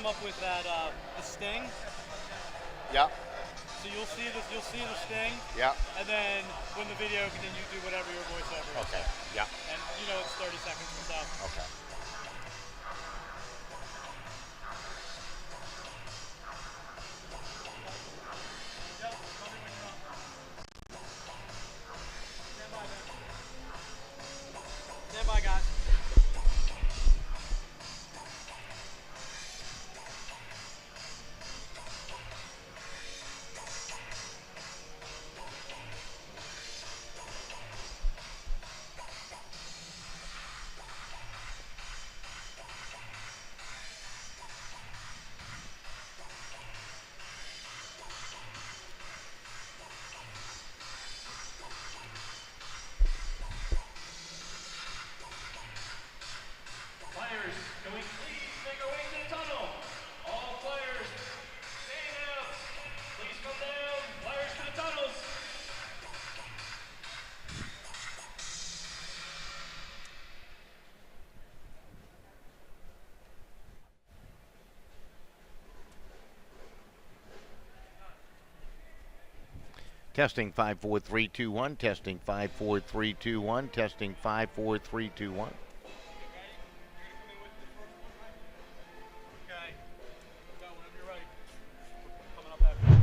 come up with that the sting. Yeah. So you'll see the sting. Yeah. And then when the video, then you do whatever your voiceover is. Okay. Yeah. And it's 30 seconds and stuff. Okay. Yep. Tell me when you're up. Stand by, man. Stand by, guys. Players, can we please make our way to the tunnel? All players, stand up. Please come down. Players to the tunnels. Testing 54321, testing 54321, testing 54321. Okay. Go whenever you're ready. Coming up after.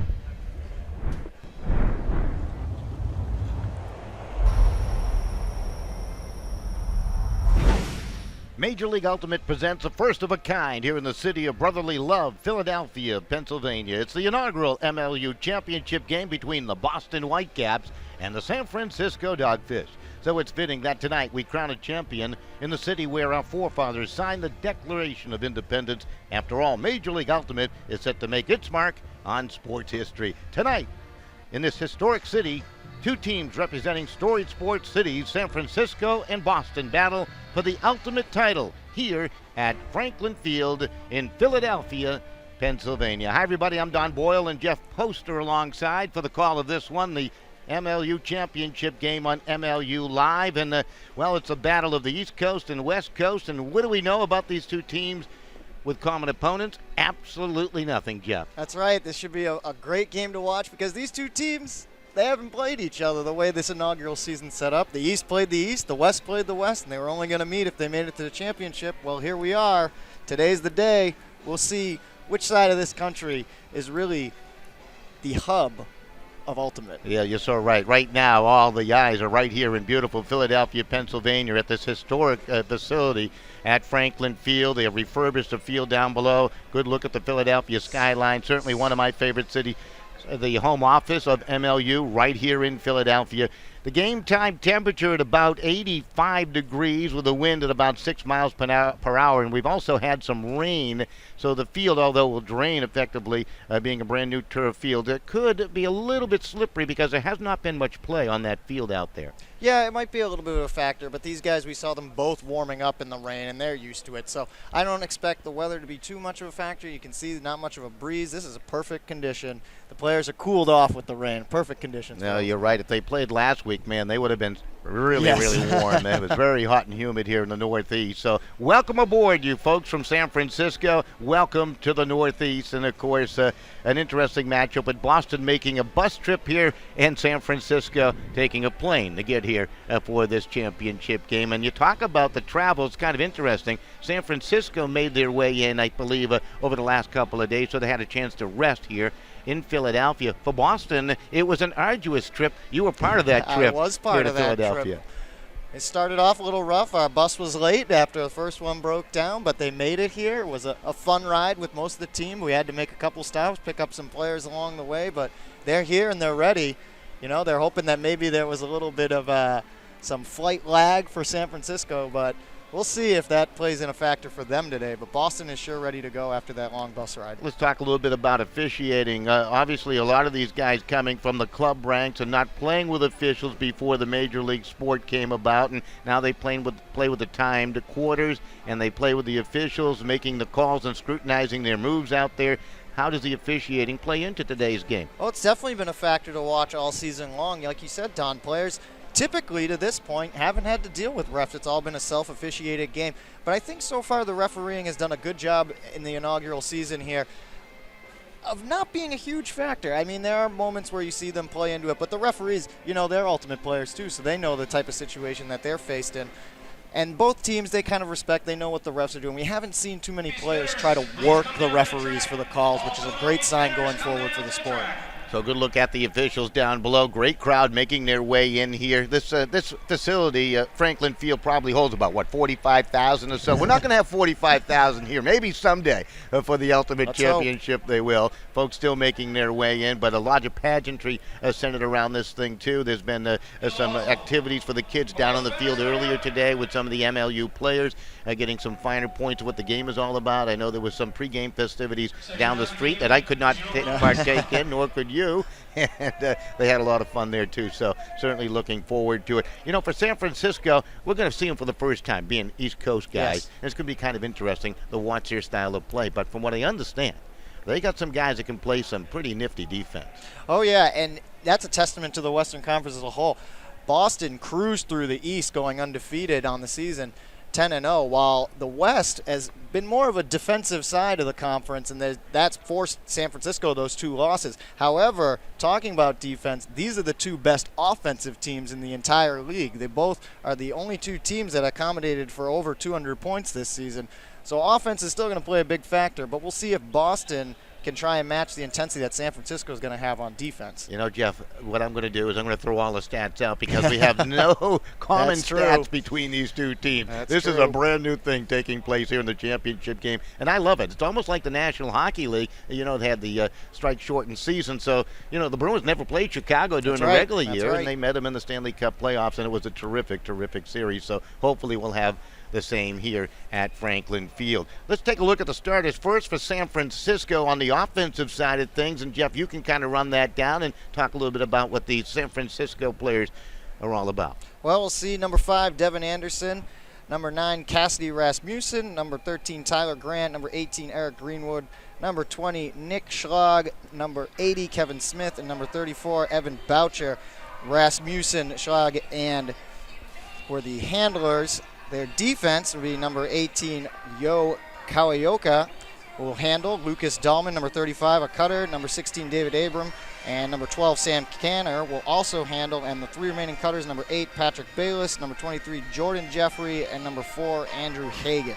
Major League Ultimate presents a first of a kind here in the city of brotherly love, Philadelphia, Pennsylvania. It's the inaugural MLU championship game between the Boston Whitecaps and the San Francisco Dogfish. So it's fitting that tonight we crown a champion in the city where our forefathers signed the Declaration of Independence. After all, Major League Ultimate is set to make its mark on sports history. Tonight, in this historic city, two teams representing storied sports cities, San Francisco and Boston, battle for the ultimate title here at Franklin Field in Philadelphia, Pennsylvania. Hi, everybody. I'm Don Boyle and Jeff Poster alongside for the call of this one, the MLU championship game on MLU Live. And, it's a battle of the East Coast and West Coast. And what do we know about these two teams with common opponents? Absolutely nothing, Jeff. That's right. This should be a great game to watch because these two teams, they haven't played each other the way this inaugural season's set up. The East played the East, the West played the West, and they were only going to meet if they made it to the championship. Well, here we are. Today's the day. We'll see which side of this country is really the hub of Ultimate. Yeah, you're so right. Right now, all the eyes are right here in beautiful Philadelphia, Pennsylvania at this historic facility at Franklin Field. They have refurbished the field down below. Good look at the Philadelphia skyline. Certainly one of my favorite cities. The home office of MLU right here in Philadelphia. The game time temperature at about 85 degrees with a wind at about 6 miles per hour. And we've also had some rain. So the field, although will drain effectively, being a brand new turf field, it could be a little bit slippery because there has not been much play on that field out there. Yeah, it might be a little bit of a factor, but these guys, we saw them both warming up in the rain, and they're used to it. So I don't expect the weather to be too much of a factor. You can see not much of a breeze. This is a perfect condition. The players are cooled off with the rain. Perfect conditions. No, you're right. If they played last week, man, they would have been really warm. It was very hot and humid here in the Northeast. So welcome aboard, you folks from San Francisco. Welcome to the Northeast. And, of course, an interesting matchup with Boston making a bus trip here and San Francisco taking a plane to get here for this championship game. And you talk about the travel. It's kind of interesting. San Francisco made their way in, I believe, over the last couple of days, so they had a chance to rest here in Philadelphia. For Boston, it was an arduous trip. You were part of that trip. I was part of that trip. It started off a little rough. Our bus was late after the first one broke down, but they made it here. It was a fun ride with most of the team. We had to make a couple stops, pick up some players along the way, but they're here and they're ready. You know, they're hoping that maybe there was a little bit of some flight lag for San Francisco, but we'll see if that plays in a factor for them today. But Boston is sure ready to go after that long bus ride. Let's talk a little bit about officiating. Obviously, a lot of these guys coming from the club ranks and not playing with officials before the Major League sport came about, and now they play with the timed quarters, and they play with the officials, making the calls and scrutinizing their moves out there. How does the officiating play into today's game? Well, it's definitely been a factor to watch all season long. Like you said, Don, players typically to this point haven't had to deal with refs. It's all been a self-officiated game. But I think so far the refereeing has done a good job in the inaugural season here of not being a huge factor. I mean, there are moments where you see them play into it, but the referees, they're ultimate players too, so they know the type of situation that they're faced in. And both teams, they kind of respect, they know what the refs are doing. We haven't seen too many players try to work the referees for the calls, which is a great sign going forward for the sport. So good look at the officials down below. Great crowd making their way in here. This facility, Franklin Field, probably holds about, 45,000 or so. We're not going to have 45,000 here. Maybe someday for the Ultimate Championship they will. Folks still making their way in, but a lot of pageantry centered around this thing, too. There's been some activities for the kids down on the field earlier today with some of the MLU players getting some finer points of what the game is all about. I know there was some pregame festivities down the street that I could not partake in, nor could you. And they had a lot of fun there too, so certainly looking forward to it. For San Francisco, we're going to see them for the first time, being East Coast guys. Yes. And it's going to be kind of interesting to watch their style of play. But from what I understand, they got some guys that can play some pretty nifty defense. Oh, yeah, and that's a testament to the Western Conference as a whole. Boston cruised through the East going undefeated on the season, 10-0, while the West has been more of a defensive side of the conference, and that's forced San Francisco those 2 losses. However, talking about defense, these are the 2 best offensive teams in the entire league. They both are the only 2 teams that accommodated for over 200 points this season. So offense is still going to play a big factor, but we'll see if Boston can try and match the intensity that San Francisco is going to have on defense. Jeff, what I'm going to do is I'm going to throw all the stats out because we have no common stats between these 2 teams. This is a brand new thing taking place here in the championship game, and I love it. It's almost like the National Hockey League. They had the strike-shortened season, so, the Bruins never played Chicago during the regular year, and they met them in the Stanley Cup playoffs, and it was a terrific, terrific series. So hopefully we'll have the same here at Franklin Field. Let's take a look at the starters first for San Francisco on the offensive side of things. And, Jeff, you can kind of run that down and talk a little bit about what the San Francisco players are all about. Well, we'll see number 5, Devin Anderson. Number 9, Cassidy Rasmussen. Number 13, Tyler Grant. Number 18, Eric Greenwood. Number 20, Nick Schlag. Number 80, Kevin Smith. And number 34, Evan Boucher. Rasmussen, Schlag, and for the handlers, their defense will be number 18, Yo Kawayoka will handle. Lucas Dahlman, number 35, a cutter. Number 16, David Abram. And number 12, Sam Canner will also handle. And the 3 remaining cutters, number 8, Patrick Bayless. Number 23, Jordan Jeffrey. And number 4, Andrew Hagan.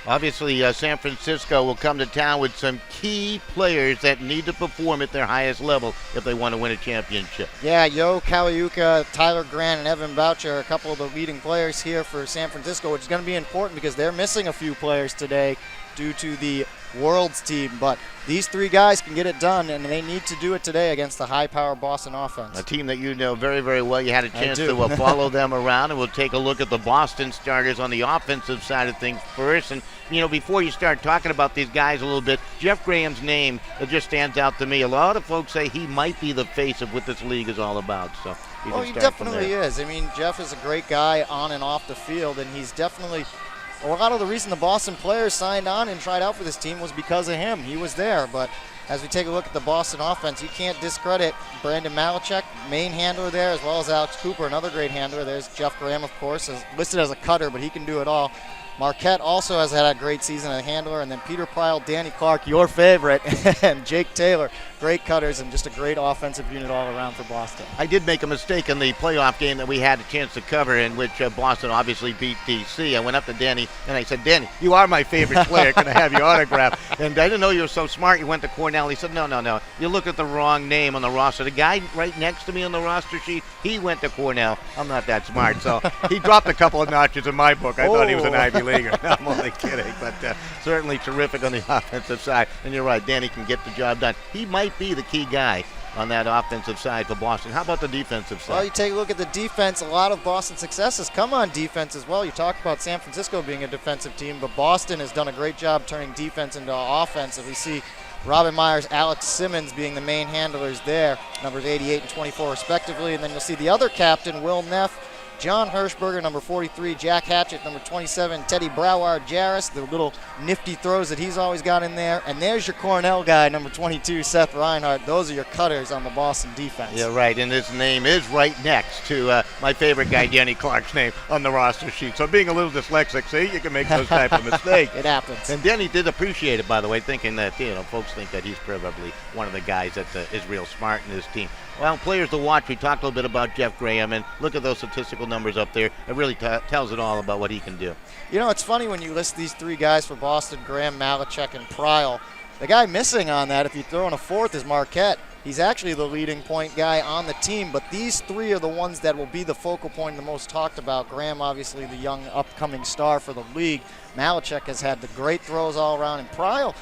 Obviously, San Francisco will come to town with some key players that need to perform at their highest level if they want to win a championship. Yeah, Yo Kawayoka, Tyler Grant, and Evan Boucher are a couple of the leading players here for San Francisco, which is going to be important because they're missing a few players today due to the World's team. But these 3 guys can get it done, and they need to do it today against the high-power Boston offense. A team that you know very, very well. You had a chance to follow them around, and we'll take a look at the Boston starters on the offensive side of things first. And, before you start talking about these guys a little bit, Jeff Graham's name just stands out to me. A lot of folks say he might be the face of what this league is all about. So he definitely is. I mean, Jeff is a great guy on and off the field, and he's definitely – a lot of the reason the Boston players signed on and tried out for this team was because of him. He was there. But as we take a look at the Boston offense, you can't discredit Brandon Malachek, main handler there, as well as Alex Cooper, another great handler. There's Jeff Graham, of course, listed as a cutter, but he can do it all. Marquette also has had a great season as a handler. And then Peter Pyle, Danny Clark, your favorite, and Jake Taylor, great cutters and just a great offensive unit all around for Boston. I did make a mistake in the playoff game that we had a chance to cover, in which Boston obviously beat D.C. I went up to Danny and I said, Danny, you are my favorite player. Can I have your autograph? And I didn't know you were so smart. You went to Cornell. He said, no. You looked at the wrong name on the roster. The guy right next to me on the roster sheet, he went to Cornell. I'm not that smart. So he dropped a couple of notches in my book. I thought he was an Ivy Leaguer. No, I'm only kidding. But certainly terrific on the offensive side. And you're right, Danny can get the job done. He might be the key guy on that offensive side for Boston. How about the defensive side? Well, you take a look at the defense. A lot of Boston's success has come on defense as well. You talk about San Francisco being a defensive team, but Boston has done a great job turning defense into offense. And we see Robin Myers, Alex Simmons being the main handlers there, numbers 88 and 24 respectively. And then you'll see the other captain, Will Neff, John Hirschberger, number 43, Jack Hatchett, number 27, Teddy Broward Jarris, the little nifty throws that he's always got in there. And there's your Cornell guy, number 22, Seth Reinhardt. Those are your cutters on the Boston defense. Yeah, right, and his name is right next to my favorite guy, Danny Clark's name on the roster sheet. So being a little dyslexic, see, you can make those type of mistakes. It happens. And Danny did appreciate it, by the way, thinking that, folks think that he's probably one of the guys that is real smart in his team. Well, players to watch, we talked a little bit about Jeff Graham, and look at those statistical numbers up there. It really tells it all about what he can do. It's funny when you list these three guys for Boston, Graham, Malachek, and Pryal. The guy missing on that, if you throw in a fourth, is Marquette. He's actually the leading point guy on the team, but these three are the ones that will be the focal point, the most talked about. Graham, obviously, the young upcoming star for the league. Malachek has had the great throws all around, and Pryal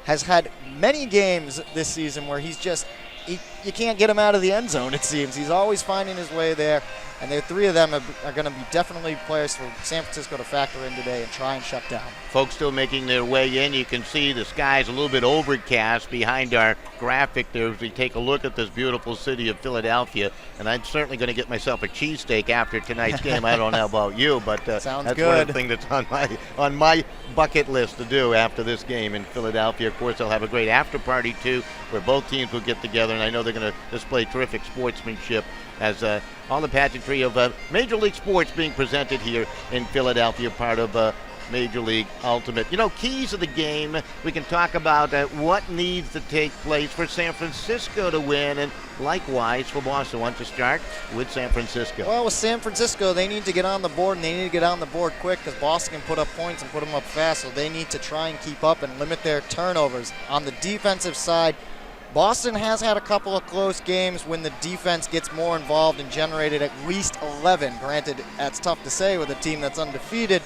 has had many games this season where he's just you can't get him out of the end zone, it seems. He's always finding his way there, and the three of them are going to be definitely players for San Francisco to factor in today and try and shut down. Folks still making their way in. You can see the sky's a little bit overcast behind our graphic there as we take a look at this beautiful city of Philadelphia, and I'm certainly going to get myself a cheesesteak after tonight's game. I don't know about you, but Sounds that's good. one of the things that's on my bucket list to do after this game in Philadelphia. Of course, they'll have a great after party, too, where both teams will get together, and I know they're going to display terrific sportsmanship as all the pageantry of Major League Sports being presented here in Philadelphia, part of Major League Ultimate. Keys of the game, we can talk about what needs to take place for San Francisco to win, and likewise for Boston. Want to start with San Francisco? Well, with San Francisco, they need to get on the board, and they need to get on the board quick because Boston can put up points and put them up fast, so they need to try and keep up and limit their turnovers. On the defensive side, Boston has had a couple of close games when the defense gets more involved and generated at least 11. Granted, that's tough to say with a team that's undefeated,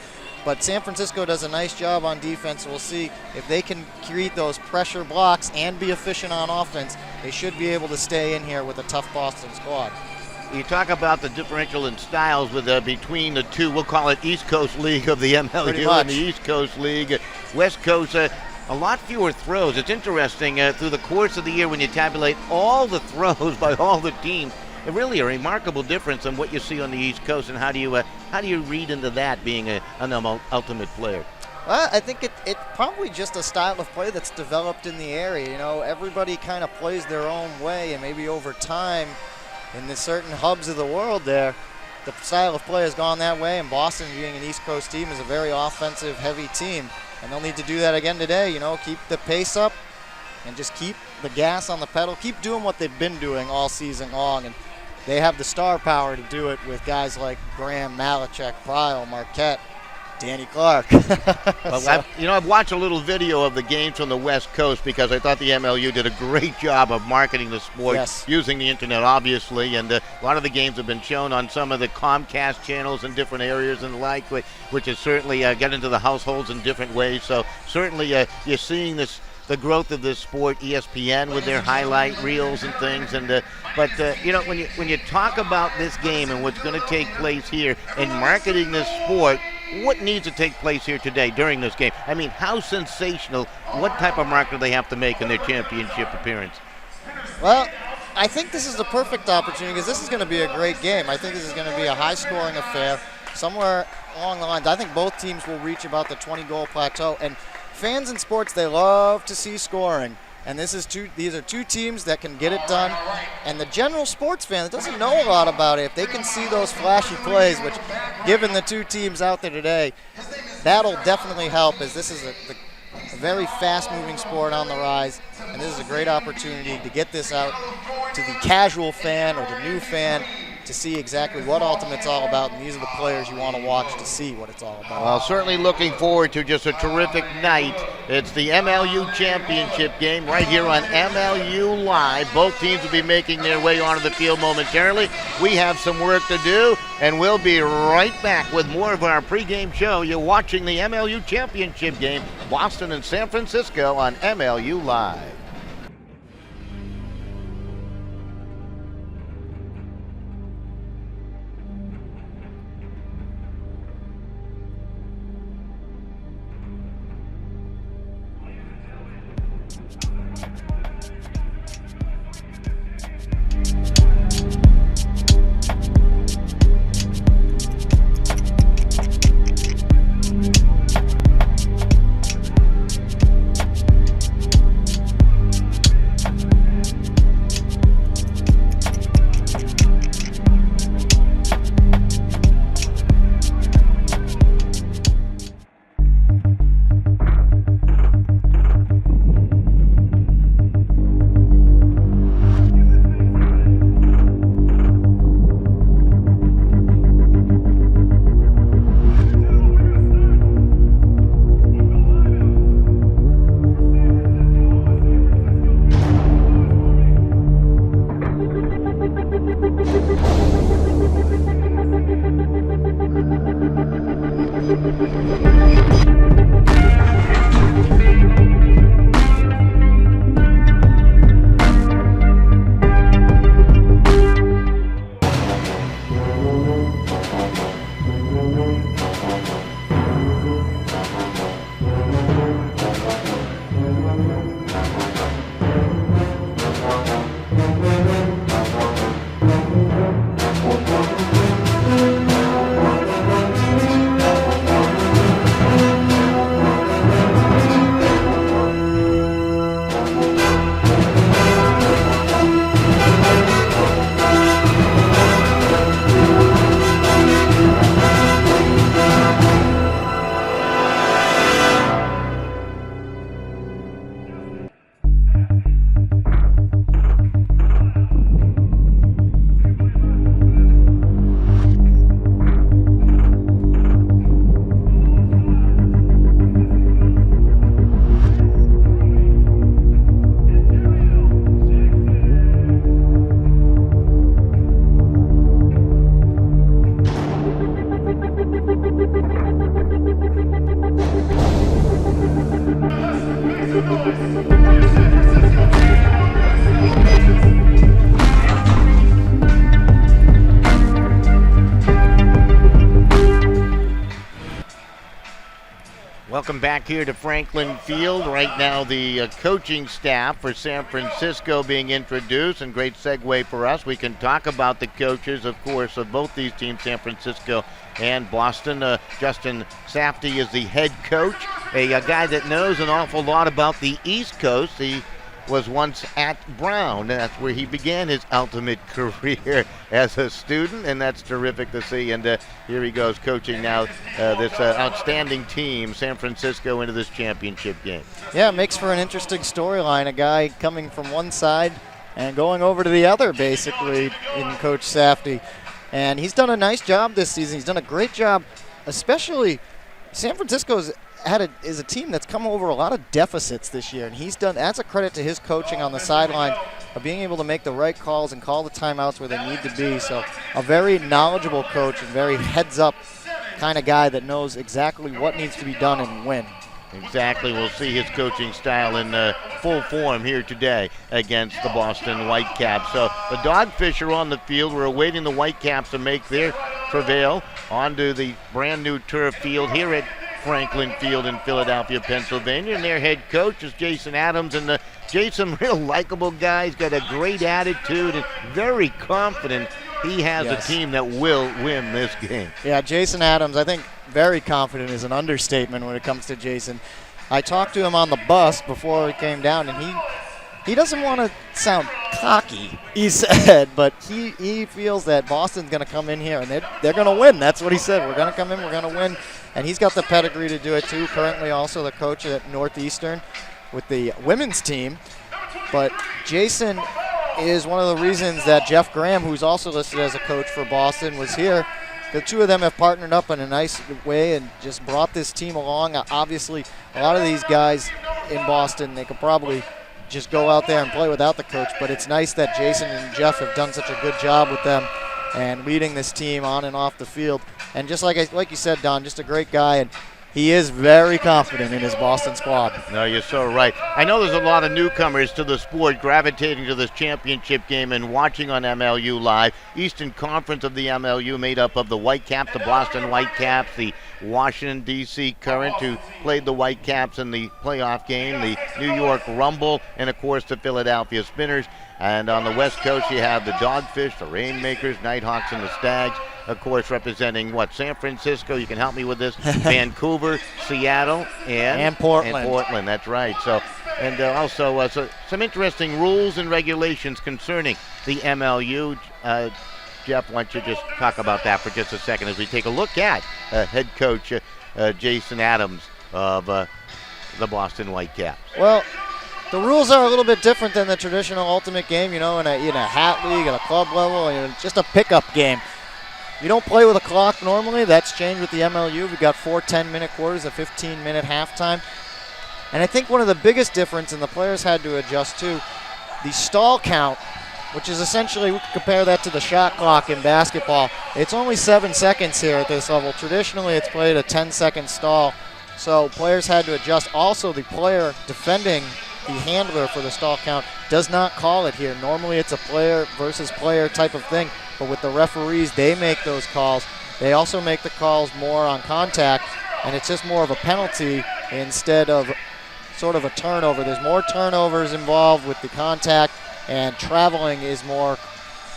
but San Francisco does a nice job on defense. We'll see if they can create those pressure blocks and be efficient on offense. They should be able to stay in here with a tough Boston squad. You talk about the differential in styles with between the two, we'll call it East Coast League of the MLU and the East Coast League. West Coast, a lot fewer throws. It's interesting through the course of the year when you tabulate all the throws by all the teams. Really a remarkable difference in what you see on the East Coast, and how do you read into that being an ultimate player? Well, I think it's probably just a style of play that's developed in the area. Everybody kind of plays their own way, and maybe over time in the certain hubs of the world there, the style of play has gone that way, and Boston, being an East Coast team, is a very offensive, heavy team. And they'll need to do that again today, keep the pace up and just keep the gas on the pedal. Keep doing what they've been doing all season long. And they have the star power to do it with guys like Graham, Malachek, Pryal, Marquette, Danny Clark. Well, I've watched a little video of the games from the West Coast because I thought the MLU did a great job of marketing the sport, using the internet, obviously, and a lot of the games have been shown on some of the Comcast channels in different areas and the like, which is certainly get into the households in different ways. So certainly you're seeing the growth of this sport, ESPN with their highlight reels and things, and but when you talk about this game and what's going to take place here in marketing this sport, what needs to take place here today during this game? I mean, how sensational, what type of mark do they have to make in their championship appearance? Well, I think this is the perfect opportunity because this is going to be a great game. I think this is going to be a high-scoring affair somewhere along the lines. I think both teams will reach about the 20-goal plateau, and fans in sports, they love to see scoring. And these are two teams that can get it done. And the general sports fan that doesn't know a lot about it, if they can see those flashy plays, which given the two teams out there today, that'll definitely help, as this is a very fast-moving sport on the rise. And this is a great opportunity to get this out to the casual fan or the new fan to see exactly what Ultimate's all about, and these are the players you want to watch to see what it's all about. Well, certainly looking forward to just a terrific night. It's the MLU Championship game right here on MLU Live. Both teams will be making their way onto the field momentarily. We have some work to do, and we'll be right back with more of our pregame show. You're watching the MLU Championship game, Boston and San Francisco on MLU Live. Welcome back here to Franklin Field. Right now the coaching staff for San Francisco being introduced, and great segue for us. We can talk about the coaches, of course, of both these teams, San Francisco and Boston. Justin Safdie is the head coach, a guy that knows an awful lot about the East Coast. He was once at Brown. That's where he began his ultimate career as a student, and that's terrific to see. And here he goes coaching now this outstanding team, San Francisco, into this championship game. Yeah, it makes for an interesting storyline. A guy coming from one side and going over to the other, basically, in Coach Safdie. And he's done a nice job this season. He's done a great job, especially San Francisco's is a team that's come over a lot of deficits this year, and he's done. That's a credit to his coaching on the sideline of being able to make the right calls and call the timeouts where they need to be. So a very knowledgeable coach and very heads-up kind of guy that knows exactly what needs to be done and when. Exactly. We'll see his coaching style in full form here today against the Boston Whitecaps. So the Dogfish are on the field. We're awaiting the Whitecaps to make their travail onto the brand new turf field here at Franklin Field in Philadelphia, Pennsylvania. And their head coach is Jason Adams. And Jason, real likable guy. He's got a great attitude and very confident he has a team that will win this game. Yeah, Jason Adams, I think very confident is an understatement when it comes to Jason. I talked to him on the bus before he came down, and he doesn't want to sound cocky, he said, but he feels that Boston's going to come in here and they're going to win. That's what he said. We're going to come in, we're going to win. And he's got the pedigree to do it too. Currently also the coach at Northeastern with the women's team. But Jason is one of the reasons that Jeff Graham, who's also listed as a coach for Boston, was here. The two of them have partnered up in a nice way and just brought this team along. Obviously, a lot of these guys in Boston, they could probably just go out there and play without the coach, but it's nice that Jason and Jeff have done such a good job with them and leading this team on and off the field. And just like you said, Don, just a great guy, and he is very confident in his Boston squad. No, you're so right. I know there's a lot of newcomers to the sport gravitating to this championship game and watching on MLU Live. Eastern Conference of the MLU made up of the Whitecaps, the Boston Whitecaps, the Washington, D.C. Current, who played the Whitecaps in the playoff game, the New York Rumble, and, of course, the Philadelphia Spinners. And on the West Coast, you have the Dogfish, the Rainmakers, Nighthawks, and the Stags. Of course, representing San Francisco. You can help me with this. Vancouver, Seattle, and Portland. And Portland, that's right. So, and also some interesting rules and regulations concerning the MLU. Jeff, why don't you just talk about that for just a second as we take a look at head coach Jason Adams of the Boston Whitecaps. Well, the rules are a little bit different than the traditional ultimate game, in a hat league, at a club level, just a pickup game. You don't play with a clock normally. That's changed with the MLU. We've got 4 10-minute quarters, a 15-minute halftime. And I think one of the biggest difference, and the players had to adjust too, the stall count which is essentially, we can compare that to the shot clock in basketball. It's only 7 seconds here at this level. Traditionally, it's played a 10-second stall, so players had to adjust. Also, the player defending the handler for the stall count does not call it here. Normally, it's a player versus player type of thing, but with the referees, they make those calls. They also make the calls more on contact, and it's just more of a penalty instead of sort of a turnover. There's more turnovers involved with the contact, and traveling is more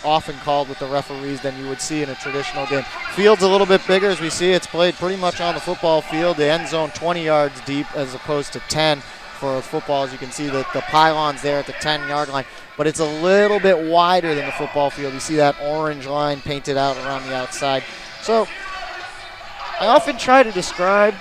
often called with the referees than you would see in a traditional game. Field's a little bit bigger, as we see. It's played pretty much on the football field. The end zone 20 yards deep as opposed to 10 for football. As you can see, the pylon's there at the 10-yard line, but it's a little bit wider than the football field. You see that orange line painted out around the outside. So I often try to describe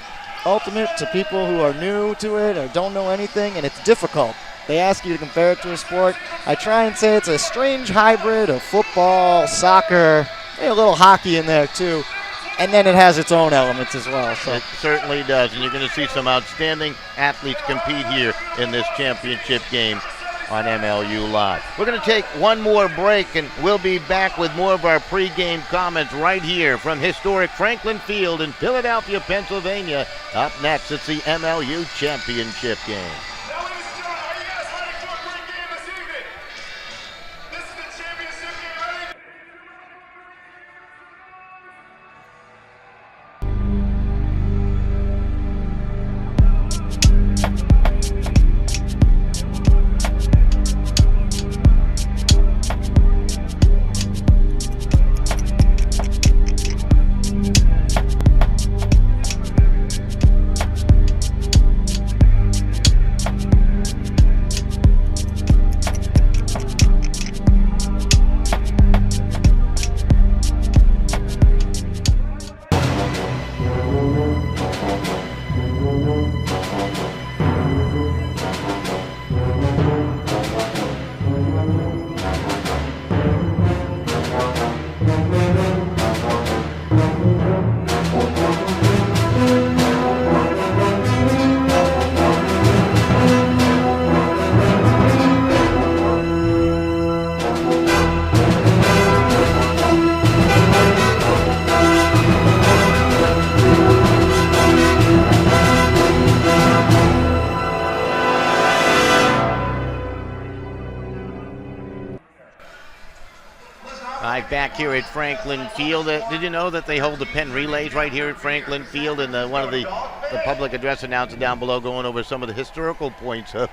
Ultimate to people who are new to it or don't know anything, and it's difficult. They ask you to compare it to a sport. I try and say it's a strange hybrid of football, soccer, maybe a little hockey in there too, and then it has its own elements as well. So it certainly does, and you're going to see some outstanding athletes compete here in this championship game on MLU Live. We're going to take one more break, and we'll be back with more of our pregame comments right here from historic Franklin Field in Philadelphia, Pennsylvania. Up next, it's the MLU championship game. Now, ladies and gentlemen, are you guys ready for a great game this evening? This is the championship game. Ready? Back here at Franklin Field. Did you know that they hold the pen relays right here at Franklin Field? And one of the public address announcer down below going over some of the historical points of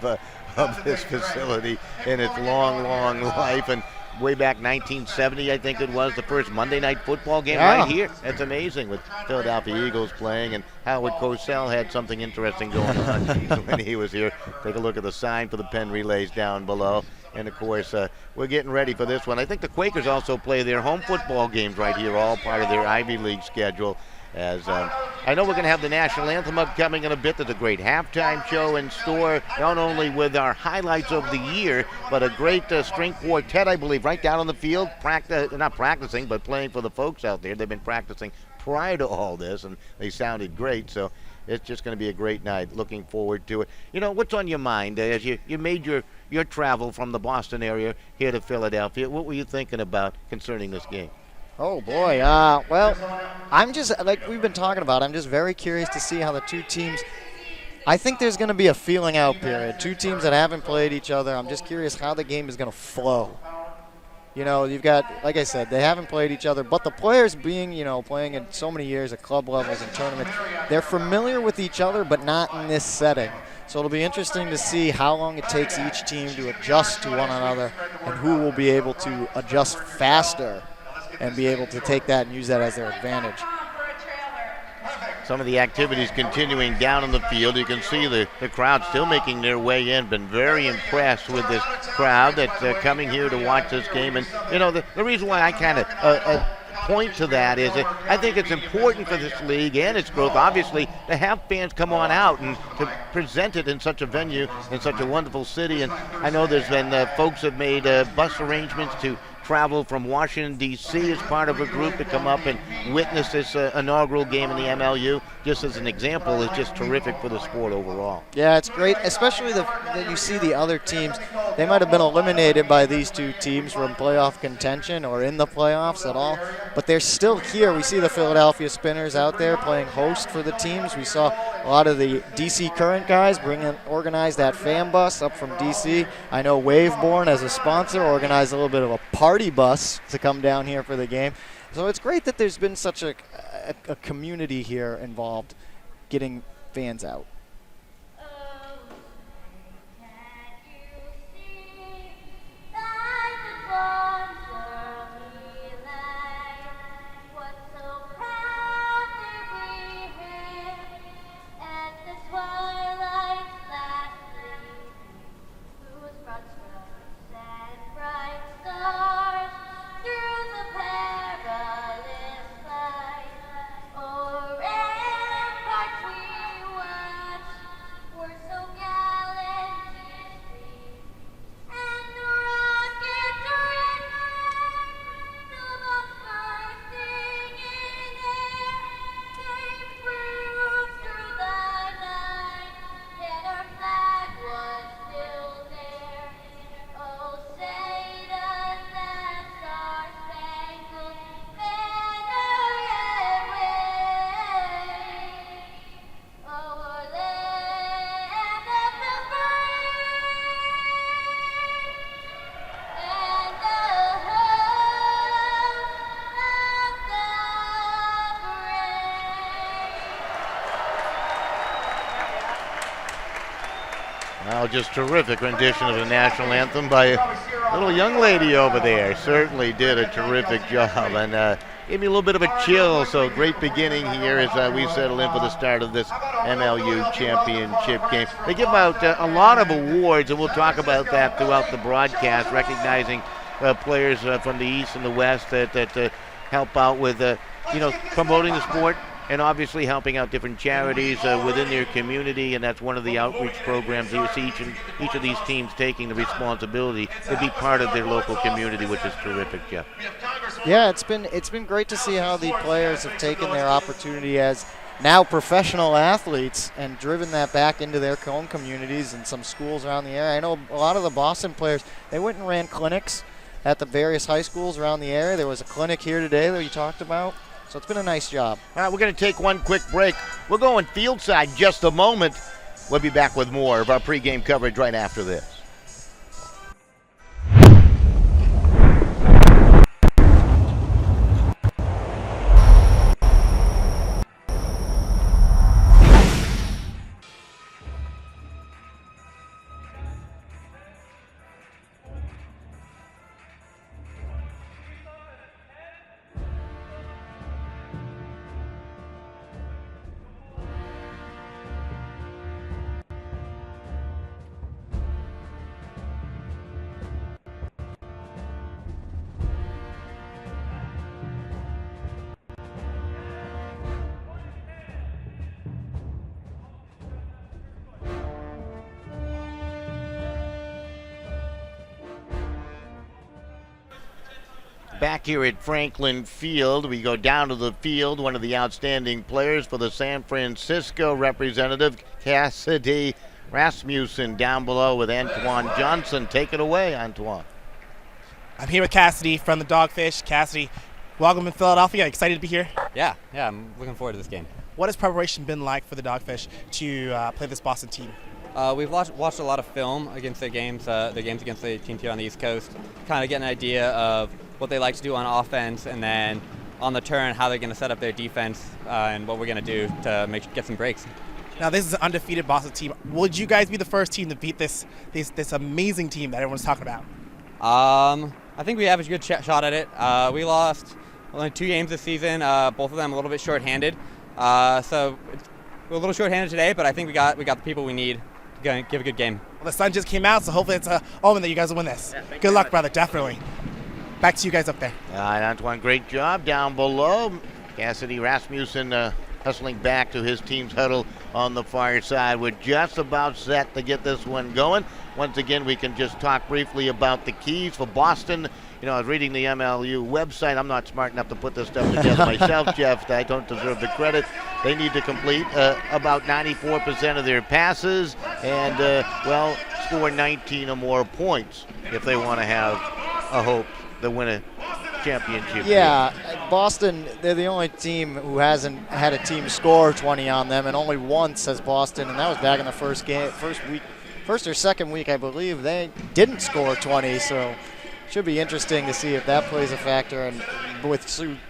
this facility in its long, long life. And way back 1970, I think it was, the first Monday Night Football game right here. That's amazing, with Philadelphia Eagles playing, and Howard Cosell had something interesting going on when he was here. Take a look at the sign for the pen relays down below. And, of course, we're getting ready for this one. I think the Quakers also play their home football games right here, all part of their Ivy League schedule. As I know we're going to have the national anthem upcoming in a bit. There's a great halftime show in store, not only with our highlights of the year, but a great string quartet, I believe, right down on the field. Not practicing, but playing for the folks out there. They've been practicing prior to all this, and they sounded great. So it's just going to be a great night. Looking forward to it. You know, what's on your mind as you made your travel from the Boston area here to Philadelphia? What were you thinking about concerning this game? Oh, boy. Well, I'm just, like we've been talking about, I'm just very curious to see how the two teams, I think there's going to be a feeling out period. Two teams that haven't played each other. I'm just curious how the game is going to flow. You know, you've got, like I said, they haven't played each other, but the players being, you know, playing in so many years at club levels and tournaments, they're familiar with each other, but not in this setting. So it'll be interesting to see how long it takes each team to adjust to one another and who will be able to adjust faster and be able to take that and use that as their advantage. Some of the activities continuing down in the field. You can see the crowd still making their way in. Been very impressed with this crowd that's coming here to watch this game. And, you know, the reason why I kind of point to that is that I think it's important for this league and its growth, obviously, to have fans come on out and to present it in such a venue, in such a wonderful city. And I know there's been folks have made bus arrangements to travel from Washington, D.C. as part of a group to come up and witness this inaugural game in the MLU. Just as an example, is just terrific for the sport overall. Yeah, it's great, especially that you see the other teams. They might have been eliminated by these two teams from playoff contention or in the playoffs at all, but they're still here. We see the Philadelphia Spinners out there playing host for the teams. We saw a lot of the D.C. Current guys organize that fan bus up from D.C. I know Waveborn, as a sponsor, organized a little bit of a party bus to come down here for the game. So it's great that there's been such a community here involved getting fans out. Well, just terrific rendition of the national anthem by a little young lady over there. Certainly did a terrific job, and gave me a little bit of a chill. So great beginning here as we settle in for the start of this MLU championship game. They give out a lot of awards, and we'll talk about that throughout the broadcast, recognizing players from the East and the West that help out with promoting the sport, and obviously helping out different charities within their community, and that's one of the outreach programs. You see each of these teams taking the responsibility to be part of their local community, which is terrific, Jeff. Yeah, it's been great to see how the players have taken their opportunity as now professional athletes and driven that back into their own communities and some schools around the area. I know a lot of the Boston players, they went and ran clinics at the various high schools around the area. There was a clinic here today that you talked about. So it's been a nice job. All right, we're going to take one quick break. We're going field side in just a moment. We'll be back with more of our pregame coverage right after this. Back here at Franklin Field, we go down to the field. One of the outstanding players for the San Francisco representative, Cassidy Rasmussen, down below with Antoine Johnson. Take it away, Antoine. I'm here with Cassidy from the Dogfish. Cassidy, welcome in Philadelphia. Excited to be here? Yeah, I'm looking forward to this game. What has preparation been like for the Dogfish to play this Boston team? We've watched a lot of film against the games against the teams here on the East Coast, kind of get an idea of what they like to do on offense, and then on the turn, how they're going to set up their defense and what we're going to do to get some breaks. Now, this is an undefeated Boston team. Would you guys be the first team to beat this amazing team that everyone's talking about? I think we have a good shot at it. We lost only 2 games this season, both of them a little bit shorthanded. So we're a little shorthanded today, but I think we got the people we need to give a good game. Well, the sun just came out, so hopefully it's an omen that you guys will win this. Yeah, good luck, brother, definitely. Back to you guys up there. Antoine, great job down below. Cassidy Rasmussen hustling back to his team's huddle on the far side. We're just about set to get this one going. Once again, we can just talk briefly about the keys for Boston. You know, I was reading the MLU website. I'm not smart enough to put this stuff together myself, Jeff. I don't deserve the credit. They need to complete about 94% of their passes and, well, score 19 or more points if they want to have a hope to win a championship. Yeah, Boston, they're the only team who hasn't had a team score 20 on them, and only once has Boston, and that was back in the first or second week, I believe. They didn't score 20, so should be interesting to see if that plays a factor, and with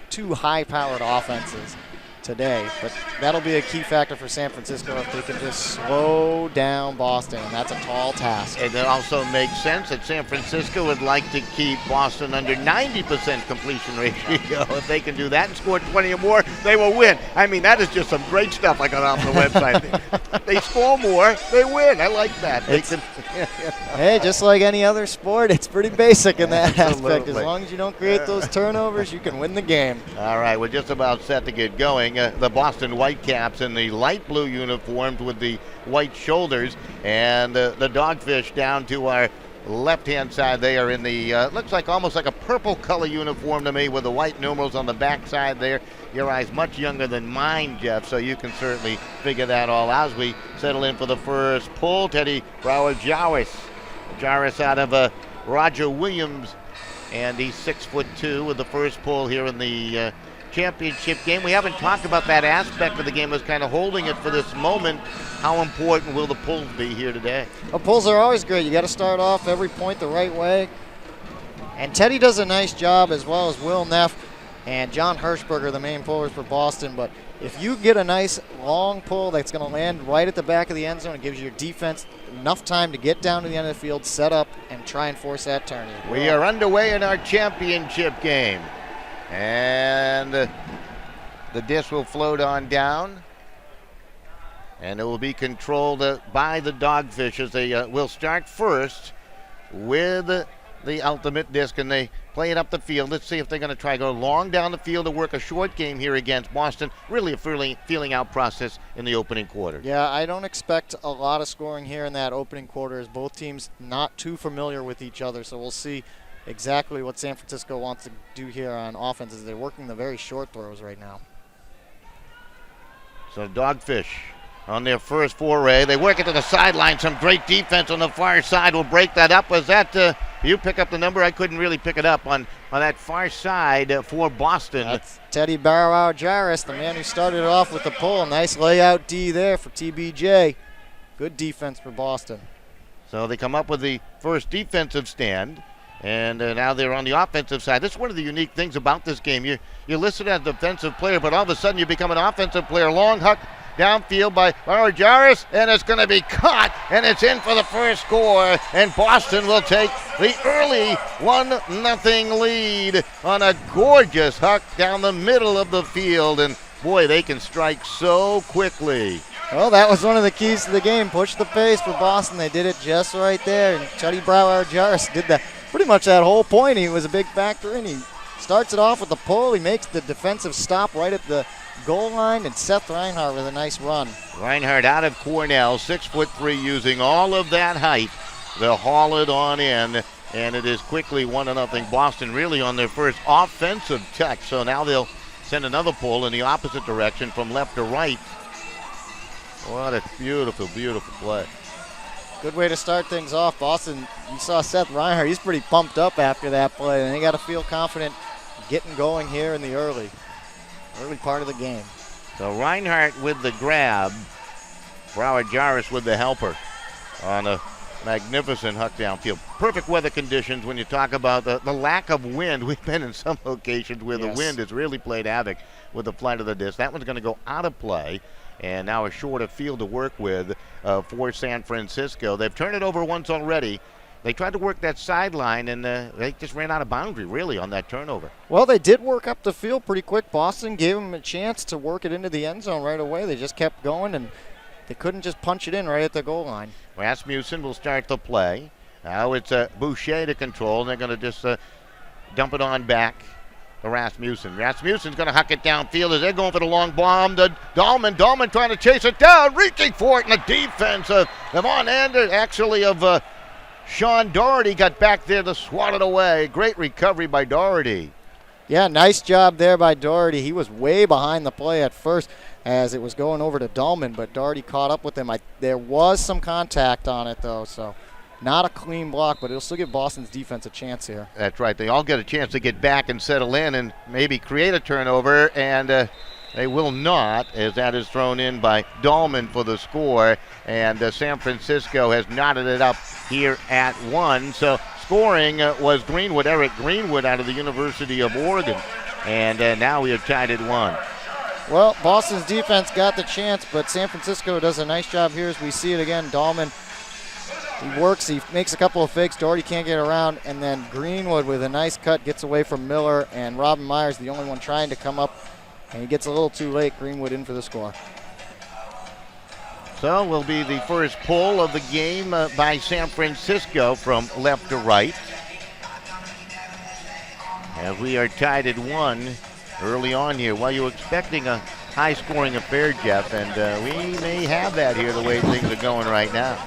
two high-powered offenses today. But that'll be a key factor for San Francisco if they can just slow down Boston, and that's a tall task. And it also makes sense that San Francisco would like to keep Boston under 90% completion ratio. If they can do that and score 20 or more, they will win. I mean, that is just some great stuff I got off the website. They score more, they win. I like that. Hey, just like any other sport, it's pretty basic in that aspect. As Absolutely. long as you don't create those turnovers, you can win the game. All right, we're just about set to get going. The Boston Whitecaps in the light blue uniforms with the white shoulders, and the Dogfish down to our left-hand side. They are in the, looks like almost like a purple color uniform to me with the white numerals on the back side there. Your eye's much younger than mine, Jeff, so you can certainly figure that all out as we settle in for the first pull. Teddy Brower-Jarvis. Jarvis out of Roger Williams, and he's 6'2" with the first pull here in the championship game. We haven't talked about that aspect of the game. As kind of holding it for this moment. How important will the pulls be here today? Well, pulls are always great. You got to start off every point the right way. And Teddy does a nice job, as well as Will Neff and John Hirschberger, the main pullers for Boston. But if you get a nice long pull that's going to land right at the back of the end zone, it gives your defense enough time to get down to the end of the field, set up, and try and force that turn. We are underway in our championship game. And the disc will float on down, and it will be controlled by the Dogfish as they will start first with the ultimate disc, and they play it up the field. Let's see if they're going to try to go long down the field to work a short game here against Boston. Really a feeling out process in the opening quarter. Yeah, I don't expect a lot of scoring here in that opening quarter, as both teams not too familiar with each other, so we'll see exactly what San Francisco wants to do here on offense, as they're working the very short throws right now. So Dogfish on their first foray. They work it to the sideline. Some great defense on the far side will break that up. Was that, you pick up the number? I couldn't really pick it up on that far side for Boston. That's Teddy Brower-Jarvis, the man who started it off with the pull. Nice layout D there for TBJ. Good defense for Boston. So they come up with the first defensive stand. And now they're on the offensive side. This is one of the unique things about this game. You're listed as a defensive player, but all of a sudden you become an offensive player. Long huck downfield by Brower-Jarvis, and it's going to be caught, and it's in for the first score. And Boston will take the early 1-0 lead on a gorgeous huck down the middle of the field. And boy, they can strike so quickly. Well, that was one of the keys to the game. Push the pace for Boston. They did it just right there. And Teddy Brower-Jarvis did that. Pretty much that whole point, he was a big factor in. He starts it off with the pull. He makes the defensive stop right at the goal line, and Seth Reinhardt with a nice run. Reinhardt out of Cornell, 6'3", using all of that height. They'll haul it on in, and it is quickly 1-0 Boston, really on their first offensive touch. So now they'll send another pull in the opposite direction from left to right. What a beautiful, beautiful play. Good way to start things off. Boston, you saw Seth Reinhardt. He's pretty pumped up after that play, and they got to feel confident getting going here in the early part of the game. So Reinhardt with the grab, Brower-Jarvis with the helper on a magnificent huck downfield. Perfect weather conditions when you talk about the lack of wind. We've been in some locations where the wind has really played havoc with the flight of the disc. That one's going to go out of play. And now a shorter field to work with for San Francisco. They've turned it over once already. They tried to work that sideline, and they just ran out of boundary, really, on that turnover. Well, they did work up the field pretty quick. Boston gave them a chance to work it into the end zone right away. They just kept going, and they couldn't just punch it in right at the goal line. Rasmussen will start the play. Now it's Boucher to control, and they're going to just dump it on back to Rasmussen. Rasmussen's going to huck it downfield as they're going for the long bomb to Dahlman. Dahlman trying to chase it down, reaching for it in the defense of Von Ander, actually of Sean Doherty got back there to swat it away. Great recovery by Doherty. Yeah, nice job there by Doherty. He was way behind the play at first as it was going over to Dahlman, but Doherty caught up with him. There was some contact on it, though, so not a clean block, but it'll still give Boston's defense a chance here. That's right. They all get a chance to get back and settle in and maybe create a turnover, and they will not, as that is thrown in by Dahlman for the score, and San Francisco has knotted it up here at 1. So scoring was Greenwood, Eric Greenwood out of the University of Oregon, and now we are tied at 1. Well, Boston's defense got the chance, but San Francisco does a nice job here as we see it again. Dahlman, he works, he makes a couple of fakes, Doherty can't get around, and then Greenwood with a nice cut gets away from Miller, and Robin Myers the only one trying to come up, and he gets a little too late. Greenwood in for the score. So will be the first pull of the game by San Francisco from left to right. As we are tied at 1 early on here. Well, you're expecting a high-scoring affair, Jeff, and we may have that here the way things are going right now.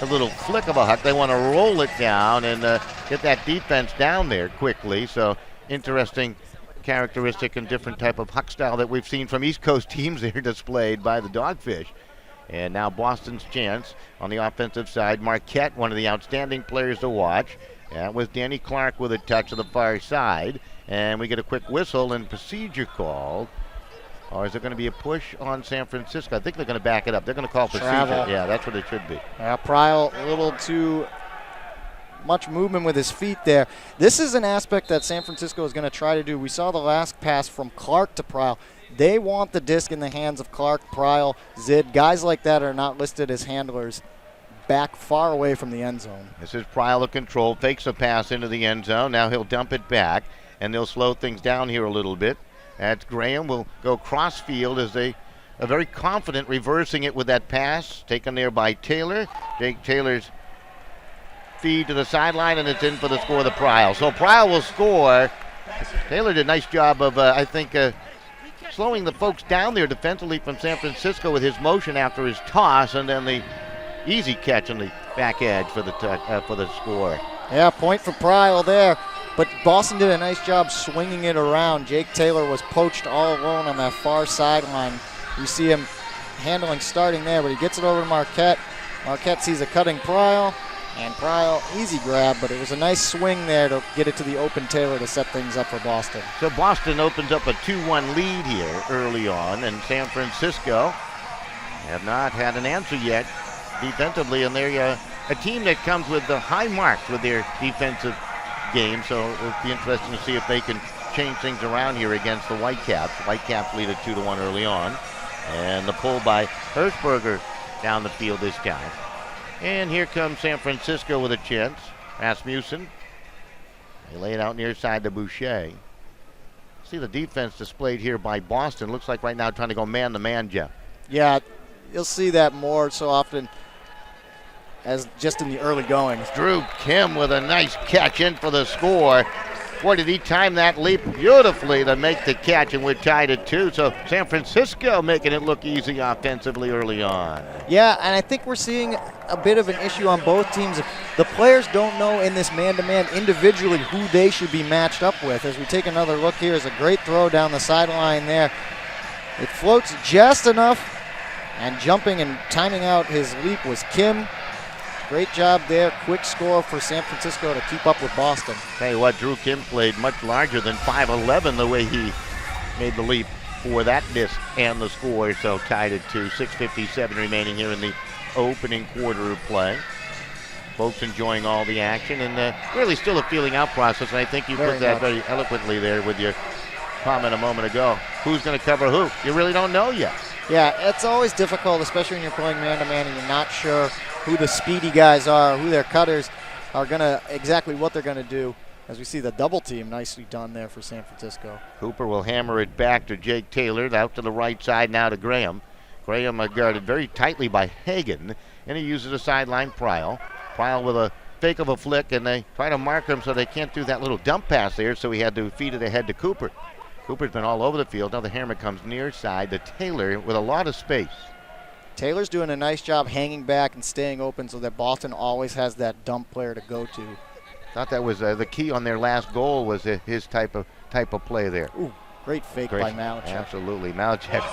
A little flick of a huck. They want to roll it down and get that defense down there quickly. So interesting characteristic and different type of huck style that we've seen from East Coast teams there displayed by the Dogfish. And now Boston's chance on the offensive side. Marquette, one of the outstanding players to watch. That was Danny Clark with a touch to the far side. And we get a quick whistle and procedure called. Or is it going to be a push on San Francisco? I think they're going to back it up. They're going to call procedure. Travel. Yeah, that's what it should be. Pryle a little too much movement with his feet there. This is an aspect that San Francisco is going to try to do. We saw the last pass from Clark to Pryle. They want the disc in the hands of Clark, Pryle, Zid. Guys like that are not listed as handlers back far away from the end zone. This is Pryle of control, fakes a pass into the end zone. Now he'll dump it back, and they'll slow things down here a little bit. That's Graham will go cross field as they are very confident reversing it with that pass taken there by Taylor. Jake Taylor's feed to the sideline, and it's in for the score of the Pryle. So Pryle will score. Taylor did a nice job of, I think, slowing the folks down there defensively from San Francisco with his motion after his toss, and then the easy catch on the back edge for the score. Yeah, point for Pryle there. But Boston did a nice job swinging it around. Jake Taylor was poached all alone on that far sideline. You see him handling starting there, but he gets it over to Marquette. Marquette sees a cutting Pryle, and Pryle, easy grab, but it was a nice swing there to get it to the open Taylor to set things up for Boston. So Boston opens up a 2-1 lead here early on, and San Francisco have not had an answer yet defensively, and they're a team that comes with the high marks with their defensive game, so it'll be interesting to see if they can change things around here against the Whitecaps. Whitecaps lead it 2-1 early on, and the pull by Hirschberger down the field this time. And here comes San Francisco with a chance. Rasmussen, they lay it out near side to Boucher. See the defense displayed here by Boston. Looks like right now trying to go man-to-man, Jeff. Yeah, you'll see that more so often as just in the early goings. Drew Kim with a nice catch in for the score. Boy, did he time that leap beautifully to make the catch, and we're tied at 2. So San Francisco making it look easy offensively early on. Yeah, and I think we're seeing a bit of an issue on both teams. The players don't know in this man-to-man individually who they should be matched up with. As we take another look here, is a great throw down the sideline there. It floats just enough, and jumping and timing out his leap was Kim. Great job there. Quick score for San Francisco to keep up with Boston. Tell you what, Drew Kim played much larger than 5'11" the way he made the leap for that disc and the score. So tied at 2. 6:57 remaining here in the opening quarter of play. Folks enjoying all the action, and really still a feeling out process. And I think you put that very eloquently there with your comment a moment ago. Who's going to cover who? You really don't know yet. Yeah, it's always difficult, especially when you're playing man-to-man and you're not sure who the speedy guys are, who their cutters are exactly what they're gonna do. As we see the double team, nicely done there for San Francisco. Cooper will hammer it back to Jake Taylor, out to the right side now to Graham. Graham guarded very tightly by Hagan, and he uses a sideline Pryle. Pryle with a fake of a flick, and they try to mark him so they can't do that little dump pass there, so he had to feed it ahead to Cooper. Cooper's been all over the field. Now the hammer comes near side to Taylor with a lot of space. Taylor's doing a nice job hanging back and staying open so that Boston always has that dump player to go to. Thought that was the key on their last goal was his type of play there. Ooh, great fake by Malachek. Absolutely, Malachek.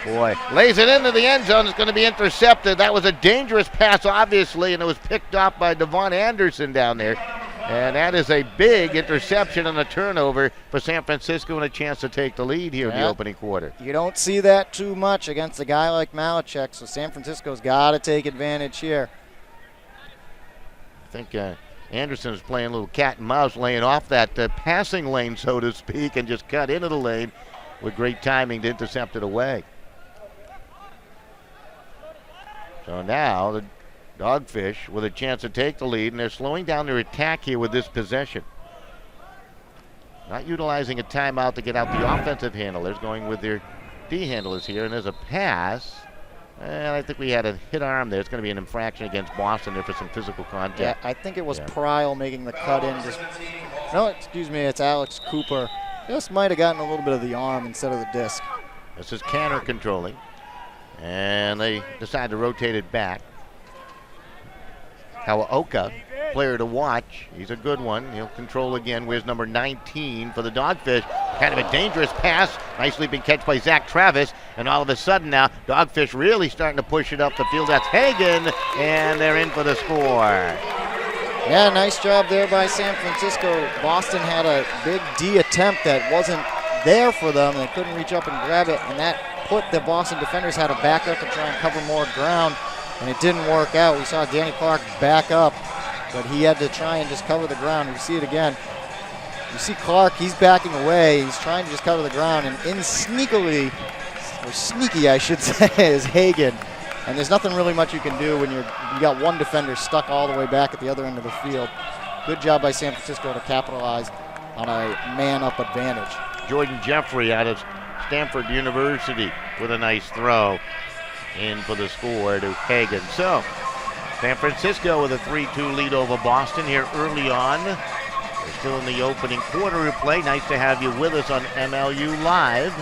Boy, lays it into the end zone. It's going to be intercepted. That was a dangerous pass, obviously, and it was picked up by Devon Anderson down there. And that is a big interception and a turnover for San Francisco and a chance to take the lead here in the opening quarter. You don't see that too much against a guy like Malachek, so San Francisco's got to take advantage here. I think Anderson is playing a little cat and mouse, laying off that passing lane, so to speak, and just cut into the lane with great timing to intercept it away. So now the Dogfish with a chance to take the lead, and they're slowing down their attack here with this possession. Not utilizing a timeout to get out the offensive handlers, going with their D handlers here, and there's a pass. And I think we had a hit arm there. It's going to be an infraction against Boston there for some physical contact. Yeah, I think it was Prile making the cut in. No, excuse me, it's Alex Cooper. Just might have gotten a little bit of the arm instead of the disc. This is Canner controlling. And they decide to rotate it back. Kawaoka, player to watch. He's a good one. He'll control again. Where's number 19 for the Dogfish? Kind of a dangerous pass. Nice leaping catch by Zach Travis. And all of a sudden now, Dogfish really starting to push it up the field. That's Hagen, and they're in for the score. Yeah, nice job there by San Francisco. Boston had a big D attempt that wasn't there for them. They couldn't reach up and grab it, and that put the Boston defenders had to back up and try and cover more ground, and it didn't work out. We saw Danny Clark back up, but he had to try and just cover the ground. You see it again. You see Clark, he's backing away. He's trying to just cover the ground, and in sneakily, or sneaky I should say, is Hagen. And there's nothing really much you can do when you got one defender stuck all the way back at the other end of the field. Good job by San Francisco to capitalize on a man-up advantage. Jordan Jeffrey out of Stanford University with a nice throw in for the score to Hagen. So San Francisco with a 3-2 lead over Boston here early on. We're still in the opening quarter of play. Nice to have you with us on MLU Live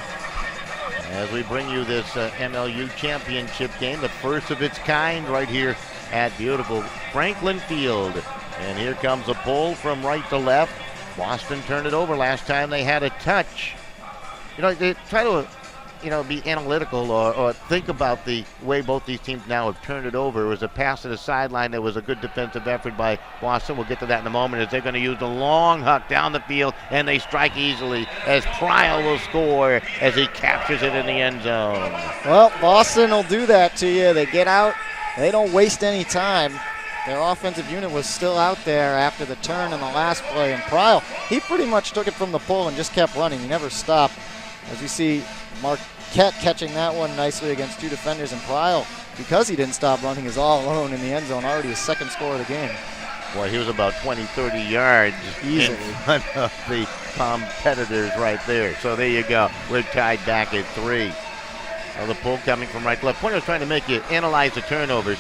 as we bring you this MLU championship game, the first of its kind right here at beautiful Franklin Field. And here comes a pull from right to left. Boston turned it over last time they had a touch. You know, they try to, be analytical or think about the way both these teams now have turned it over. It was a pass to the sideline. There was a good defensive effort by Boston. We'll get to that in a moment as they're going to use the long huck down the field, and they strike easily as Prile will score as he captures it in the end zone. Well, Boston will do that to you. They get out. They don't waste any time. Their offensive unit was still out there after the turn in the last play, and Prile, he pretty much took it from the pull and just kept running. He never stopped. As you see, Marquette catching that one nicely against two defenders, and Prile, because he didn't stop running, is all alone in the end zone, already his second score of the game. Boy, he was about 20, 30 yards easily in front of the competitors right there. So there you go. We're tied back at 3. Well, the pull coming from right to left. Point I was trying to make you analyze the turnovers.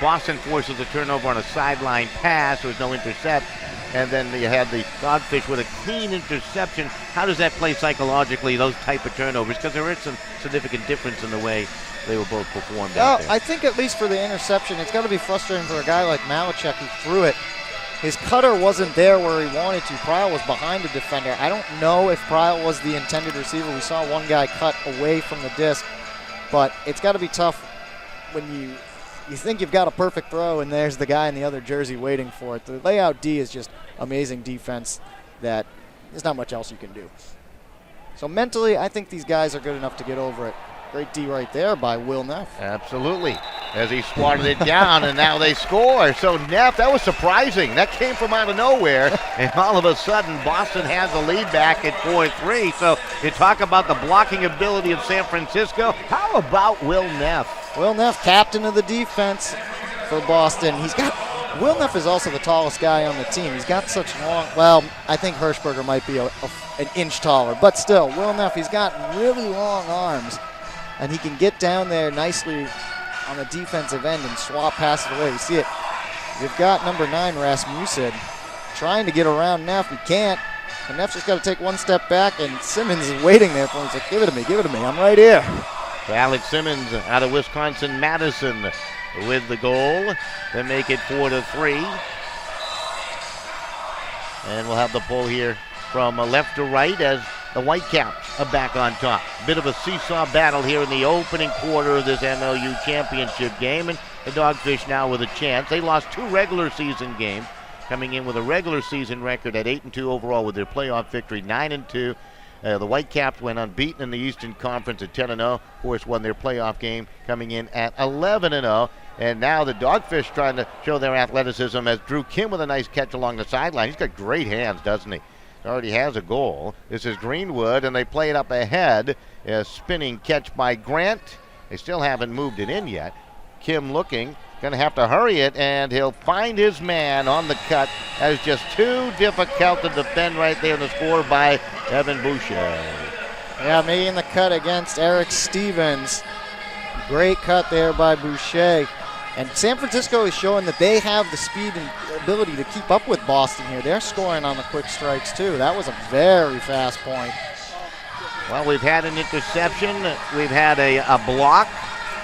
Boston forces a turnover on a sideline pass. There was no intercept. And then you had the Dogfish with a clean interception. How does that play psychologically, those type of turnovers? Because there is some significant difference in the way they were both performed out there. I think at least for the interception, it's got to be frustrating for a guy like Malachek who threw it. His cutter wasn't there where he wanted to. Prile was behind the defender. I don't know if Prile was the intended receiver. We saw one guy cut away from the disc. But it's got to be tough when you think you've got a perfect throw and there's the guy in the other jersey waiting for it. The layout D is just amazing defense that there's not much else you can do. So mentally, I think these guys are good enough to get over it. Great D right there by Will Neff. Absolutely. As he swatted it down, and now they score. So Neff, that was surprising. That came from out of nowhere, and all of a sudden, Boston has the lead back at 4-3. So you talk about the blocking ability of San Francisco. How about Will Neff? Will Neff, captain of the defense for Boston. Will Neff is also the tallest guy on the team. He's got such long, I think Hirschberger might be an inch taller, but still, Will Neff, he's got really long arms, and he can get down there nicely on the defensive end and swap passes away. You see it You've got number 9, Rasmussen, trying to get around Neff. He can't. And Neff's just got to take one step back, and Simmons is waiting there for him. He's like, give it to me, I'm right here. So Alex Simmons out of Wisconsin-Madison with the goal. They make it 4-3. And we'll have the pull here from left to right as the Whitecaps are back on top. Bit of a seesaw battle here in the opening quarter of this MLU championship game, and the Dogfish now with a chance. They lost 2 regular season games, coming in with a regular season record at 8-2 overall with their playoff victory, 9-2. The Whitecaps went unbeaten in the Eastern Conference at 10-0. Of course, won their playoff game, coming in at 11-0. And now the Dogfish trying to show their athleticism as Drew Kim with a nice catch along the sideline. He's got great hands, doesn't he? Already has a goal. This is Greenwood, and they play it up ahead. A spinning catch by Grant. They still haven't moved it in yet. Kim looking, going to have to hurry it, and he'll find his man on the cut. That is just too difficult to defend right there in the score by Evan Boucher. Yeah, making the cut against Eric Stevens. Great cut there by Boucher. And San Francisco is showing that they have the speed and ability to keep up with Boston here. They're scoring on the quick strikes, too. That was a very fast point. Well, we've had an interception. We've had a block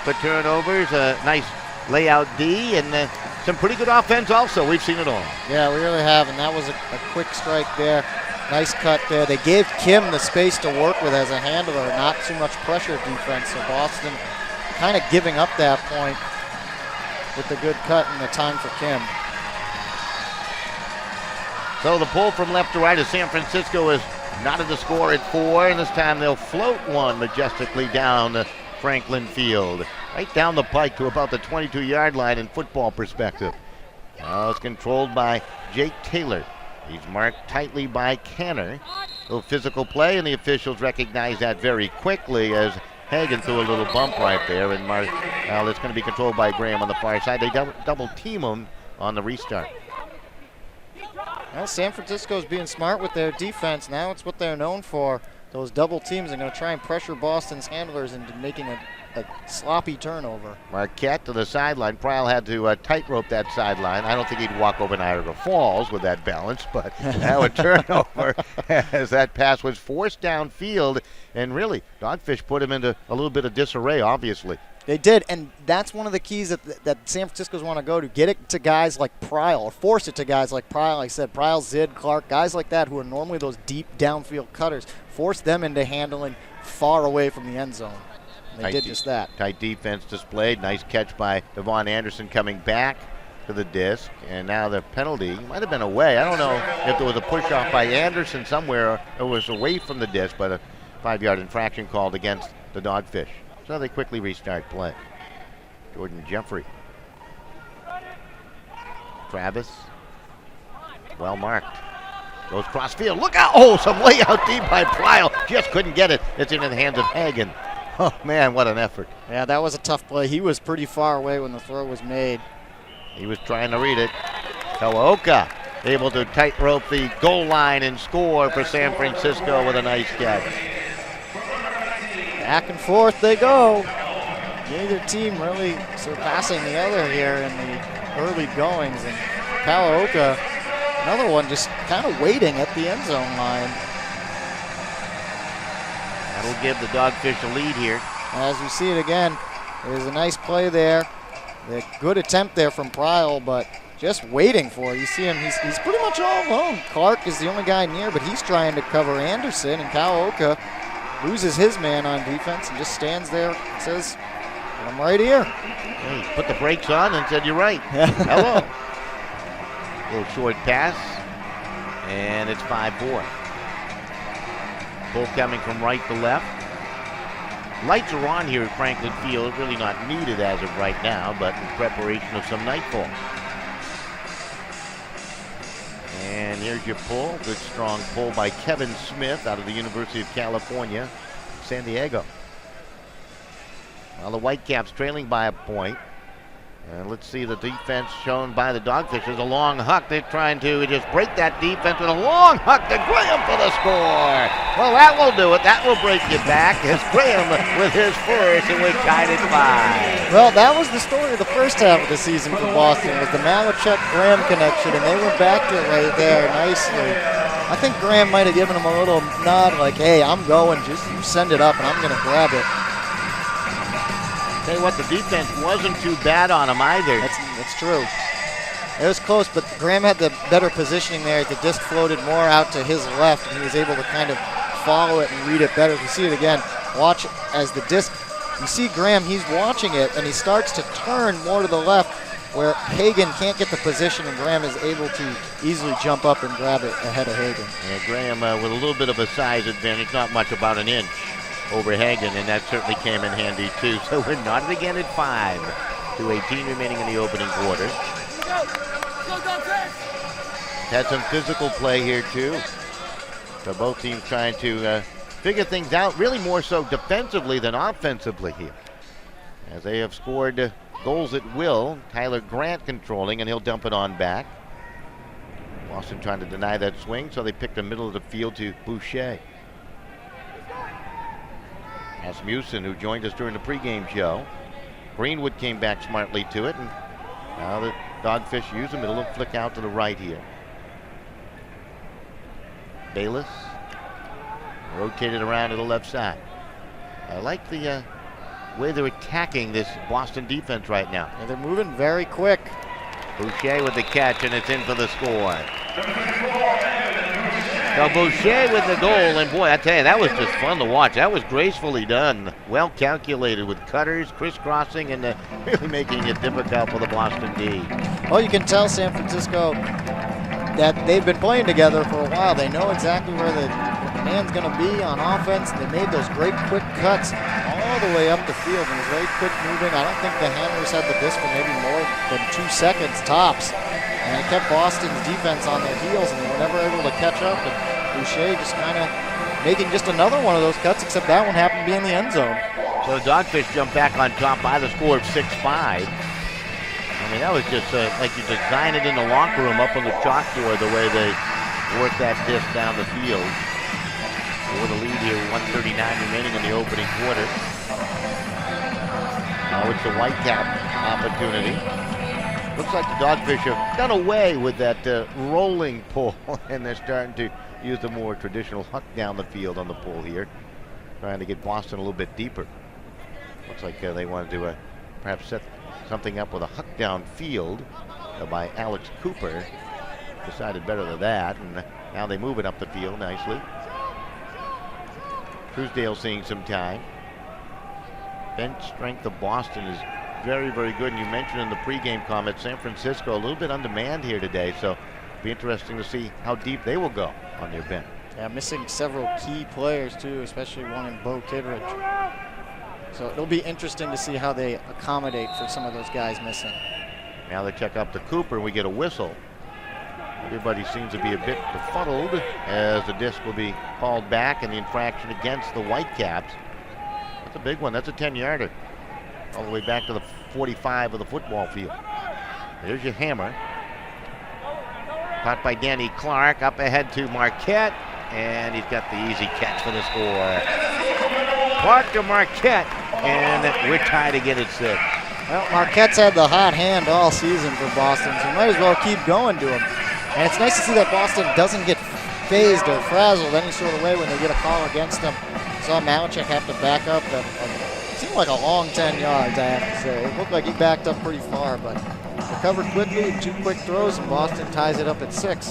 for turnovers, a nice layout D, and some pretty good offense also. We've seen it all. Yeah, we really have, and that was a quick strike there. Nice cut there. They gave Kim the space to work with as a handler, not too much pressure defense. So Boston kind of giving up that point with the good cut and the time for Kim. So the pull from left to right as San Francisco is knotted the score at 4, and this time they'll float one majestically down the Franklin Field. Right down the pike to about the 22-yard line in football perspective. Now it's controlled by Jake Taylor. He's marked tightly by Canner. A little physical play, and the officials recognize that very quickly as Hagan threw a little bump right there, and it's going to be controlled by Graham on the far side. They double team him on the restart. Well, San Francisco's being smart with their defense. Now it's what they're known for. Those double teams are going to try and pressure Boston's handlers into making a sloppy turnover. Marquette to the sideline. Pryle had to tightrope that sideline. I don't think he'd walk over Niagara Falls with that balance, but now a turnover as that pass was forced downfield. And really, Dogfish put him into a little bit of disarray, obviously. They did, and that's one of the keys that San Francisco's want to go to. Get it to guys like Pryle, or force it to guys like Pryle. Like I said, Pryle, Zid, Clark, guys like that who are normally those deep downfield cutters. Force them into handling far away from the end zone. They did just that. Tight defense displayed. Nice catch by Devon Anderson coming back to the disc. And now the penalty might have been away. I don't know if there was a push-off by Anderson somewhere or it was away from the disc, but a 5-yard infraction called against the Dogfish. So they quickly restart play. Jordan Jeffrey. Travis. Well marked. Goes cross field. Look out. Oh, some layout deep by Pryle. Just couldn't get it. It's into the hands of Hagan. Oh, man, what an effort. Yeah, that was a tough play. He was pretty far away when the throw was made. He was trying to read it. Kawaoka able to tightrope the goal line and score for San Francisco with a nice catch. Back and forth they go. Neither team really surpassing the other here in the early goings. And Kawaoka, another one just kind of waiting at the end zone line. That'll give the Dogfish a lead here. As we see it again, there's a nice play there. A good attempt there from Pryle, but just waiting for it. You see him, he's pretty much all alone. Clark is the only guy near, but he's trying to cover Anderson, and Kawaoka loses his man on defense and just stands there and says, I'm right here. He put the brakes on and said, you're right. Hello. A little short pass, and it's 5-4. Pull coming from right to left. Lights are on here at Franklin Field. Really not needed as of right now, but in preparation of some nightfall. And here's your pull. Good strong pull by Kevin Smith out of the University of California, San Diego. Well, the Whitecaps trailing by a point. And let's see the defense shown by the Dogfish. There's a long huck. They're trying to just break that defense with a long huck to Graham for the score. Well, that will do it. That will break you back. It's Graham with his first, and we're tied at 5. Well, that was the story of the first half of the season for Boston, was the Malachuk-Graham connection, and they went back to it right there nicely. I think Graham might have given him a little nod like, hey, I'm going, just you send it up and I'm going to grab it. Tell you what, the defense wasn't too bad on him either. That's true. It was close, but Graham had the better positioning there. The disc floated more out to his left, and he was able to kind of follow it and read it better. If you see it again, watch as the disc, you see Graham, he's watching it, and he starts to turn more to the left where Hagan can't get the position, and Graham is able to easily jump up and grab it ahead of Hagan. Yeah, Graham with a little bit of a size advantage, not much, about an inch over Hagan, and that certainly came in handy too. So we're knotted again at 5, 2:18 remaining in the opening quarter. Had some physical play here too. So both teams trying to figure things out, really more so defensively than offensively here, as they have scored goals at will. Tyler Grant controlling, and he'll dump it on back. Boston trying to deny that swing, so they picked the middle of the field to Boucher. Asmussen, who joined us during the pregame show. Greenwood came back smartly to it, and now the Dogfish use him. It'll flick out to the right here. Bayless rotated around to the left side. I like the way they're attacking this Boston defense right now. And they're moving very quick. Boucher with the catch, and it's in for the score. So Boucher with the goal, and boy, I tell you, that was just fun to watch. That was gracefully done, well calculated with cutters, crisscrossing, and really making it difficult for the Boston D. Well, you can tell San Francisco that they've been playing together for a while. They know exactly where the man's going to be on offense. They made those great quick cuts all the way up the field, and was very quick moving. I don't think the Hammers had the disc for maybe more than 2 seconds tops. And it kept Boston's defense on their heels, and they were never able to catch up. And Boucher just kind of making just another one of those cuts, except that one happened to be in the end zone. So the Dogfish jumped back on top by the score of 6-5. I mean, that was just like you design it in the locker room up on the chalkboard, the way they work that disc down the field. With a lead here, 1:39 remaining in the opening quarter. Now it's the Whitecap opportunity. Looks like the Dogfish have done away with that rolling pull, and they're starting to use the more traditional huck down the field on the pull here, trying to get Boston a little bit deeper. Looks like they wanted to perhaps set something up with a huck down field by Alex Cooper. Decided better than that, and now they move it up the field nicely. Truesdale seeing some time. Bench strength of Boston is very, very good. And you mentioned in the pregame comment, San Francisco a little bit undermanned here today, so it'll be interesting to see how deep they will go on their bench. Yeah, missing several key players too, especially one in Bo Kidridge. So it'll be interesting to see how they accommodate for some of those guys missing. Now they check up to Cooper, and we get a whistle. Everybody seems to be a bit befuddled as the disc will be called back and the infraction against the Whitecaps. That's a big one. That's a 10-yarder. All the way back to the 45 of the football field. There's your hammer. Caught by Danny Clark. Up ahead to Marquette. And he's got the easy catch for the score. Clark to Marquette. And we're tied again at 6. Well, Marquette's had the hot hand all season for Boston, so you might as well keep going to him. And it's nice to see that Boston doesn't get phased or frazzled any sort of way when they get a call against them. Saw Malachuk have to back up. It seemed like a long 10 yards, I have to say. It looked like he backed up pretty far, but recovered quickly, 2 quick throws, and Boston ties it up at 6.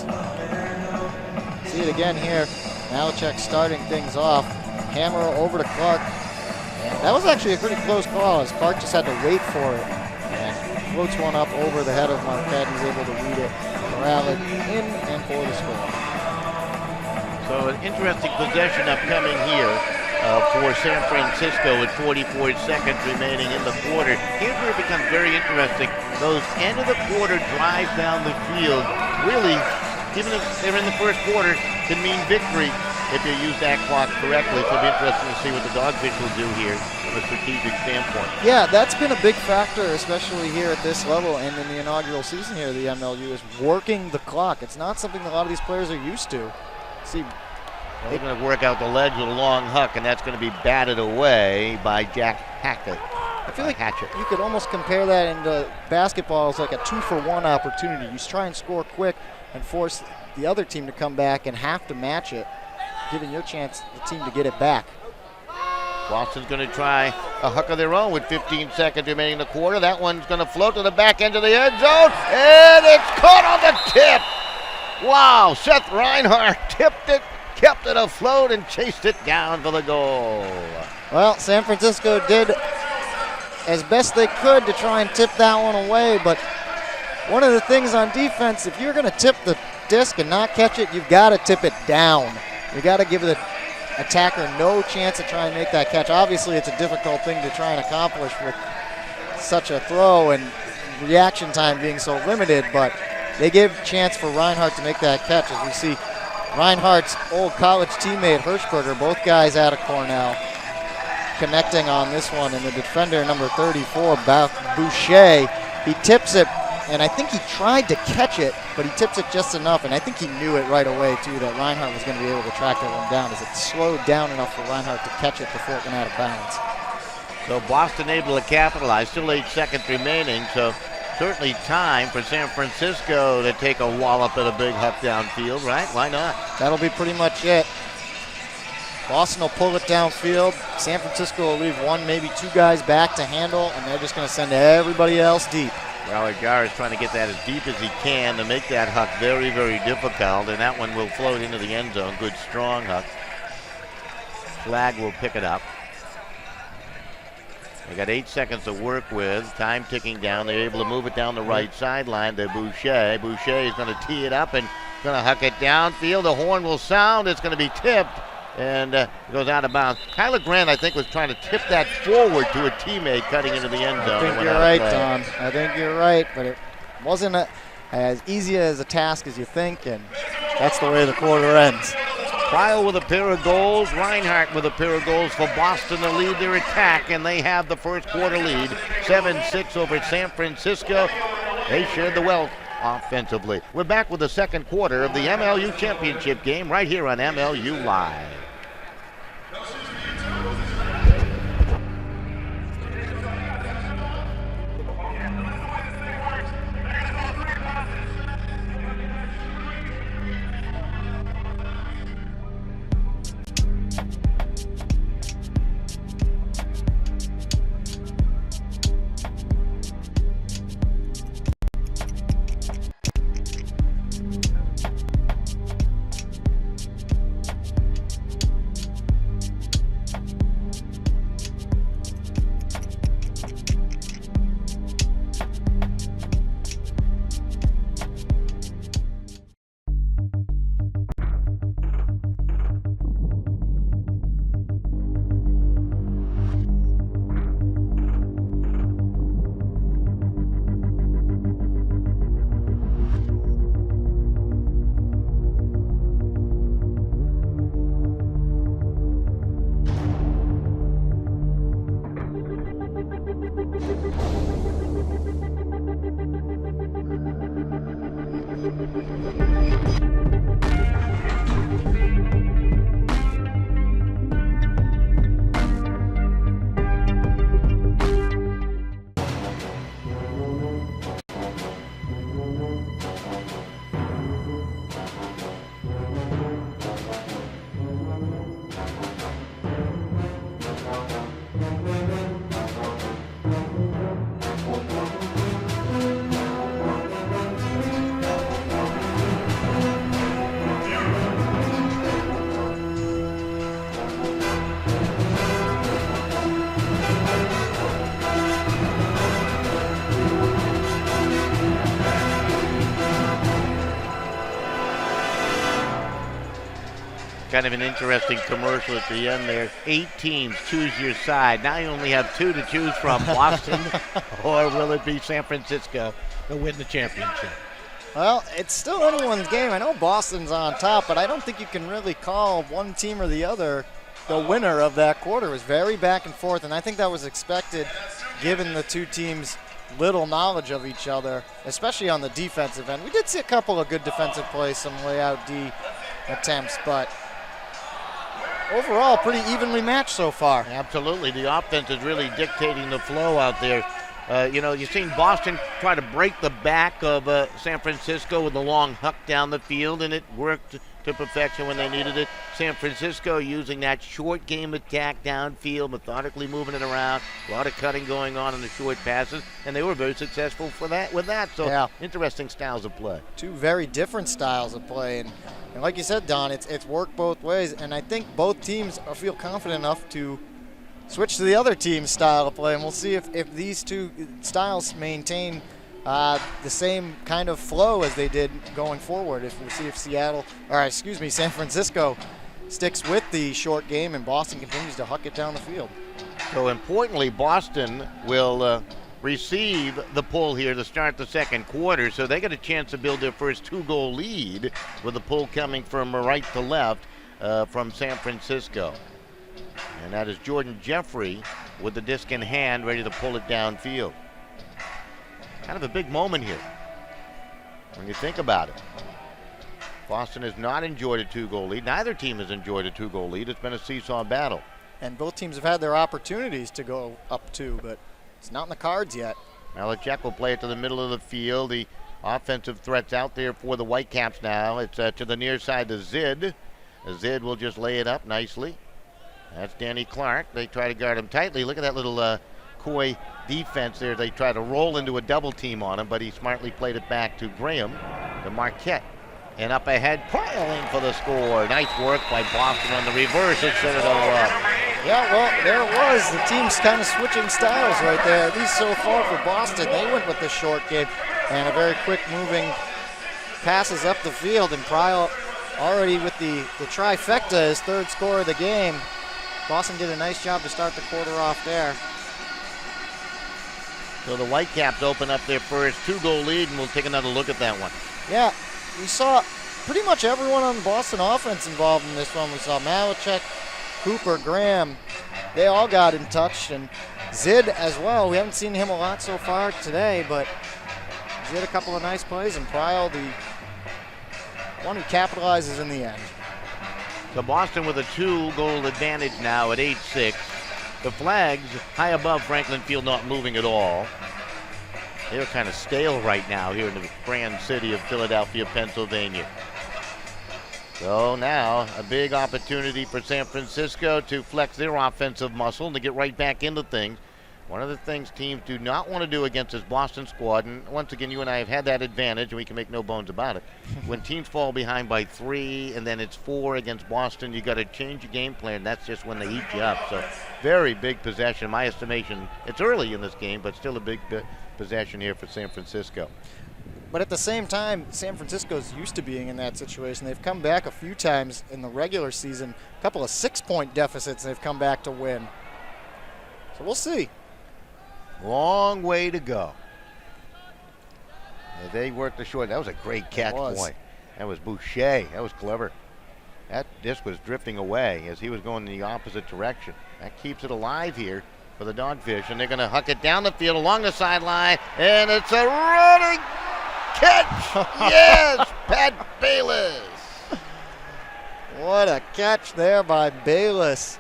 See it again here. Malachuk starting things off. Hammer over to Clark. And that was actually a pretty close call, as Clark just had to wait for it. And floats one up over the head of Marquette. He's able to read it. Rallied in and for the score. So an interesting possession upcoming here for San Francisco with 44 seconds remaining in the quarter. Here's where it becomes very interesting. Those end of the quarter drives down the field really, even if they're in the first quarter, can mean victory if you use that clock correctly. So it'll be interesting to see what the Dogfish will do here from a strategic standpoint. Yeah, that's been a big factor, especially here at this level and in the inaugural season here of the MLU, is working the clock. It's not something a lot of these players are used to. See, they're going to work out the legs with a long huck, and that's going to be batted away by Jack Hackett. I feel like you could almost compare that into basketball as like a 2-for-1 opportunity. You try and score quick and force the other team to come back and have to match it, giving your chance the team to get it back. Boston's going to try a hook of their own with 15 seconds remaining in the quarter. That one's going to float to the back end of the end zone, and it's caught on the tip. Wow, Seth Reinhardt tipped it, kept it afloat, and chased it down for the goal. Well, San Francisco did as best they could to try and tip that one away, but one of the things on defense, if you're going to tip the disc and not catch it, you've got to tip it down. You got to give the attacker no chance to try and make that catch. Obviously, it's a difficult thing to try and accomplish with such a throw and reaction time being so limited, but they gave a chance for Reinhardt to make that catch. As we see Reinhardt's old college teammate, Hirschberger, both guys out of Cornell, connecting on this one, and the defender, number 34, Boucher, he tips it, and I think he tried to catch it, but he tips it just enough, and I think he knew it right away, too, that Reinhardt was going to be able to track that one down, as it slowed down enough for Reinhardt to catch it before it went out of bounds. So Boston able to capitalize, still 8 seconds remaining, so certainly time for San Francisco to take a wallop at a big huck downfield, right? Why not? That'll be pretty much it. Boston will pull it downfield. San Francisco will leave one, maybe two guys back to handle, and they're just going to send everybody else deep. Well, Gar is trying to get that as deep as he can to make that huck very, very difficult, and that one will float into the end zone. Good, strong huck. Flag will pick it up. They got 8 seconds to work with. Time ticking down. They're able to move it down the right sideline to Boucher. Boucher is going to tee it up and going to huck it downfield. The horn will sound. It's going to be tipped, and it goes out of bounds. Tyler Grant, I think, was trying to tip that forward to a teammate cutting into the end zone. I think you're right, Don. I think you're right, but it wasn't as easy as a task as you think, and that's the way the quarter ends. Kyle with a pair of goals, Reinhardt with a pair of goals for Boston to lead their attack, and they have the first quarter lead, 7-6 over San Francisco. They shared the wealth offensively. We're back with the second quarter of the MLU Championship game right here on MLU Live. Kind of an interesting commercial at the end there. 8 teams, choose your side. Now you only have 2 to choose from, Boston, or will it be San Francisco to win the championship? Well, it's still anyone's game. I know Boston's on top, but I don't think you can really call one team or the other the winner of that quarter. It was very back and forth, and I think that was expected given the two teams' little knowledge of each other, especially on the defensive end. We did see a couple of good defensive plays, some way out D attempts, but overall pretty evenly matched so far. Absolutely. The offense is really dictating the flow out there. You've seen Boston try to break the back of San Francisco with a long huck down the field, and it worked to perfection when they needed it. San Francisco using that short game attack downfield, methodically moving it around, a lot of cutting going on in the short passes, and they were very successful with that. So interesting styles of play. Two very different styles of play, and like you said, Don, it's worked both ways, and I think both teams feel confident enough to switch to the other team's style of play, and we'll see if these two styles maintain the same kind of flow as they did going forward. We'll see if San Francisco sticks with the short game and Boston continues to huck it down the field. So importantly, Boston will receive the pull here to start the second quarter, so they get a chance to build their first 2-goal lead with the pull coming from right to left from San Francisco. And that is Jordan Jeffrey with the disc in hand, ready to pull it downfield. Kind of a big moment here when you think about it. Boston has not enjoyed a 2-goal lead. Neither team has enjoyed a 2-goal lead. It's been a seesaw battle. And both teams have had their opportunities to go up 2, but it's not in the cards yet. Malachek will play it to the middle of the field. The offensive threat's out there for the Whitecaps now. It's to the near side to Zid. Zid will just lay it up nicely. That's Danny Clark. They try to guard him tightly. Look at that little coy defense there. They try to roll into a double team on him, but he smartly played it back to Graham, to Marquette. And up ahead, piling for the score. Nice work by Boston on the reverse. It set it all up. Yeah, well, there it was. The team's kind of switching styles right there, at least so far for Boston. They went with the short game and a very quick moving passes up the field. And Pryor already with the trifecta, his third score of the game. Boston did a nice job to start the quarter off there. So the Whitecaps open up their first 2-goal lead, and we'll take another look at that one. Yeah, we saw pretty much everyone on the Boston offense involved in this one. We saw Malachek, Cooper, Graham. They all got in touch, and Zid as well. We haven't seen him a lot so far today, but Zid a couple of nice plays, and Pryor, the one who capitalizes in the end. So Boston with a 2-goal advantage now at 8-6. The flags high above Franklin Field, not moving at all. They're kind of stale right now here in the grand city of Philadelphia, Pennsylvania. So now a big opportunity for San Francisco to flex their offensive muscle and to get right back into things. One of the things teams do not want to do against this Boston squad, and once again, you and I have had that advantage, and we can make no bones about it. When teams fall behind by 3 and then it's 4 against Boston, you got to change your game plan. That's just when they eat you up. So very big possession. In my estimation, it's early in this game, but still a big possession here for San Francisco. But at the same time, San Francisco's used to being in that situation. They've come back a few times in the regular season, a couple of 6-point deficits they've come back to win. So we'll see. Long way to go. Yeah, they worked the short. That was a great catch, boy. That was Boucher. That was clever. That disc was drifting away as he was going in the opposite direction. That keeps it alive here for the Dogfish, and they're going to huck it down the field along the sideline, and it's a running catch. Yes, Pat Bayless. What a catch there by Bayless.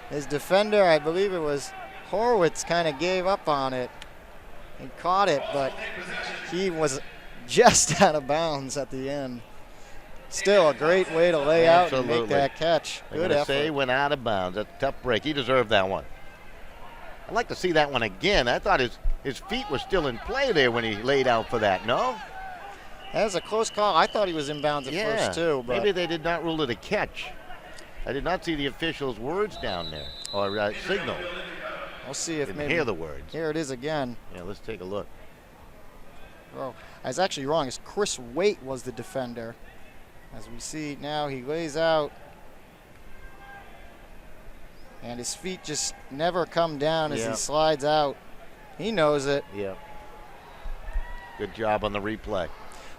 His defender, I believe it was Horwitz, kind of gave up on it and caught it, but he was just out of bounds at the end. Still a great way to lay out and make that catch. Good effort. Say went out of bounds. That's a tough break. He deserved that one. I'd like to see that one again. I thought his feet were still in play there when he laid out for that, no? That was a close call. I thought he was inbounds at first, too. But maybe they did not rule it a catch. I did not see the officials' words down there, or signal. We'll see if Didn't maybe hear the words. Here it is again. Yeah, let's take a look. Oh, I was actually wrong. It's Chris Waite was the defender. As we see now, he lays out, and his feet just never come down as he slides out. He knows it. Yeah. Good job on the replay.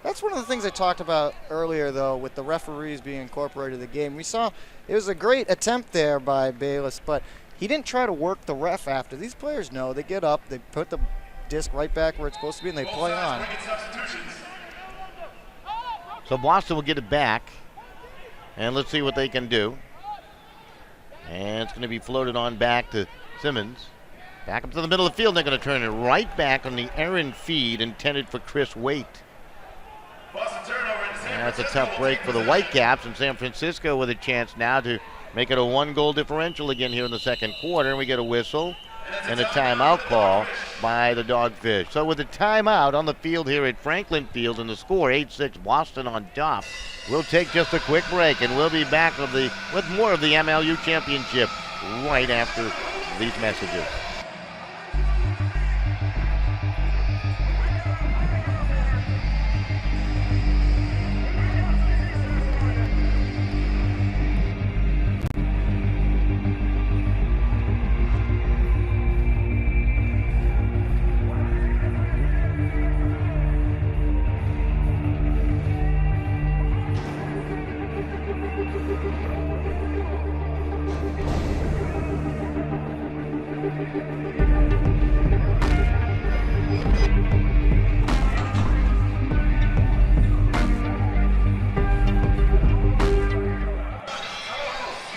That's one of the things I talked about earlier, though, with the referees being incorporated in the game. We saw it was a great attempt there by Bayless, but he didn't try to work the ref after. These players know. They get up, they put the disc right back where it's supposed to be, and they play on. So Boston will get it back, and let's see what they can do. And it's going to be floated on back to Simmons. Back up to the middle of the field. They're going to turn it right back on the errant feed intended for Chris Waite. And that's a tough break for the Whitecaps, and San Francisco with a chance now to make it a 1-goal differential again here in the second quarter. And we get a whistle and a timeout call by the Dogfish. So with a timeout on the field here at Franklin Field and the score 8-6, Boston on top, we'll take just a quick break, and we'll be back with more of the MLU Championship right after these messages.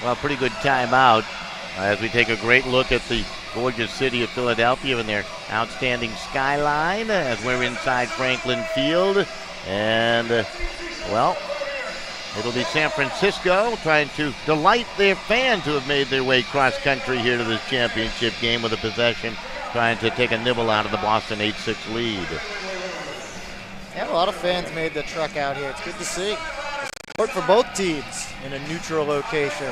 Well, pretty good timeout as we take a great look at the gorgeous city of Philadelphia and their outstanding skyline as we're inside Franklin Field. And, well, it'll be San Francisco trying to delight their fans who have made their way cross-country here to this championship game with a possession, trying to take a nibble out of the Boston 8-6 lead. Yeah, a lot of fans made the trek out here. It's good to see. Support for both teams in a neutral location.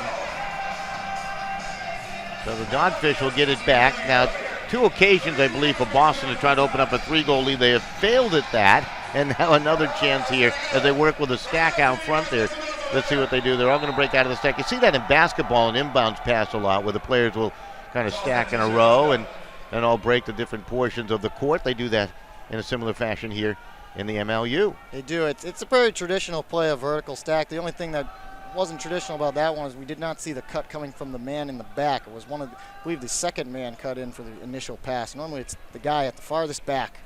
So the Dogfish will get it back. Now, 2 occasions, I believe, for Boston to try to open up a 3-goal lead. They have failed at that. And now another chance here as they work with a stack out front there. Let's see what they do. They're all going to break out of the stack. You see that in basketball and inbounds pass a lot, where the players will kind of stack in a row and all break the different portions of the court. They do that in a similar fashion here in the MLU. They do. It's a very traditional play, a vertical stack. The only thing that wasn't traditional about that one is we did not see the cut coming from the man in the back. It was I believe the second man cut in for the initial pass. Normally it's the guy at the farthest back.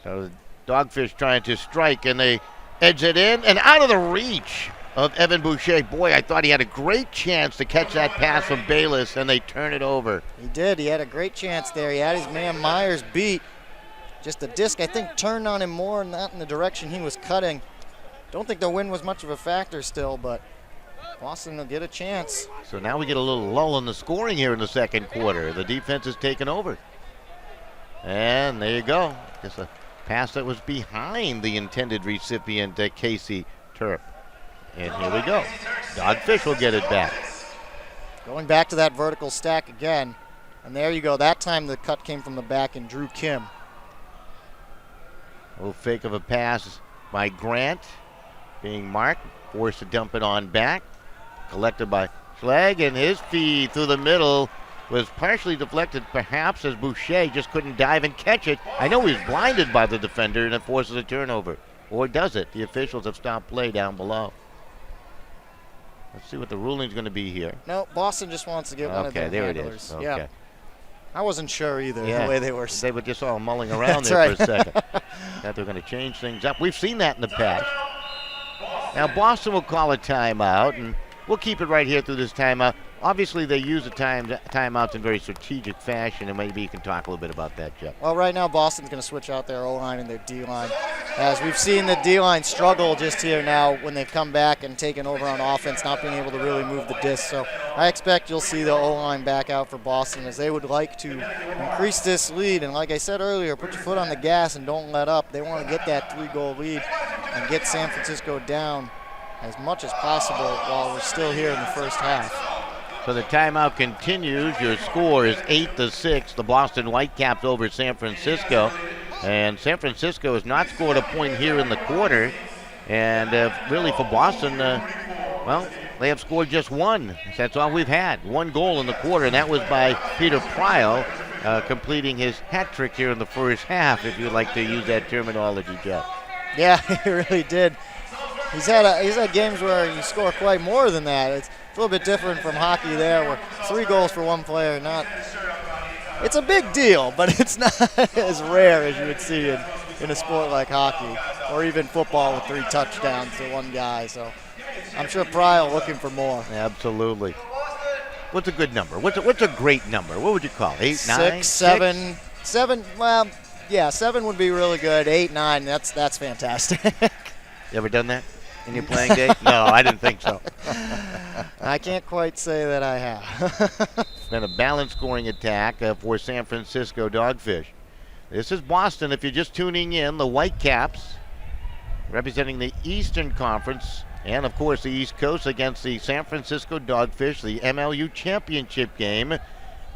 So the Dogfish trying to strike, and they edge it in and out of the reach of Evan Boucher. Boy, I thought he had a great chance to catch that pass from Bayless, and they turn it over. He did. He had a great chance there. He had his man Myers beat. Just the disc, I think, turned on him more, not in the direction he was cutting. Don't think the wind was much of a factor still, but Boston will get a chance. So now we get a little lull in the scoring here in the second quarter. The defense is taken over. And there you go. Just a pass that was behind the intended recipient, Casey Turp. And here we go. Dogfish will get it back. Going back to that vertical stack again. And there you go. That time the cut came from the back and Drew Kim. A little fake of a pass by Grant. Being marked, forced to dump it on back. Collected by Schlegg, and his feed through the middle was partially deflected, perhaps, as Boucher just couldn't dive and catch it. I know he was blinded by the defender, and it forces a turnover. Or does it? The officials have stopped play down below. Let's see what the ruling's going to be here. No, Boston just wants to get one of their there handlers. it is. Okay. Yeah. I wasn't sure either, the way they were. They were just all mulling around That's there right. for a second. That they're going to change things up. We've seen that in the past. Now Boston will call a timeout, and we'll keep it right here through this timeout. Obviously, they use the timeouts in very strategic fashion, and maybe you can talk a little bit about that, Jeff. Well, right now, Boston's going to switch out their O-line and their D-line. As we've seen the D-line struggle just here now when they've come back and taken over on offense, not being able to really move the disc. So I expect you'll see the O-line back out for Boston as they would like to increase this lead. And like I said earlier, put your foot on the gas and don't let up. They want to get that 3-goal lead and get San Francisco down as much as possible while we're still here in the first half. So the timeout continues. Your score is 8-6. The Boston Whitecaps over San Francisco. And San Francisco has not scored a point here in the quarter. And really for Boston, well, they have scored just one. That's all we've had. 1 goal in the quarter, and that was by Peter Pryal, completing his hat trick here in the first half, if you'd like to use that terminology, Jeff. Yeah, he really did. He's had games where you score quite more than that. It's a little bit different from hockey there, where 3 goals for one player, it's a big deal, but it's not as rare as you would see in a sport like hockey, or even football with 3 touchdowns to one guy. So I'm sure Pryal looking for more. Absolutely. What's a good number? What's a great number? What would you call it? 8, 9, 6, 7, 7. Well, yeah, 7 would be really good. 8, 9. That's fantastic. You ever done that in your playing day? No, I didn't think so. I can't quite say that I have. It's been a balanced scoring attack for San Francisco Dogfish. This is Boston. If you're just tuning in, the Whitecaps representing the Eastern Conference and, of course, the East Coast against the San Francisco Dogfish, the MLU championship game.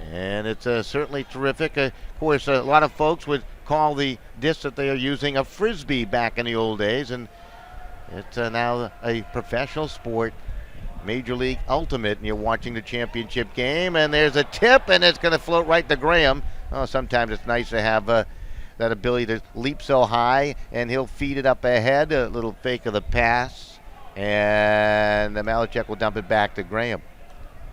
And it's certainly terrific. Of course, a lot of folks would call the disc that they are using a Frisbee back in the old days. And it's now a professional sport, Major League Ultimate, and you're watching the championship game. And there's a tip, and it's going to float right to Graham. Oh, sometimes it's nice to have that ability to leap so high, and he'll feed it up ahead, a little fake of the pass, and the Malachek will dump it back to Graham.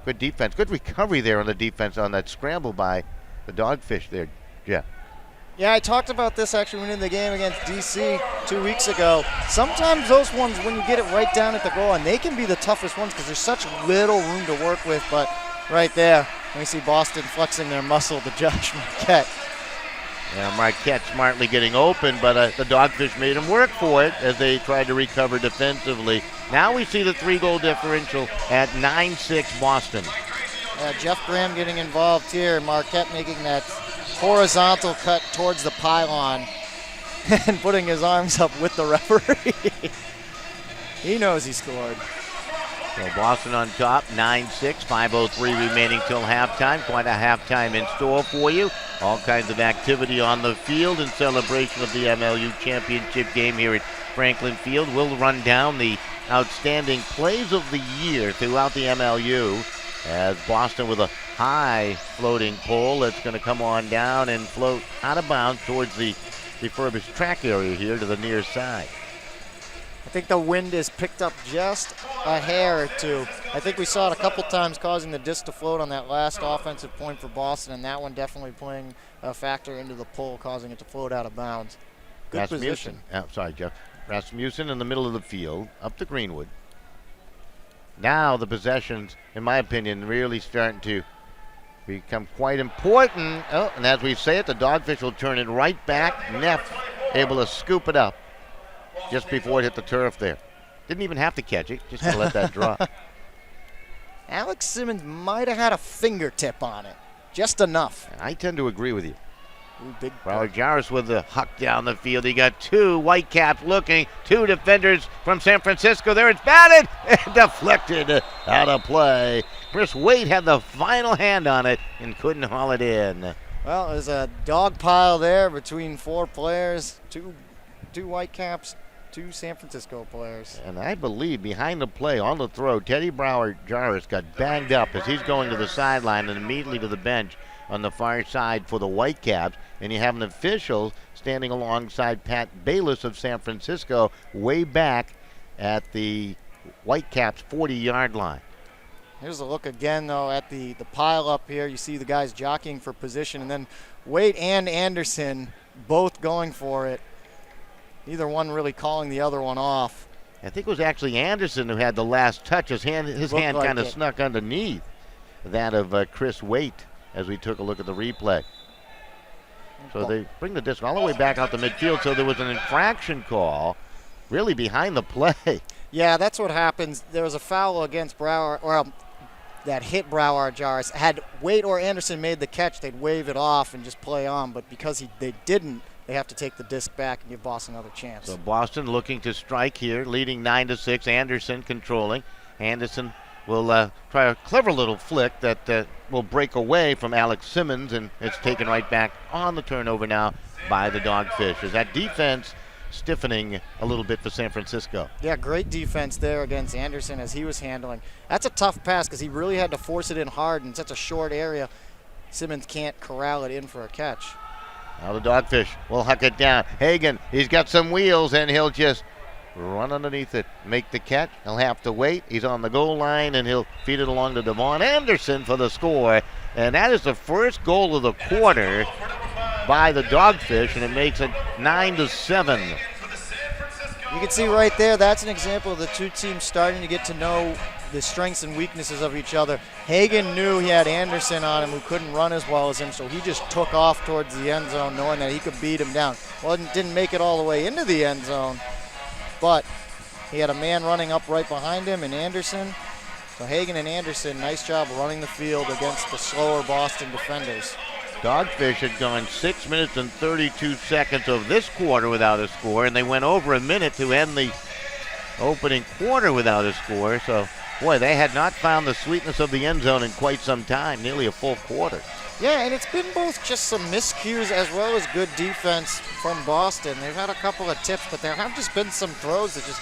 Good defense, good recovery there on the defense on that scramble by the Dogfish there, Jeff. Yeah, I talked about this actually when in the game against DC 2 weeks ago. Sometimes those ones, when you get it right down at the goal, and they can be the toughest ones because there's such little room to work with, but right there, we see Boston flexing their muscle to Josh Marquette. Yeah, Marquette smartly getting open, but the Dogfish made him work for it as they tried to recover defensively. Now we see the 3-goal differential at 9-6 Boston. Jeff Graham getting involved here. Marquette making that horizontal cut towards the pylon and putting his arms up with the referee. He knows he scored. So Boston on top, 9-6, 5:03 remaining till halftime. Quite a halftime in store for you. All kinds of activity on the field in celebration of the MLU championship game here at Franklin Field. We'll run down the outstanding plays of the year throughout the MLU as Boston with a high floating pole that's going to come on down and float out of bounds towards the refurbished track area here to the near side. I think the wind has picked up just a hair or two. I think we saw it a couple times causing the disc to float on that last offensive point for Boston, and that one definitely playing a factor into the pole, causing it to float out of bounds. Good position. Sorry, Jeff. Rasmussen in the middle of the field, up to Greenwood. Now the possessions, in my opinion, really starting to become quite important. Oh, and as we say it, the Dogfish will turn it right back. Neff able to scoop it up just before it hit the turf there. Didn't even have to catch it, just to let that drop. Alex Simmons might have had a fingertip on it, just enough. I tend to agree with you. Ooh, big Broward Jarvis with the huck down the field. He got 2 Whitecaps looking, 2 defenders from San Francisco. There it's batted and deflected out of play. Chris Waite had the final hand on it and couldn't haul it in. Well, there's a dog pile there between 4 players, two Whitecaps, 2 San Francisco players. And I believe behind the play on the throw, Teddy Broward Jarvis got banged up as he's going to the sideline and immediately to the bench on the far side for the Whitecaps. And you have an official standing alongside Pat Bayless of San Francisco way back at the Whitecaps 40-yard line. Here's a look again, though, at the pile up here. You see the guys jockeying for position, and then Waite and Anderson both going for it. Neither one really calling the other one off. I think it was actually Anderson who had the last touch. His hand like kind of snuck underneath that of Chris Waite as we took a look at the replay. So they bring the disc all the way back out the midfield, so there was an infraction call really behind the play. Yeah, that's what happens. There was a foul against Broward, or that hit Broward Jarvis. Had Waite or Anderson made the catch, they'd wave it off and just play on, but because they didn't, they have to take the disc back and give Boston another chance. So Boston looking to strike here, leading 9-6. Anderson controlling. Anderson will try a clever little flick that will break away from Alex Simmons, and it's taken right back on the turnover now by the Dogfish. As that defense stiffening a little bit for San Francisco. Yeah, great defense there against Anderson as he was handling. That's a tough pass because he really had to force it in hard in such a short area. Simmons can't corral it in for a catch. Now the Dogfish will huck it down. Hagan, he's got some wheels, and he'll just run underneath it, make the catch. He'll have to wait. He's on the goal line, and he'll feed it along to Devon Anderson for the score. And that is the first goal of the quarter by the Dogfish, and it makes it 9-7. You can see right there, that's an example of the 2 teams starting to get to know the strengths and weaknesses of each other. Hagen knew he had Anderson on him who couldn't run as well as him, so he just took off towards the end zone knowing that he could beat him down. Well, didn't make it all the way into the end zone, but he had a man running up right behind him in Anderson. So Hagen and Anderson, nice job running the field against the slower Boston defenders. Dogfish had gone 6 minutes and 32 seconds of this quarter without a score, and they went over a minute to end the opening quarter without a score. So, boy, they had not found the sweetness of the end zone in quite some time, nearly a full quarter. Yeah, and it's been both just some miscues as well as good defense from Boston. They've had a couple of tips, but there have just been some throws that just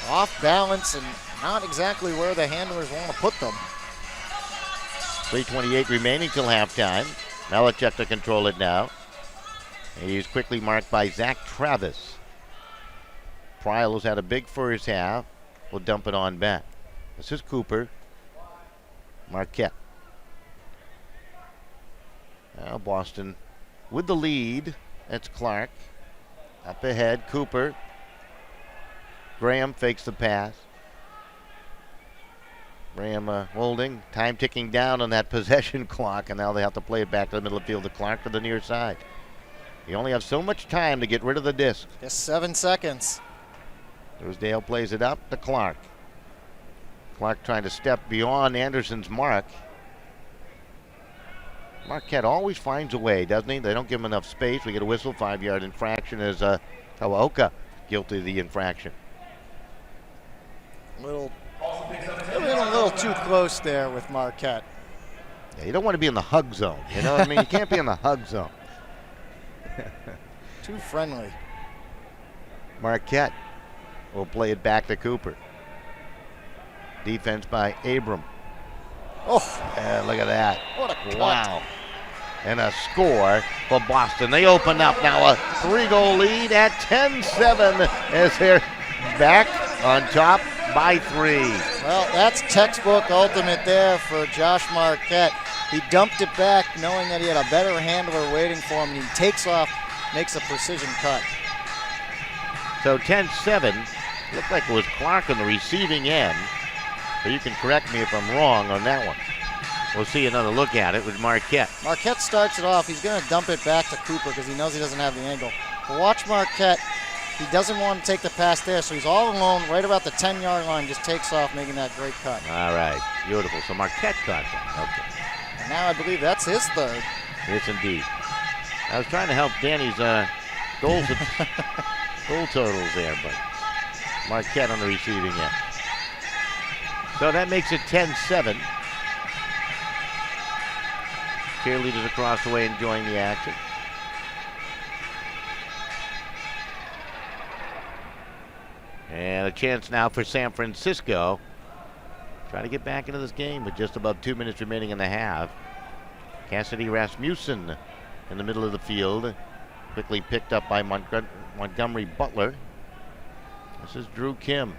off balance and not exactly where the handlers want to put them. 3:28 remaining till halftime. Melechuk to control it now. He's quickly marked by Zach Travis. Pryles had a big first half. We'll dump it on back. This is Cooper. Marquette. Now Boston with the lead. That's Clark. Up ahead, Cooper. Graham fakes the pass. Graham holding. Time ticking down on that possession clock, and now they have to play it back to the middle of the field to Clark to the near side. You only have so much time to get rid of the disc. Just 7 seconds. Rosedale plays it up to Clark. Clark trying to step beyond Anderson's mark. Marquette always finds a way, doesn't he? They don't give him enough space. We get a whistle, 5-yard infraction as Kawaoka guilty of the infraction. A little too close there with Marquette. Yeah, you don't want to be in the hug zone. You know what I mean? You can't be in the hug zone. Too friendly. Marquette will play it back to Cooper. Defense by Abram. Oh, Look at that. what a cut. Wow. And a score for Boston. They open up now a 3-goal lead at 10-7 as they're back on top by 3. Well, that's textbook ultimate there for Josh Marquette. He dumped it back knowing that he had a better handler waiting for him, and he takes off, makes a precision cut. So 10-7. Looked like it was Clark on the receiving end. But you can correct me if I'm wrong on that one. We'll see another look at it with Marquette. Marquette starts it off. He's going to dump it back to Cooper because he knows he doesn't have the angle. But watch Marquette. He doesn't want to take the pass there, so he's all alone right about the 10-yard line, just takes off, making that great cut. All right, beautiful. So Marquette caught that. Okay. And now I believe that's his third. Yes, indeed. I was trying to help Danny's goal totals there, but Marquette on the receiving end. So that makes it 10-7. Cheerleaders across the way enjoying the action. And a chance now for San Francisco. Trying to get back into this game with just about 2 minutes remaining in the half. Cassidy Rasmussen in the middle of the field. Quickly picked up by Montgomery Butler. This is Drew Kim.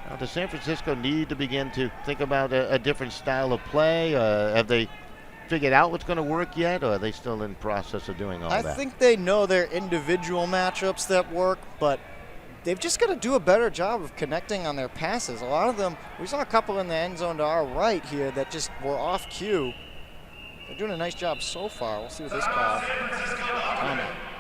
Now, does San Francisco need to begin to think about a different style of play? Have they figured out what's going to work yet, or are they still in process of doing all that? I think they know their individual matchups that work, but they've just got to do a better job of connecting on their passes. A lot of them, we saw a couple in the end zone to our right here that just were off cue. They're doing a nice job so far. We'll see what this call.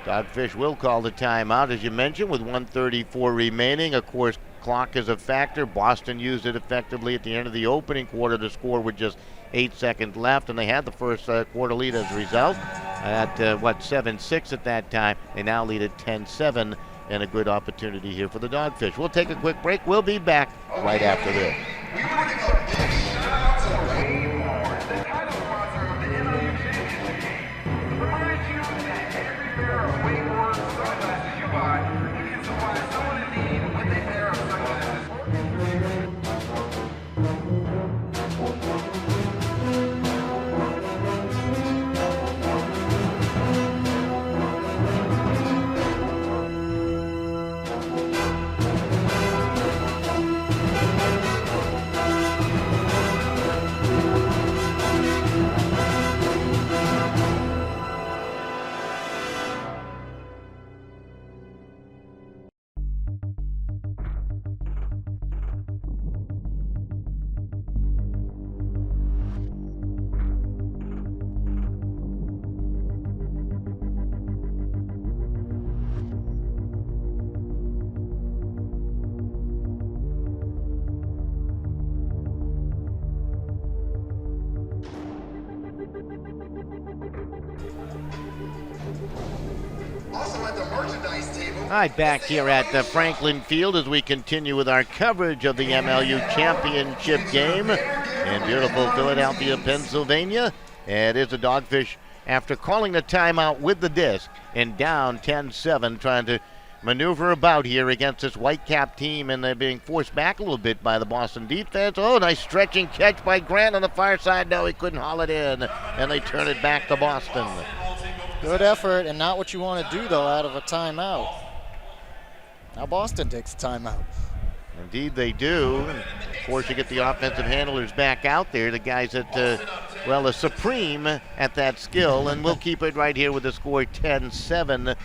Dogfish will call the timeout, as you mentioned, with 1:34 remaining. Of course, clock is a factor. Boston used it effectively at the end of the opening quarter to score with just 8 seconds left, and they had the first quarter lead as a result at 7-6 at that time. They now lead at 10-7, and a good opportunity here for the Dogfish. We'll take a quick break. We'll be back right after this. All right, back here at Franklin Field as we continue with our coverage of the MLU Championship game in beautiful Philadelphia, Pennsylvania. And it is a Dogfish after calling the timeout with the disc and down 10-7, trying to maneuver about here against this Whitecap team, and they're being forced back a little bit by the Boston defense. Oh, nice stretching catch by Grant on the far side. No, he couldn't haul it in, and they turn it back to Boston. Good effort, and not what you want to do, though, out of a timeout. Now Boston takes a timeout. Indeed they do. And of course, you get the offensive handlers back out there, the guys that, are supreme at that skill, and we'll keep it right here with the score 10-7.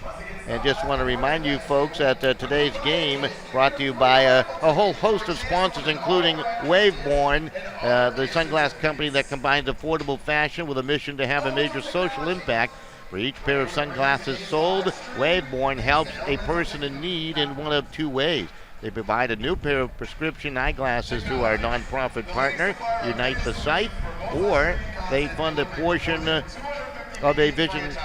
And just want to remind you folks that today's game brought to you by a whole host of sponsors, including Waveborn, the sunglass company that combines affordable fashion with a mission to have a major social impact. For each pair of sunglasses sold, Waveborn helps a person in need in one of two ways. They provide a new pair of prescription eyeglasses through our nonprofit partner, Unite the Sight, or they fund a portion of a vision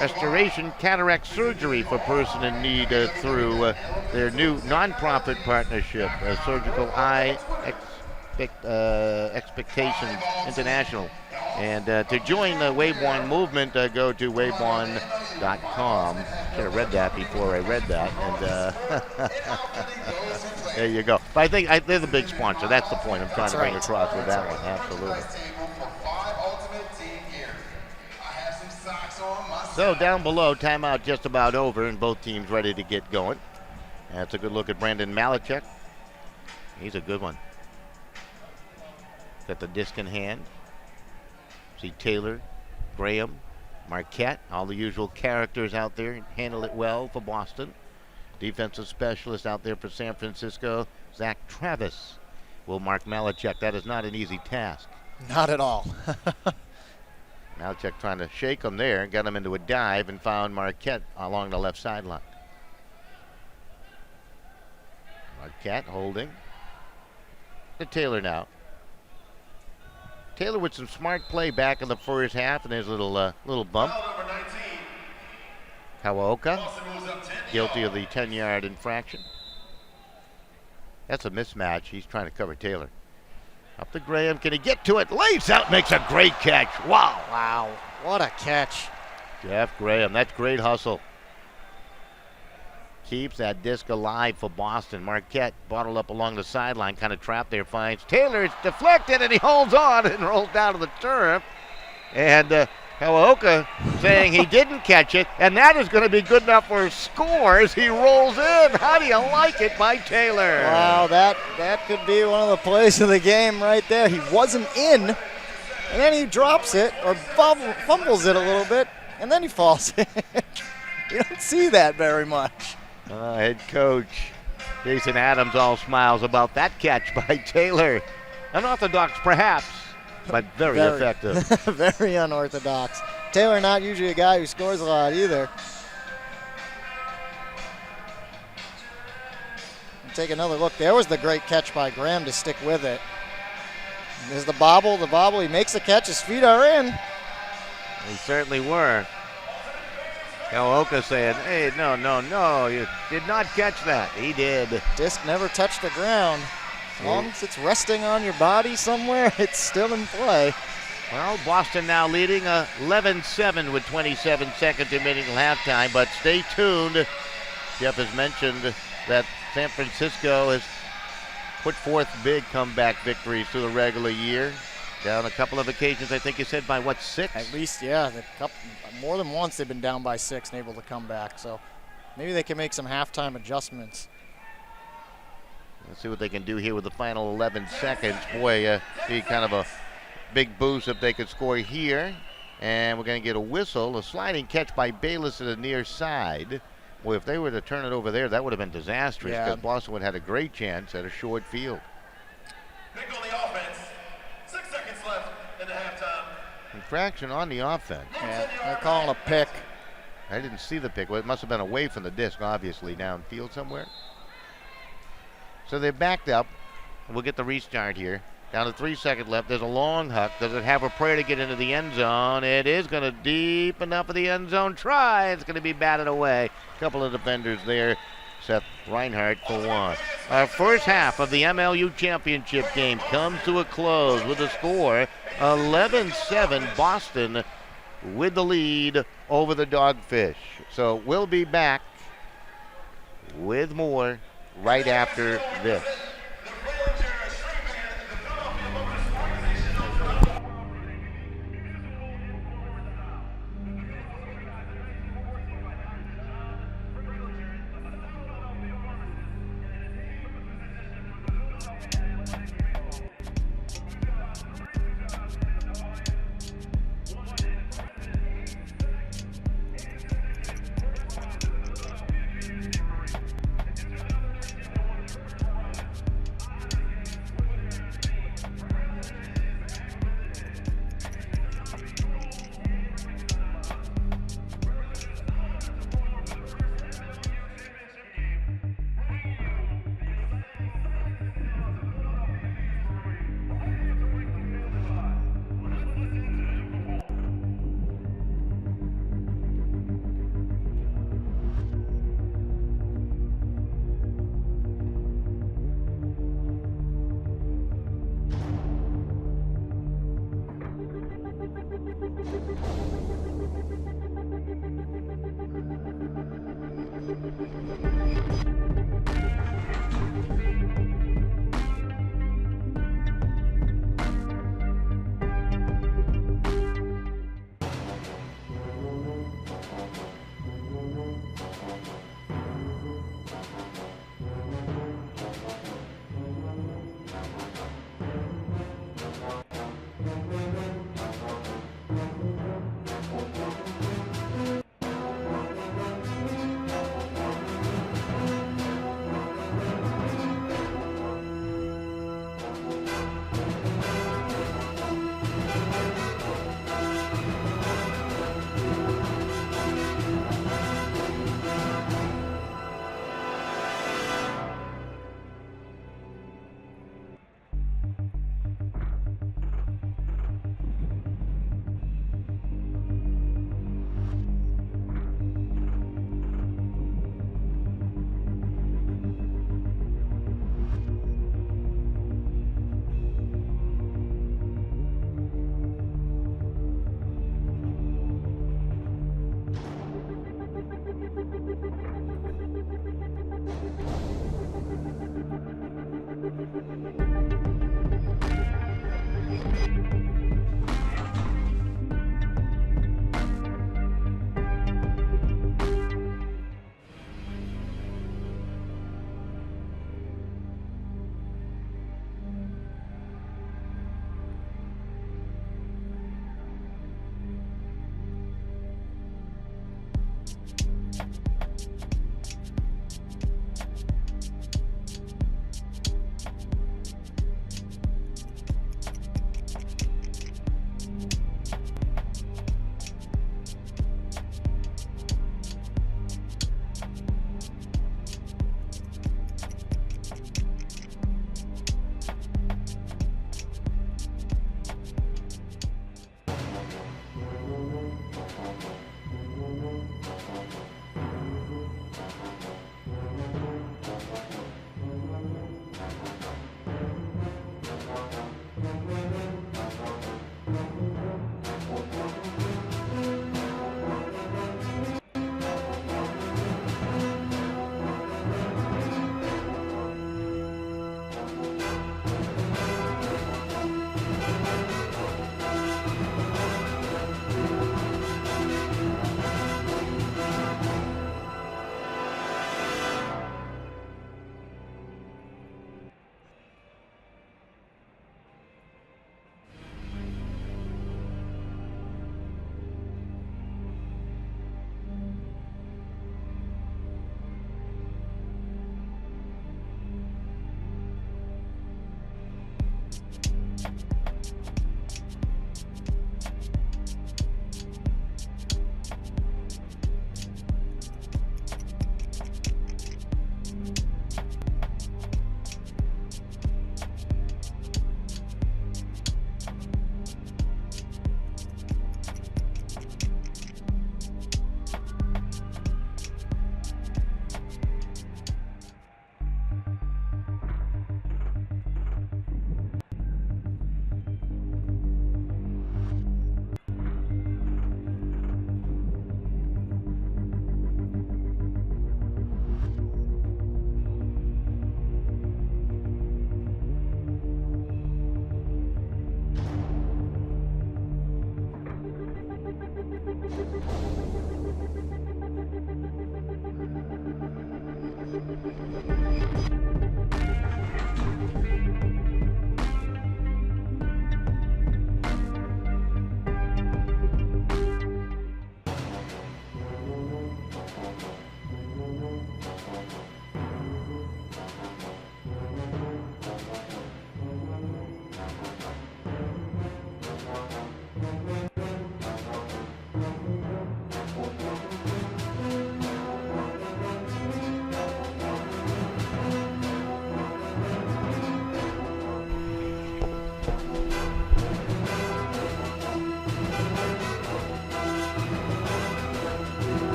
restoration cataract surgery for a person in need through their new nonprofit partnership, Surgical Eye Expectations International. And to join the Waveborn movement, go to waveborn.com. Should have read that before I read that. And there you go. But I think they're the big sponsor. That's the point I'm trying to bring across with that one. Absolutely. So down below, timeout just about over, and both teams ready to get going. That's a good look at Brandon Malachek. He's a good one. Got the disc in hand. See Taylor, Graham, Marquette, all the usual characters out there handle it well for Boston. Defensive specialist out there for San Francisco, Zach Travis will mark Malachek. That is not an easy task. Not at all. Malachek trying to shake him there, got him into a dive, and found Marquette along the left sideline. Marquette holding. To Taylor now. Taylor with some smart play back in the first half, and there's a little bump. Kawaoka, guilty of the 10-yard infraction. That's a mismatch. He's trying to cover Taylor. Up to Graham. Can he get to it? Lays out, makes a great catch. Wow. Wow. What a catch. Jeff Graham. That's great hustle. Keeps that disc alive for Boston. Marquette bottled up along the sideline, kind of trapped there, finds Taylor. It's deflected, and he holds on and rolls down to the turf. And Kawaoka saying he didn't catch it, and that is going to be good enough for a score as he rolls in. How do you like it by Taylor? Wow, that could be one of the plays of the game right there. He wasn't in, and then he drops it or fumbles it a little bit, and then he falls in. You don't see that very much. Head coach Jason Adams all smiles about that catch by Taylor. Unorthodox perhaps, but very effective. Very unorthodox. Taylor not usually a guy who scores a lot either. Take another look. There was the great catch by Graham to stick with it. There's the bobble. He makes the catch. His feet are in. They certainly were. Kawaoka saying, hey, no, you did not catch that. He did. Disc never touched the ground. As long as it's resting on your body somewhere, it's still in play. Well, Boston now leading 11-7 with 27 seconds remaining till halftime, but stay tuned. Jeff has mentioned that San Francisco has put forth big comeback victories through the regular year. Down a couple of occasions, I think you said, by 6? At least, yeah. More than once they've been down by 6 and able to come back. So maybe they can make some halftime adjustments. Let's see what they can do here with the final 11 seconds. Boy, be kind of a big boost if they could score here. And we're going to get a whistle. A sliding catch by Bayless to the near side. Boy, if they were to turn it over there, that would have been disastrous because Boston would have had a great chance at a short field. Pick on the offense. 6 seconds left in the halftime. Infraction on the offense. Yeah, they're calling a pick. I didn't see the pick. Well, it must have been away from the disc, obviously, downfield somewhere. So they backed up. We'll get the restart here. Down to 3 seconds left. There's a long huck. Does it have a prayer to get into the end zone? It is going to deep enough of the end zone. Try. It's going to be batted away. A couple of defenders there. Seth Reinhardt for one. Our first half of the MLU championship game comes to a close with a score 11-7 Boston with the lead over the Dogfish. So we'll be back with more right after this.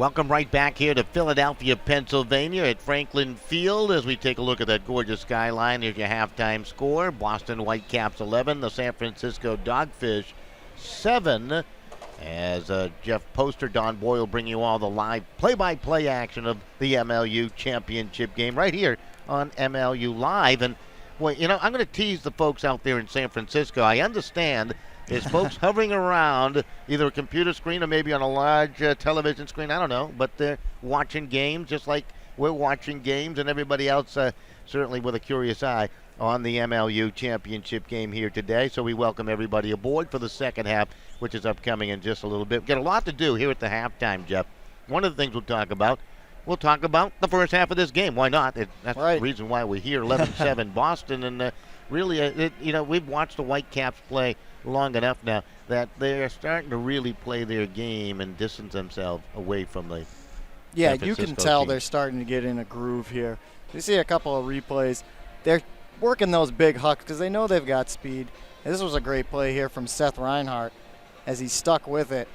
Welcome right back here to Philadelphia, Pennsylvania at Franklin Field as we take a look at that gorgeous skyline. Here's your halftime score. Boston Whitecaps 11, the San Francisco Dogfish 7. As Jeff Poster, Don Boyle bring you all the live play-by-play action of the MLU championship game right here on MLU Live. And, boy, you know, I'm going to tease the folks out there in San Francisco. I understand there's folks hovering around either a computer screen or maybe on a large television screen. I don't know. But they're watching games just like we're watching games, and everybody else certainly with a curious eye on the MLU championship game here today. So we welcome everybody aboard for the second half, which is upcoming in just a little bit. We've got a lot to do here at the halftime, Jeff. One of the things we'll talk about the first half of this game. Why not? That's right. The reason why we're here, 11-7 Boston. And really, we've watched the Whitecaps play long enough now that they're starting to really play their game and distance themselves away from the Yeah, San you can Francisco tell team. they're starting to get in a groove here. You see a couple of replays. They're working those big hucks because they know they've got speed. And this was a great play here from Seth Reinhardt as he stuck with it.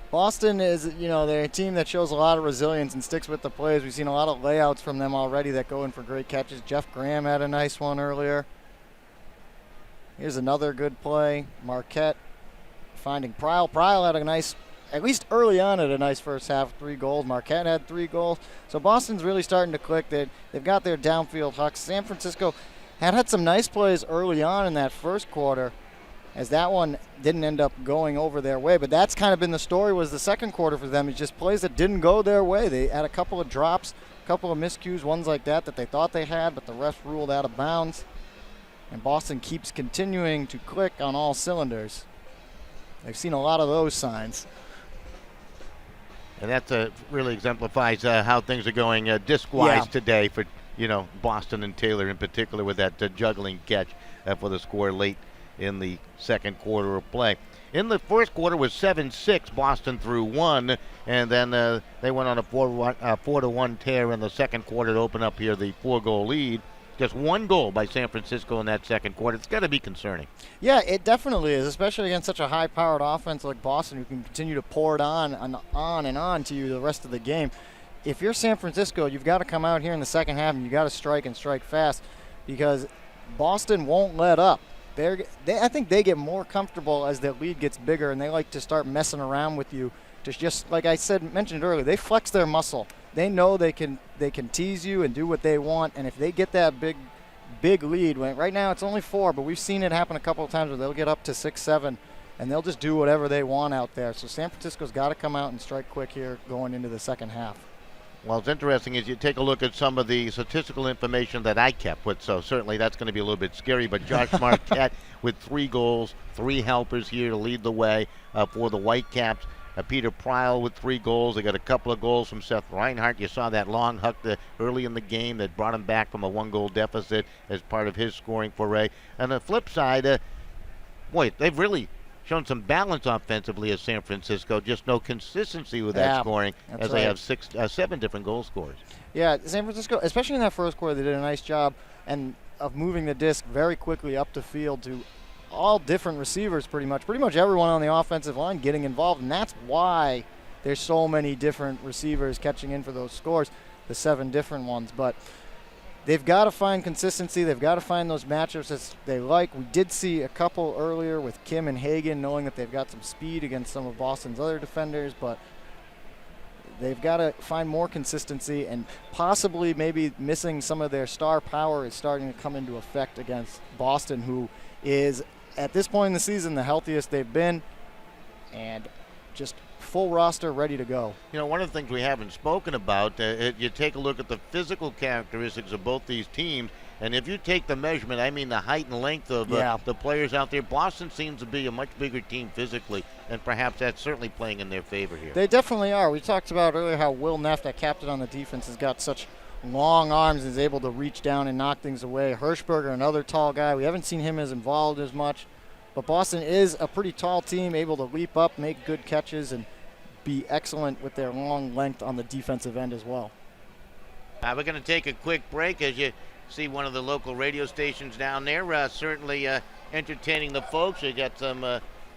Boston is, they're a team that shows a lot of resilience and sticks with the plays. We've seen a lot of layouts from them already that go in for great catches. Jeff Graham had a nice one earlier. Here's another good play. Marquette finding Pryle. Pryle had a nice, at least early on, had a nice first half, 3 goals. Marquette had 3 goals. So Boston's really starting to click. They've got their downfield hucks. San Francisco had some nice plays early on in that first quarter, as that one didn't end up going over their way. But that's kind of been the story, was the second quarter for them. It's just plays that didn't go their way. They had a couple of drops, a couple of miscues, ones like that they thought they had, but the ref ruled out of bounds. And Boston keeps continuing to click on all cylinders. They've seen a lot of those signs. And that really exemplifies how things are going disc-wise today for, Boston and Taylor in particular with that juggling catch for the score late in the second quarter of play. In the first quarter was 7-6, Boston threw 1, and then they went on a 4-1 tear in the second quarter to open up here the 4-goal lead. Just 1 goal by San Francisco in that second quarter. It's got to be concerning. Yeah, it definitely is, especially against such a high-powered offense like Boston, who can continue to pour it on and on to you the rest of the game. If you're San Francisco, you've got to come out here in the second half and you've got to strike and strike fast, because Boston won't let up. I think they get more comfortable as their lead gets bigger, and they like to start messing around with you. Just like I mentioned earlier, they flex their muscle. They know they can tease you and do what they want, and if they get that big lead, right now it's only 4, but we've seen it happen a couple of times where they'll get up to 6, 7, and they'll just do whatever they want out there. So San Francisco's got to come out and strike quick here going into the second half. Well, it's interesting as you take a look at some of the statistical information that I kept with, so certainly that's going to be a little bit scary, but Josh Marquette with 3 goals, 3 helpers here to lead the way for the Whitecaps. Peter Pryle with 3 goals. They got a couple of goals from Seth Reinhardt. You saw that long huck early in the game that brought him back from a 1-goal deficit as part of his scoring foray. On the flip side, they've really shown some balance offensively as San Francisco, just no consistency with that scoring, as they have 7 different goal scorers. Yeah, San Francisco, especially in that first quarter, they did a nice job of moving the disc very quickly up the field to all different receivers pretty much everyone on the offensive line getting involved, and that's why there's so many different receivers catching in for those scores, the 7 different ones. But they've got to find consistency. They've got to find those matchups that they like. We did see a couple earlier with Kim and Hagan, knowing that they've got some speed against some of Boston's other defenders, but they've got to find more consistency, and possibly maybe missing some of their star power is starting to come into effect against Boston, who is at this point in the season the healthiest they've been, and just full roster ready to go. One of the things we haven't spoken about, you take a look at the physical characteristics of both these teams, and if you take the measurement, I mean the height and length of the players out there, Boston seems to be a much bigger team physically, and perhaps that's certainly playing in their favor here. They definitely are. We talked about earlier how Will Neff, that captain on the defense, has got such long arms and is able to reach down and knock things away. Hirschberger, another tall guy. We haven't seen him as involved as much, but Boston is a pretty tall team, able to leap up, make good catches, and be excellent with their long length on the defensive end as well. We're going to take a quick break as you see one of the local radio stations down there certainly entertaining the folks. You got some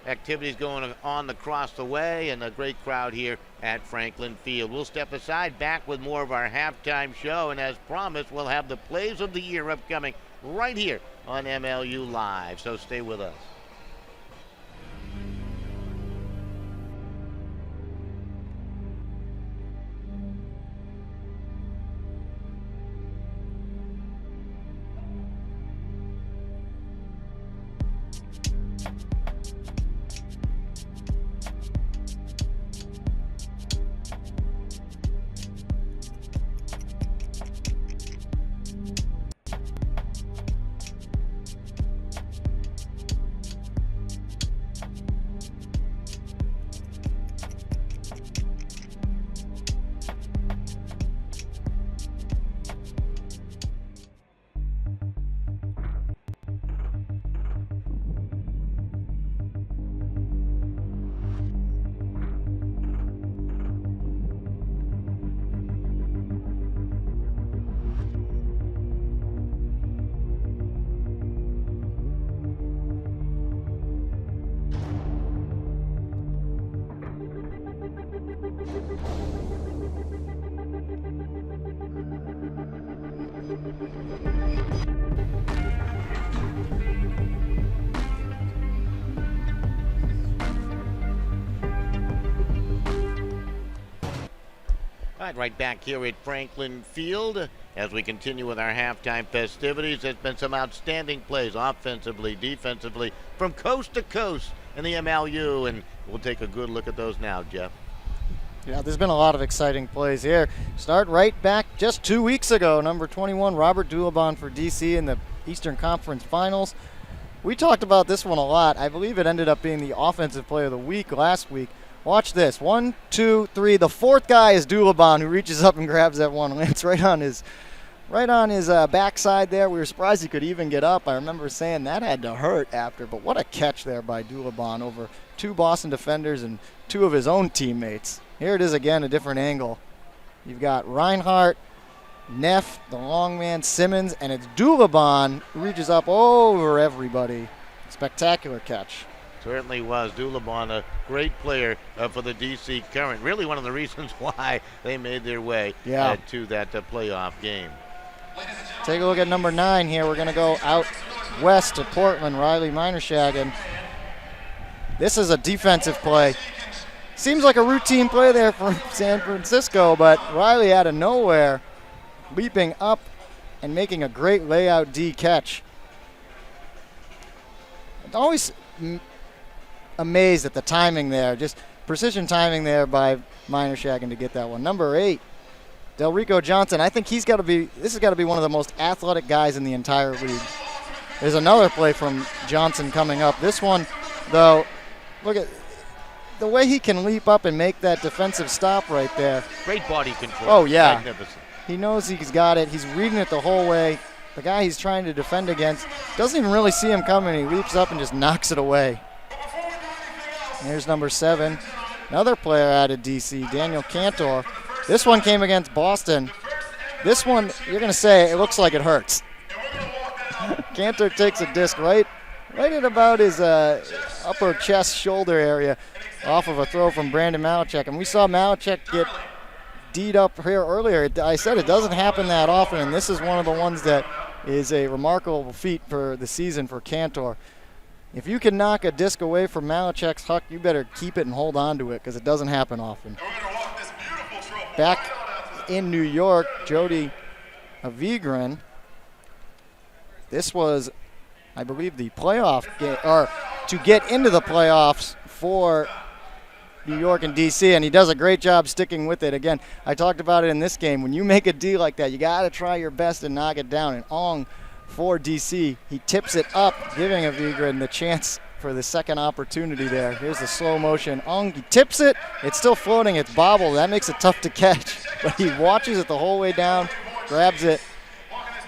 activities going on across the way, and a great crowd here at Franklin Field. We'll step aside, back with more of our halftime show, and as promised, we'll have the plays of the year upcoming right here on MLU Live, so stay with us. Right back here at Franklin Field as we continue with our halftime festivities. There's been some outstanding plays offensively, defensively, from coast to coast in the MLU, and we'll take a good look at those now, Jeff. Yeah, there's been a lot of exciting plays here. Start right back just 2 weeks ago. Number 21, Robert Dulabon for DC in the Eastern Conference Finals. We talked about this one a lot. I believe it ended up being the Offensive Player of the Week last week. Watch this. 1, 2, 3. The fourth guy is Dulabon, who reaches up and grabs that one. Lands right on his backside there. We were surprised he could even get up. I remember saying that had to hurt after, but what a catch there by Dulabon over 2 Boston defenders and 2 of his own teammates. Here it is again, a different angle. You've got Reinhardt, Neff, the long man, Simmons, and it's Dulabon who reaches up over everybody. Spectacular catch. Certainly was. Dulabon, a great player for the DC Current. Really one of the reasons why they made their way to that playoff game. Take a look at number 9 here. We're going to go out west to Portland, Riley Minershagen. This is a defensive play. Seems like a routine play there for San Francisco, but Riley out of nowhere, leaping up and making a great layout D catch. I'm always amazed at the timing there, just precision timing there by Minershagen to get that one. Number 8, Delrico Johnson. I think this has got to be one of the most athletic guys in the entire league. There's another play from Johnson coming up. This one, though, look at the way he can leap up and make that defensive stop right there. Great body control. Oh, yeah. Magnificent. He knows he's got it. He's reading it the whole way. The guy he's trying to defend against doesn't even really see him coming. He leaps up and just knocks it away. And here's number 7. Another player out of DC, Daniel Cantor. This one came against Boston. This one, you're going to say, it looks like it hurts. Cantor takes a disc right at about his upper chest, shoulder area off of a throw from Brandon Malachek. And we saw Malachek get D'd up here earlier. I said it doesn't happen that often, and this is one of the ones that is a remarkable feat for the season for Cantor. If you can knock a disc away from Malachek's huck, you better keep it and hold on to it because it doesn't happen often. Back in New York, Jody Avigren. This was, I believe, the playoff game, or to get into the playoffs for New York and DC, and he does a great job sticking with it. Again, I talked about it in this game. When you make a D like that, you got to try your best to knock it down. And Ong for DC, he tips it up, giving Avigren the chance for the second opportunity there. Here's the slow motion. Ong, he tips it. It's still floating. It's bobbled. That makes it tough to catch. But he watches it the whole way down, grabs it,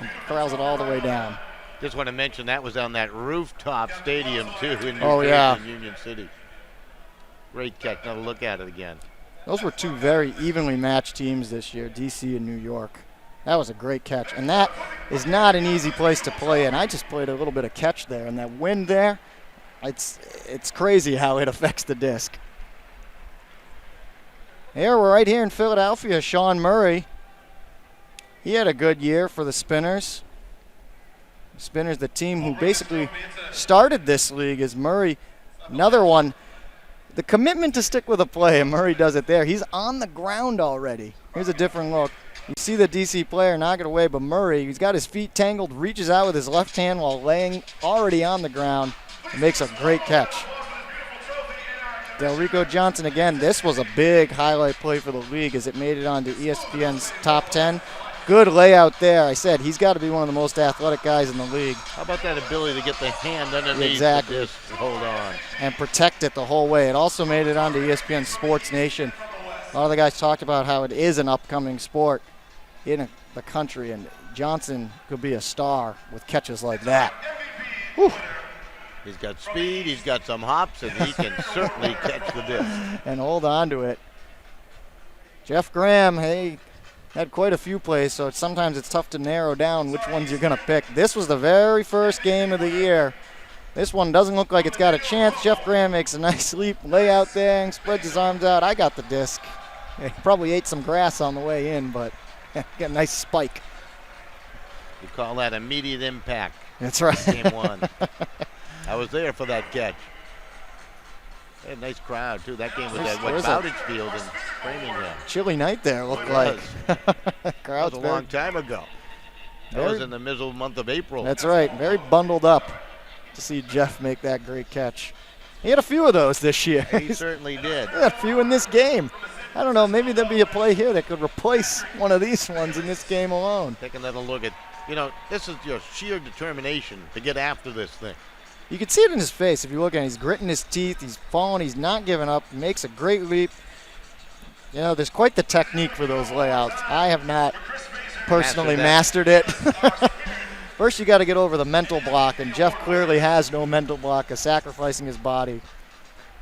and corrals it all the way down. Just want to mention that was on that rooftop stadium, too, in Union City. Great catch. Now look at it again. Those were 2 very evenly matched teams this year, DC and New York. That was a great catch. And that is not an easy place to play in. I just played a little bit of catch there. And that wind there, It's crazy how it affects the disc. Here, we're right here in Philadelphia. Sean Murray, he had a good year for the Spinners. Spinners, the team who basically started this league, is Murray. Another one. The commitment to stick with a play, and Murray does it there. He's on the ground already. Here's a different look. You see the DC player knock it away, but Murray, he's got his feet tangled, reaches out with his left hand while laying already on the ground and makes a great catch. Delrico Johnson again. This was a big highlight play for the league as it made it onto ESPN's top 10. Good layout there. I said he's got to be one of the most athletic guys in the league. How about that ability to get the hand underneath Exactly. the disc and hold on? And protect it the whole way. It also made it onto ESPN Sports Nation. A lot of the guys talked about how it is an upcoming sport in the country, and Johnson could be a star with catches like that. Whew. He's got speed, he's got some hops, and he can certainly catch the disc. And hold on to it. Jeff Graham, hey, had quite a few plays, so sometimes it's tough to narrow down which ones you're going to pick. This was the very first game of the year. This one doesn't look like it's got a chance. Jeff Graham makes a nice leap, lay out there, and spreads his arms out. I got the disc. He probably ate some grass on the way in, but got a nice spike. You call that immediate impact. That's right. Game one. I was there for that catch. They had a nice crowd, too. That game was at Bowditch Field in Framingham. Chilly night there, looked like. That was a long time ago. That was in the middle month of April. That's right. Very bundled up to see Jeff make that great catch. He had a few of those this year. He certainly did. He had a few in this game. I don't know, maybe there'll be a play here that could replace one of these ones in this game alone. Take another look at, this is your sheer determination to get after this thing. You can see it in his face if you look at him. He's gritting his teeth. He's falling. He's not giving up. He makes a great leap. There's quite the technique for those layouts. I have not personally mastered it. First, you got to get over the mental block, and Jeff clearly has no mental block of sacrificing his body.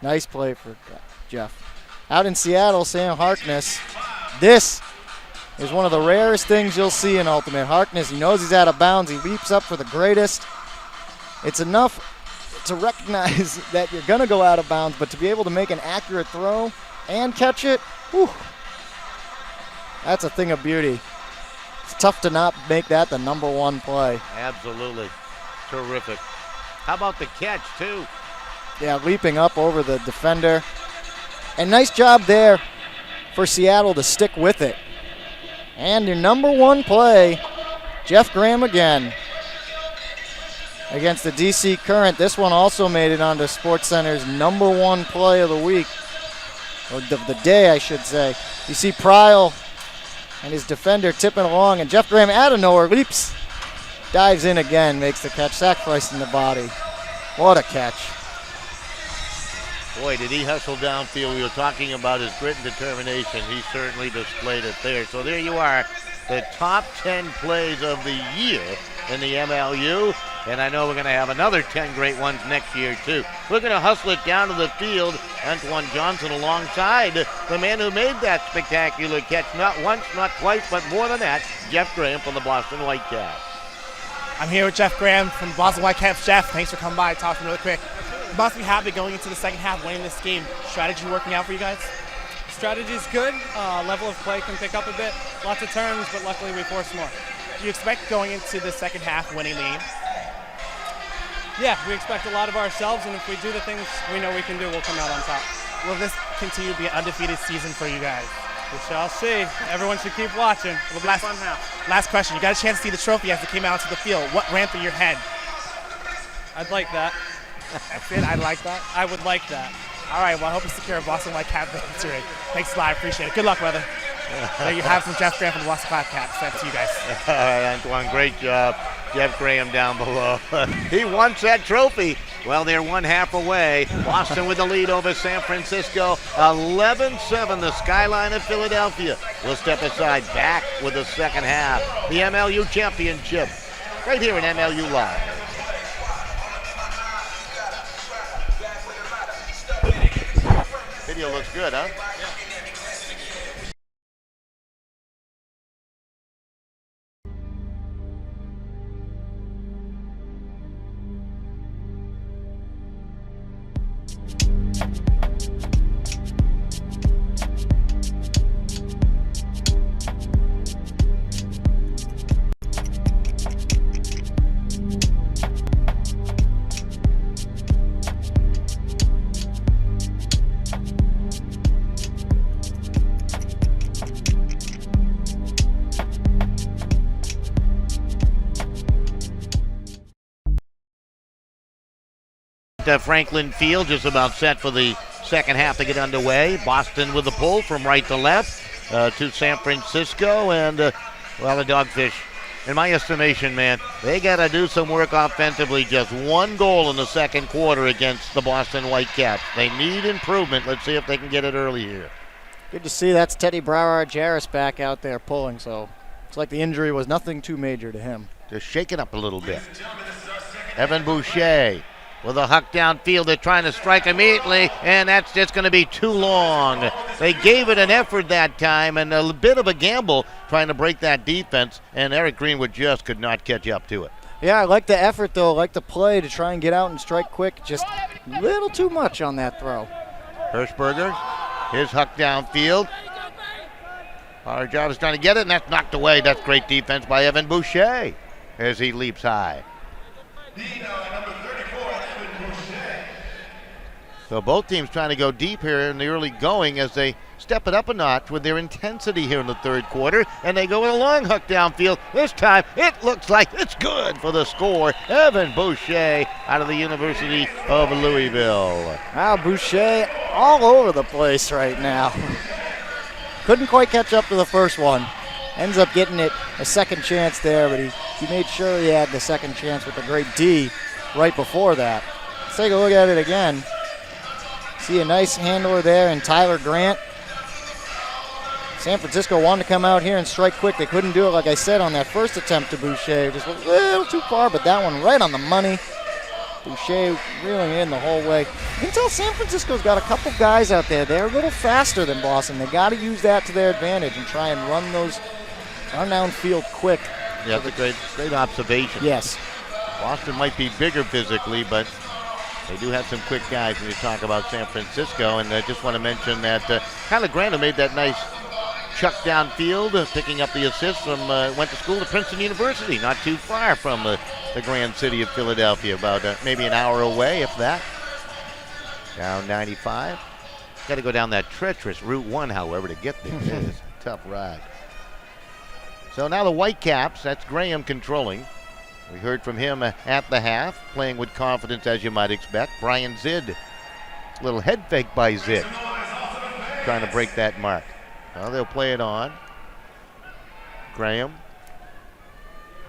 Nice play for Jeff. Out in Seattle, Sam Harkness. This is one of the rarest things you'll see in Ultimate. Harkness, he knows he's out of bounds. He leaps up for the greatest. It's enough to recognize that you're going to go out of bounds, but to be able to make an accurate throw and catch it, whew, that's a thing of beauty. It's tough to not make that the number one play. Absolutely. Terrific. How about the catch, too? Yeah, leaping up over the defender. And nice job there for Seattle to stick with it. And your number one play, Jeff Graham again. Against the DC Current. This one also made it onto SportsCenter's number one play of the week. Or the day, I should say. You see Pryle and his defender tipping along, and Jeff Graham out of nowhere leaps, dives in again, makes the catch, sacrificing the body. What a catch. Boy, did he hustle downfield. We were talking about his grit and determination. He certainly displayed it there. So there you are, the top 10 plays of the year in the MLU. And I know we're going to have another 10 great ones next year, too. We're going to hustle it down to the field. Antoine Johnson alongside the man who made that spectacular catch. Not once, not twice, but more than that, Jeff Graham from the Boston Whitecaps. I'm here with Jeff Graham from the Boston Whitecaps. Jeff, thanks for coming by, talking really quick. You must be happy going into the second half, winning this game. Strategy working out for you guys? Strategy's good. Level of play can pick up a bit. Lots of turns, but luckily we force more. Do you expect going into the second half winning the game? Yeah, we expect a lot of ourselves, and if we do the things we know we can do, we'll come out on top. Will this continue to be an undefeated season for you guys? We shall see. Everyone should keep watching. It'll be a fun half. Last question. You got a chance to see the trophy as it came out to the field. What ran through your head? I'd like that. That's it? I'd like that? I would like that. All right, well, I hope you secure a Boston Whitecap victory. Thanks a lot. I appreciate it. Good luck, brother. There you have some Jeff Graham from the Boston Whitecaps. That's to you guys. All right, Antoine, great job. Jeff Graham down below. He wants that trophy. Well, they're one half away. Boston with the lead over San Francisco. 11-7, the skyline of Philadelphia. We'll step aside back with the second half. The MLU Championship right here in MLU Live. Video looks good, huh? Franklin Field just about set for the second half to get underway. Boston with the pull from right to left to San Francisco, and well, the Dogfish, in my estimation, man, they got to do some work offensively. Just one goal in the second quarter against the Boston Whitecaps. They need improvement. Let's see if they can get it early here. Good to see. That's Teddy Broward-Jarris back out there pulling, so it's like the injury was nothing too major to him. Just shake it up a little bit. Evan Boucher with a huck downfield. They're trying to strike immediately, and that's just going to be too long. They gave it an effort that time, and a bit of a gamble trying to break that defense, and Eric Greenwood just could not catch up to it. Yeah, I like the effort, though. I like the play to try and get out and strike quick. Just a little too much on that throw. Hirschberger, his huck downfield. Our job is trying to get it, and that's knocked away. That's great defense by Evan Boucher as he leaps high. So both teams trying to go deep here in the early going as they step it up a notch with their intensity here in the third quarter, and they go with a long hook downfield. This time it looks like it's good for the score. Evan Boucher out of the University of Louisville. Wow, Boucher all over the place right now. Couldn't quite catch up to the first one. Ends up getting it a second chance there, but he made sure he had the second chance with a great D right before that. Let's take a look at it again. See a nice handler there in Tyler Grant. San Francisco wanted to come out here and strike quick. They couldn't do it, like I said, on that first attempt to Boucher. Just a little too far, but that one right on the money. Boucher reeling in the whole way. You can tell San Francisco's got a couple guys out there. They're a little faster than Boston. They got to use that to their advantage and try and run downfield quick. Yeah, that's a great observation. Yes. Boston might be bigger physically, but they do have some quick guys when you talk about San Francisco. And I just want to mention that Tyler Grant made that nice chuck downfield, picking up the assist from, went to school at Princeton University, not too far from the grand city of Philadelphia, about maybe an hour away, if that. Down 95. Got to go down that treacherous Route 1, however, to get there. It is a tough ride. So now the Whitecaps, that's Graham controlling. We heard from him at the half, playing with confidence as you might expect. Brian Zid, little head fake by Zid, trying to break that mark. Well, they'll play it on. Graham,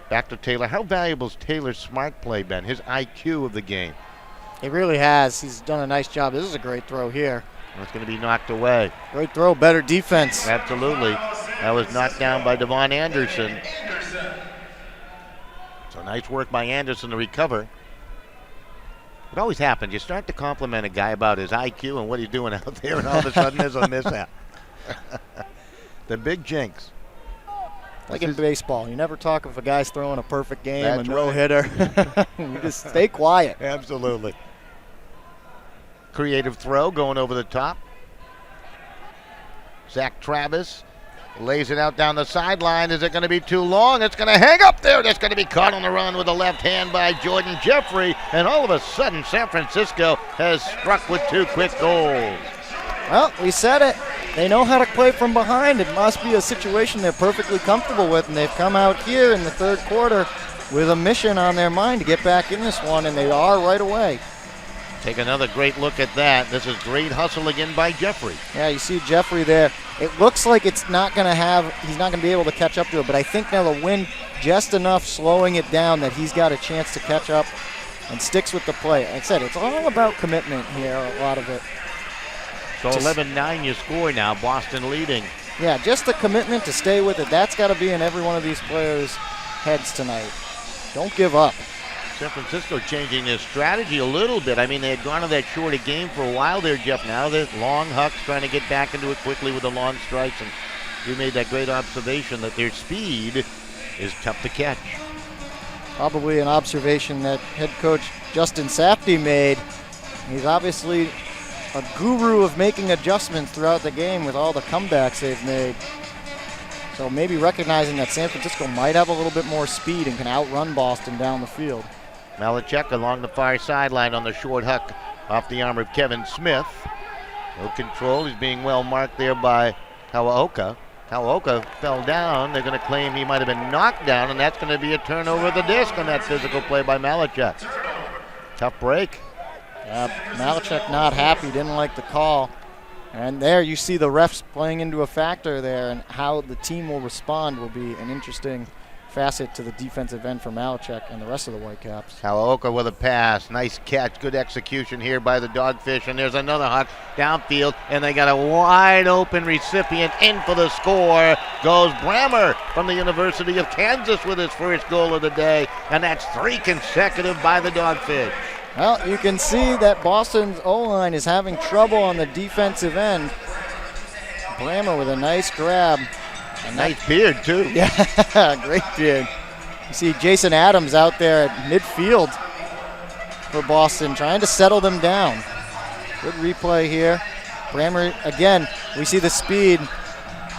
back to Taylor. How valuable has Taylor's smart play been, his IQ of the game? He really has. He's done a nice job. This is a great throw here. It's going to be knocked away. Great throw, better defense. Absolutely. That was knocked down by Devon Anderson. So nice work by Anderson to recover. It always happens. You start to compliment a guy about his IQ and what he's doing out there, and all of a sudden there's a mishap. The big jinx. Like in baseball, you never talk if a guy's throwing a perfect game, That's a no-hitter. You just stay quiet. Absolutely. Creative throw going over the top. Zach Travis lays it out down the sideline. Is it going to be too long? It's going to hang up there. That's going to be caught on the run with the left hand by Jordan Jeffrey. And all of a sudden, San Francisco has struck with two quick goals. Well, we said it. They know how to play from behind. It must be a situation they're perfectly comfortable with, and they've come out here in the third quarter with a mission on their mind to get back in this one, and they are right away. Take another great look at that. This is great hustle again by Jeffrey. Yeah, you see Jeffrey there. It looks like he's not going to be able to catch up to it, but I think now the wind just enough slowing it down that he's got a chance to catch up and sticks with the play. Like I said, it's all about commitment here, a lot of it. So 11-9 you score now, Boston leading. Yeah, just the commitment to stay with it. That's got to be in every one of these players' heads tonight. Don't give up. San Francisco changing their strategy a little bit. I mean, they had gone to that shorter game for a while there, Jeff. Now they're long hucks, trying to get back into it quickly with the long strikes. And you made that great observation that their speed is tough to catch. Probably an observation that head coach Justin Safdie made He's obviously a guru of making adjustments throughout the game with all the comebacks they've made. So maybe recognizing that San Francisco might have a little bit more speed and can outrun Boston down the field. Malachek along the far sideline on the short huck off the arm of Kevin Smith. No control. He's being well marked there by Kawaoka. Kawaoka fell down. They're going to claim he might have been knocked down, and that's going to be a turnover of the disc on that physical play by Malachek. Tough break. Malachek not happy, didn't like the call. And there you see the refs playing into a factor there, and how the team will respond will be an interesting facet to the defensive end for Malachek and the rest of the Whitecaps. Kawaoka with a pass. Nice catch. Good execution here by the Dogfish. And there's another huck downfield, and they got a wide open recipient. In for the score goes Brammer from the University of Kansas with his first goal of the day. And that's 3 consecutive by the Dogfish. Well, you can see that Boston's O-line is having trouble on the defensive end. Brammer with a nice grab. A nice beard, too. Yeah, great beard. You see Jason Adams out there at midfield for Boston, trying to settle them down. Good replay here. Brammer, again, we see the speed.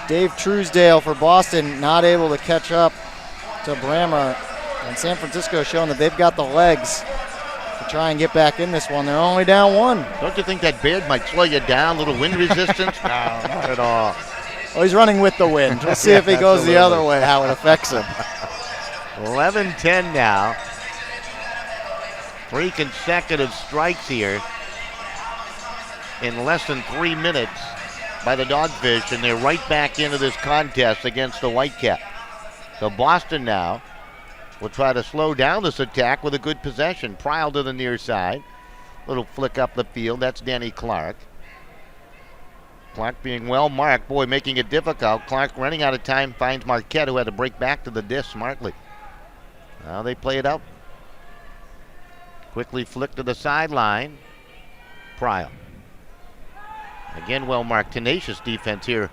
Dave Truesdale for Boston not able to catch up to Brammer. And San Francisco showing that they've got the legs to try and get back in this one. They're only down 1. Don't you think that beard might slow you down? A little wind resistance? No, not at all. Oh, he's running with the wind. We'll see if he goes the other way, how it affects him. 11-10 now. 3 consecutive strikes here in less than 3 minutes by the Dogfish, and they're right back into this contest against the Whitecap. So Boston now will try to slow down this attack with a good possession. Pryle to the near side. Little flick up the field. That's Danny Clark. Clark being well marked. Boy, making it difficult. Clark running out of time finds Marquette, who had to break back to the disc smartly. Now they play it out. Quickly flick to the sideline. Pryle. Again, well marked. Tenacious defense here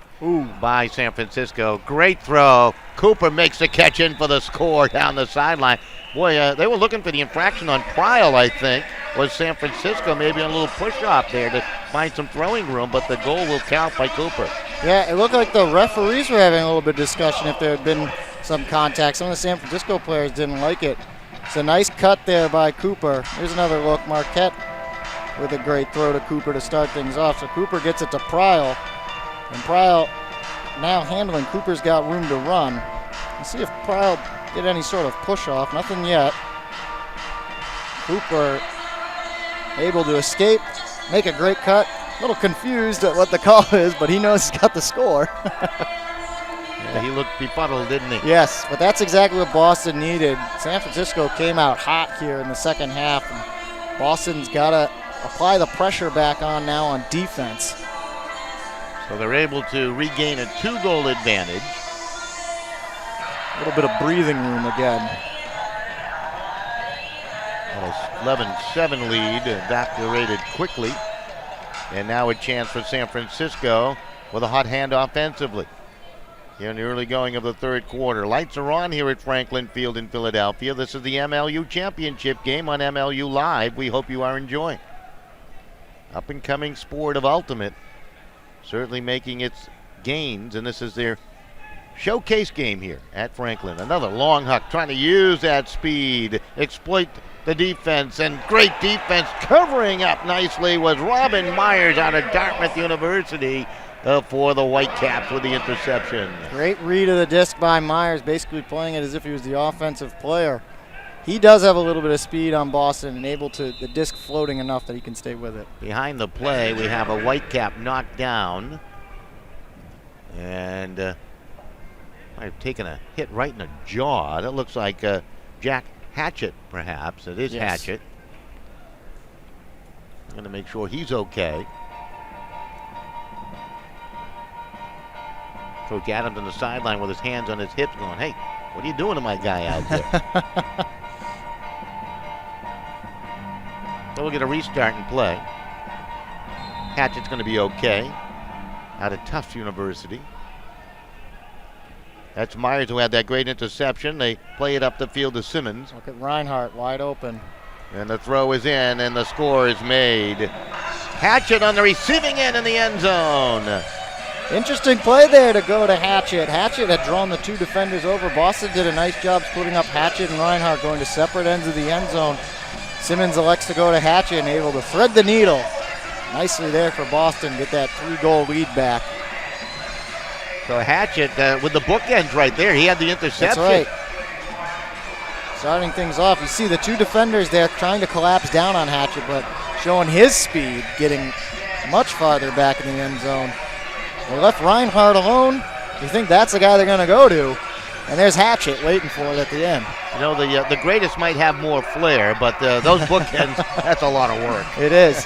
by San Francisco. Great throw. Cooper makes the catch in for the score down the sideline. Boy, they were looking for the infraction on Pryle, I think. Was San Francisco maybe on a little push-off there to find some throwing room, but the goal will count by Cooper. Yeah, it looked like the referees were having a little bit of discussion if there had been some contact. Some of the San Francisco players didn't like it. It's a nice cut there by Cooper. Here's another look. Marquette with a great throw to Cooper to start things off. So Cooper gets it to Pryle, and Pryle now handling. Cooper's got room to run. Let's see if Pryle did any sort of push-off. Nothing yet. Cooper able to escape, make a great cut. A little confused at what the call is, but he knows he's got the score. Yeah, he looked befuddled, didn't he? Yes, but that's exactly what Boston needed. San Francisco came out hot here in the second half, and Boston's got to apply the pressure back on now on defense. So they're able to regain a 2-goal advantage. A little bit of breathing room again. A 11-7 lead evaporated quickly. And now a chance for San Francisco with a hot hand offensively. Here in the early going of the third quarter. Lights are on here at Franklin Field in Philadelphia. This is the MLU Championship game on MLU Live. We hope you are enjoying. Up-and-coming sport of Ultimate. Certainly making its gains, and this is their showcase game here at Franklin. Another long huck, trying to use that speed, exploit the defense, and great defense. Covering up nicely was Robin Myers out of Dartmouth University for the Whitecaps with the interception. Great read of the disc by Myers, basically playing it as if he was the offensive player. He does have a little bit of speed on Boston and able to, the disc floating enough that he can stay with it. Behind the play, we have a Whitecap knocked down. And might have taken a hit right in the jaw. That looks like Jack Hatchett, perhaps. It is Yes. Hatchett. I'm going to make sure he's okay. Coach Adams on the sideline with his hands on his hips going, hey, what are you doing to my guy out there? So we'll get a restart and play. Hatchett's going to be okay. Out of Tufts University. That's Myers who had that great interception. They play it up the field to Simmons. Look at Reinhardt wide open. And the throw is in, and the score is made. Hatchett on the receiving end in the end zone. Interesting play there to go to Hatchett. Hatchett had drawn the 2 defenders over. Boston did a nice job splitting up Hatchett and Reinhardt going to separate ends of the end zone. Simmons elects to go to Hatchett and able to thread the needle. Nicely there for Boston, get that 3-goal lead back. So Hatchett with the bookends right there. He had the interception. That's right. Starting things off, you see the 2 defenders there trying to collapse down on Hatchett, but showing his speed, getting much farther back in the end zone. They left Reinhardt alone. You think that's the guy they're going to go to, and there's Hatchett waiting for it at the end. You know, the greatest might have more flair, but those bookends, that's a lot of work. It is.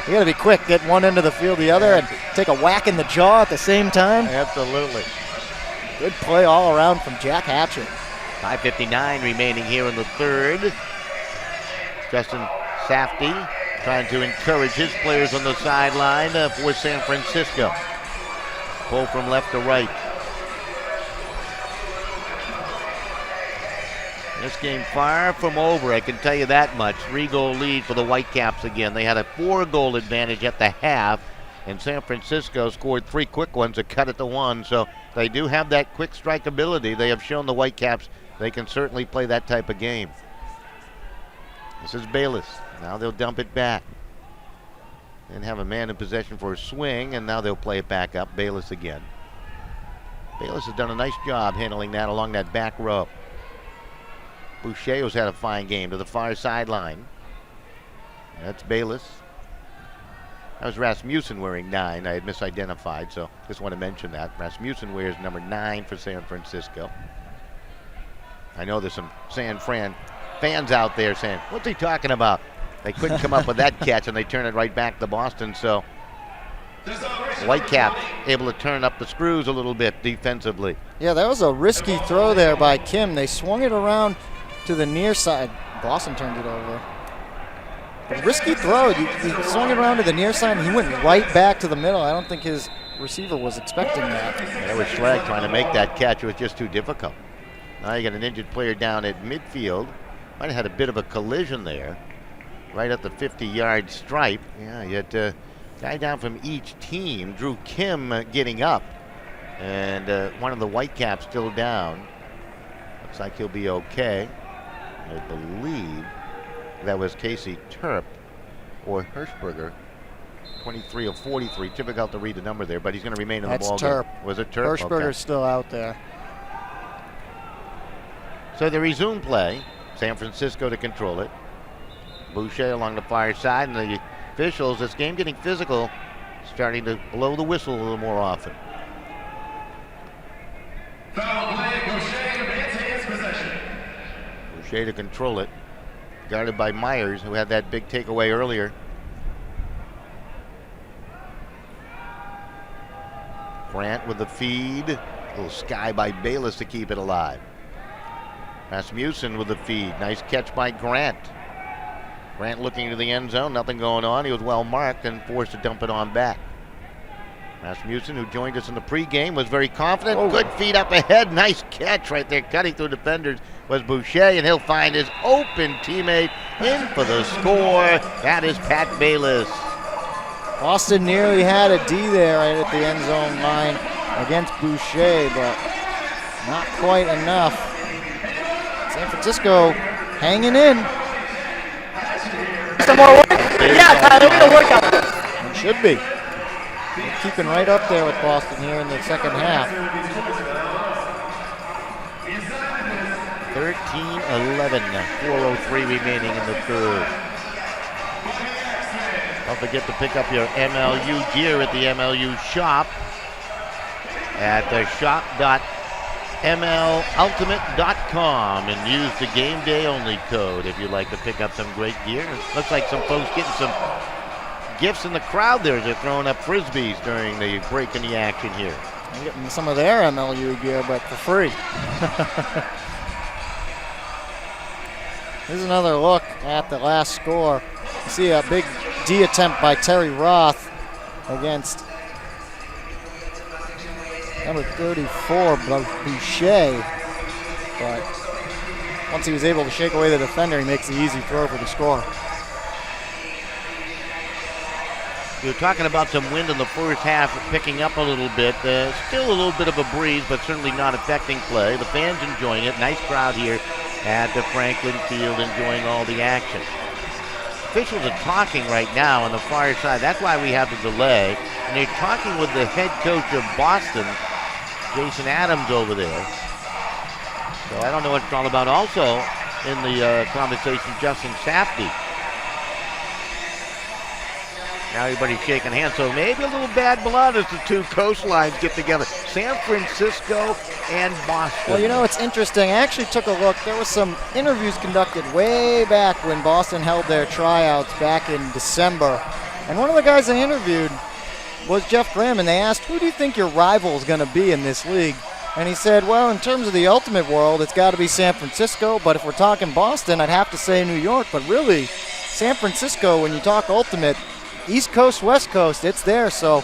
You got to be quick, get one end of the field, the other, and take a whack in the jaw at the same time. Absolutely. Good play all around from Jack Hatchett. 5:59 remaining here in the third. Justin Safdie trying to encourage his players on the sideline for San Francisco. Pull from left to right. This game far from over, I can tell you that much. 3-goal lead for the Whitecaps again. They had a 4-goal advantage at the half, and San Francisco scored 3 quick ones to cut it to 1. So they do have that quick strike ability. They have shown the Whitecaps they can certainly play that type of game. This is Bayless. Now they'll dump it back. And have a man in possession for a swing, and now they'll play it back up. Bayless again. Bayless has done a nice job handling that along that back row. Boucher has had a fine game to the far sideline. That's Bayless. That was Rasmussen wearing 9. I had misidentified, so just want to mention that. Rasmussen wears number 9 for San Francisco. I know there's some San Fran fans out there saying, what's he talking about? They couldn't come up with that catch, and they turn it right back to Boston. So Whitecaps able to turn up the screws a little bit defensively. Yeah, that was a risky throw there by Kim. They swung it around to the near side. Boston turned it over. A risky throw. He swung it around to the near side, and he went right back to the middle. I don't think his receiver was expecting that. That was Schlag trying to make that catch. It was just too difficult. Now you got an injured player down at midfield. Might have had a bit of a collision there. Right at the 50-yard stripe. Yeah, you had a guy down from each team. Drew Kim getting up. And one of the Whitecaps still down. Looks like he'll be okay. I believe that was Casey Turp or Hirschberger. 23 of 43. Difficult to read the number there, but he's going to remain in the ball game. Turp. Was it Turp? Hirschberger's still out there. So they resume play. San Francisco to control it. Boucher along the far side, and the officials, this game getting physical, starting to blow the whistle a little more often. Foul play, Boucher maintains possession. Boucher to control it. Guarded by Myers, who had that big takeaway earlier. Grant with the feed. A little sky by Bayless to keep it alive. Rasmussen with the feed. Nice catch by Grant. Grant looking to the end zone. Nothing going on. He was well marked and forced to dump it on back. Rasmussen, who joined us in the pregame, was very confident. Oh. Good feed up ahead. Nice catch right there. Cutting through defenders was Boucher, and he'll find his open teammate in for the score. That is Pat Bayless. Boston nearly had a D there right at the end zone line against Boucher, but not quite enough. San Francisco hanging in. Some more work? Yeah, Tyler, we're going to work out. It should be. They're keeping right up there with Boston here in the second half. 13-11, 4:03 remaining in the third. Don't forget to pick up your MLU gear at the MLU shop at shop.mlultimate.com and use the game day only code if you'd like to pick up some great gear. It looks like some folks getting some gifts in the crowd there as they're throwing up frisbees during the break in the action here. I'm getting some of their MLU gear, but for free. Here's another look at the last score. You see a big D attempt by Terry Roth against number 34, Boucher. But once he was able to shake away the defender, he makes the easy throw for the score. You're talking about some wind in the first half picking up a little bit. Still a little bit of a breeze, but certainly not affecting play. The fans enjoying it. Nice crowd here at the Franklin Field enjoying all the action. Officials are talking right now on the far side. That's why we have the delay. And they're talking with the head coach of Boston, Jason Adams, over there. So I don't know what it's all about. Also in the conversation, Justin Safdie. Now everybody's shaking hands, so maybe a little bad blood as the two coastlines get together. San Francisco and Boston. Well, you know, it's interesting. I actually took a look. There was some interviews conducted way back when Boston held their tryouts back in December. And one of the guys they interviewed was Jeff Graham, and they asked, who do you think your rival is going to be in this league? And he said, well, in terms of the ultimate world, it's got to be San Francisco, but if we're talking Boston, I'd have to say New York. But really, San Francisco, when you talk ultimate, East Coast, West Coast, it's there. So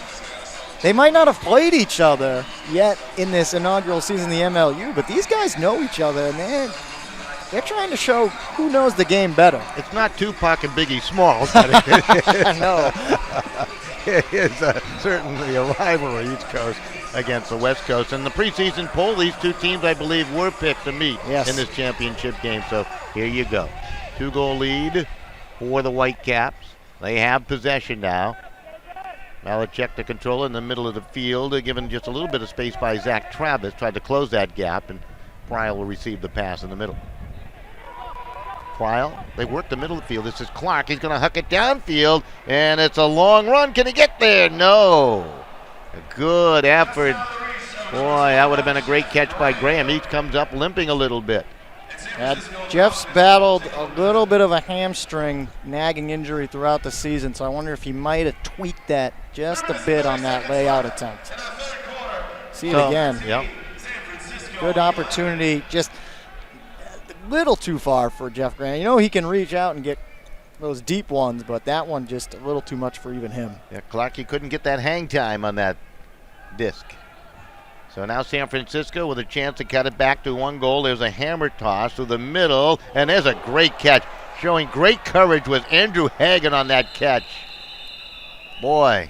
they might not have played each other yet in this inaugural season of the MLU, but these guys know each other, and they're trying to show who knows the game better. It's not Tupac and Biggie Smalls, but No. it is certainly a rivalry, East Coast against the West Coast. And the preseason poll, these two teams, I believe, were picked to meet in this championship game. So here you go. 2-goal lead for the Whitecaps. They have possession now. Malachek, the controller, in the middle of the field, given just a little bit of space by Zach Travis. Tried to close that gap, and Pryle will receive the pass in the middle. Pryle, they work the middle of the field. This is Clark. He's going to huck it downfield, and it's a long run. Can he get there? No. A good effort. Boy, that would have been a great catch by Graham. He comes up limping a little bit. Jeff's battled a little bit of a hamstring nagging injury throughout the season, so I wonder if he might have tweaked that just a bit on that layout attempt. See it again. Yep. Good opportunity, just a little too far for Jeff Graham. You know he can reach out and get those deep ones, but that one just a little too much for even him. Yeah, Clark, he couldn't get that hang time on that disc. So now San Francisco with a chance to cut it back to 1 goal. There's a hammer toss to the middle, and there's a great catch. Showing great courage with Andrew Hagan on that catch. Boy,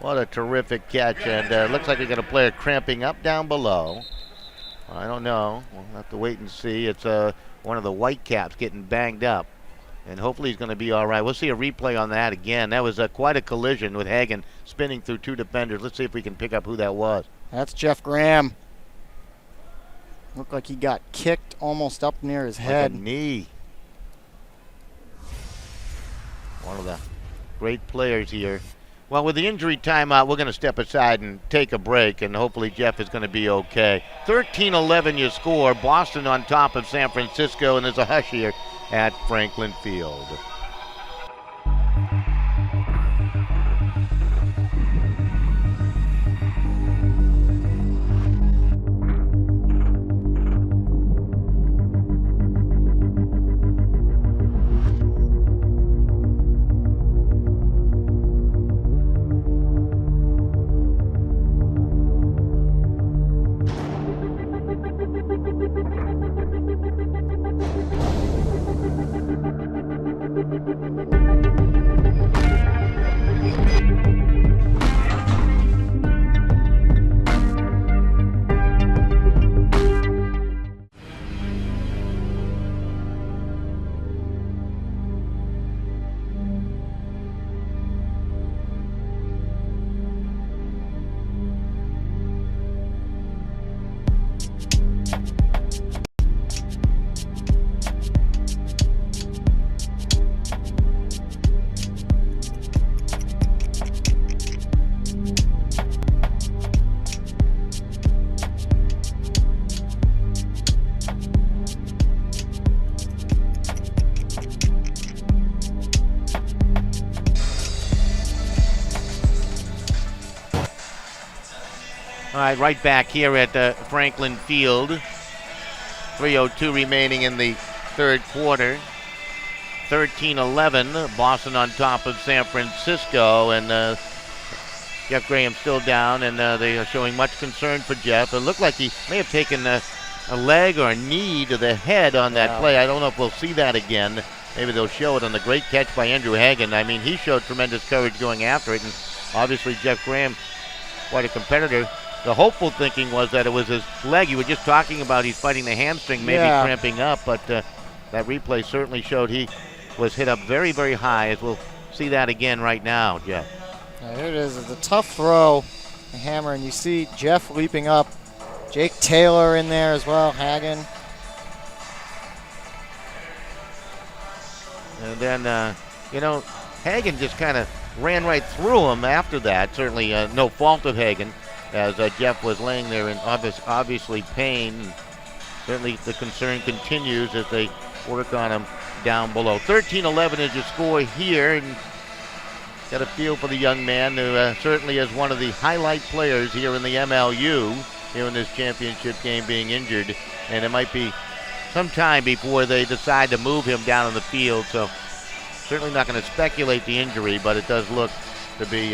what a terrific catch. And looks like we got a player cramping up down below. I don't know. We'll have to wait and see. It's one of the Whitecaps getting banged up. And hopefully he's going to be all right. We'll see a replay on that again. That was quite a collision with Hagan spinning through 2 defenders. Let's see if we can pick up who that was. That's Jeff Graham. Looked like he got kicked almost up near his head. Like a knee. One of the great players here. Well, with the injury timeout, we're going to step aside and take a break, and hopefully Jeff is going to be okay. 13-11 your score. Boston on top of San Francisco, and there's a hush here at Franklin Field. All right, right back here at Franklin Field. 3:02 remaining in the third quarter. 13-11, Boston on top of San Francisco, and Jeff Graham still down, and they are showing much concern for Jeff. It looked like he may have taken a leg or a knee to the head on that play. I don't know if we'll see that again. Maybe they'll show it on the great catch by Andrew Hagan. I mean, he showed tremendous courage going after it, and obviously Jeff Graham, quite a competitor. The hopeful thinking was that it was his leg. You were just talking about he's fighting the hamstring, maybe cramping up, but that replay certainly showed he was hit up very, very high, as we'll see that again right now, Jeff. Here it is. It's a tough throw, the hammer, and you see Jeff leaping up. Jake Taylor in there as well, Hagan. And then, Hagan just kind of ran right through him after that. Certainly no fault of Hagan, as Jeff was laying there in obviously pain. Certainly the concern continues as they work on him down below. 13-11 is your score here, and got a feel for the young man who certainly is one of the highlight players here in the MLU, here in this championship game, being injured, and it might be some time before they decide to move him down on the field. So certainly not going to speculate the injury, but it does look to be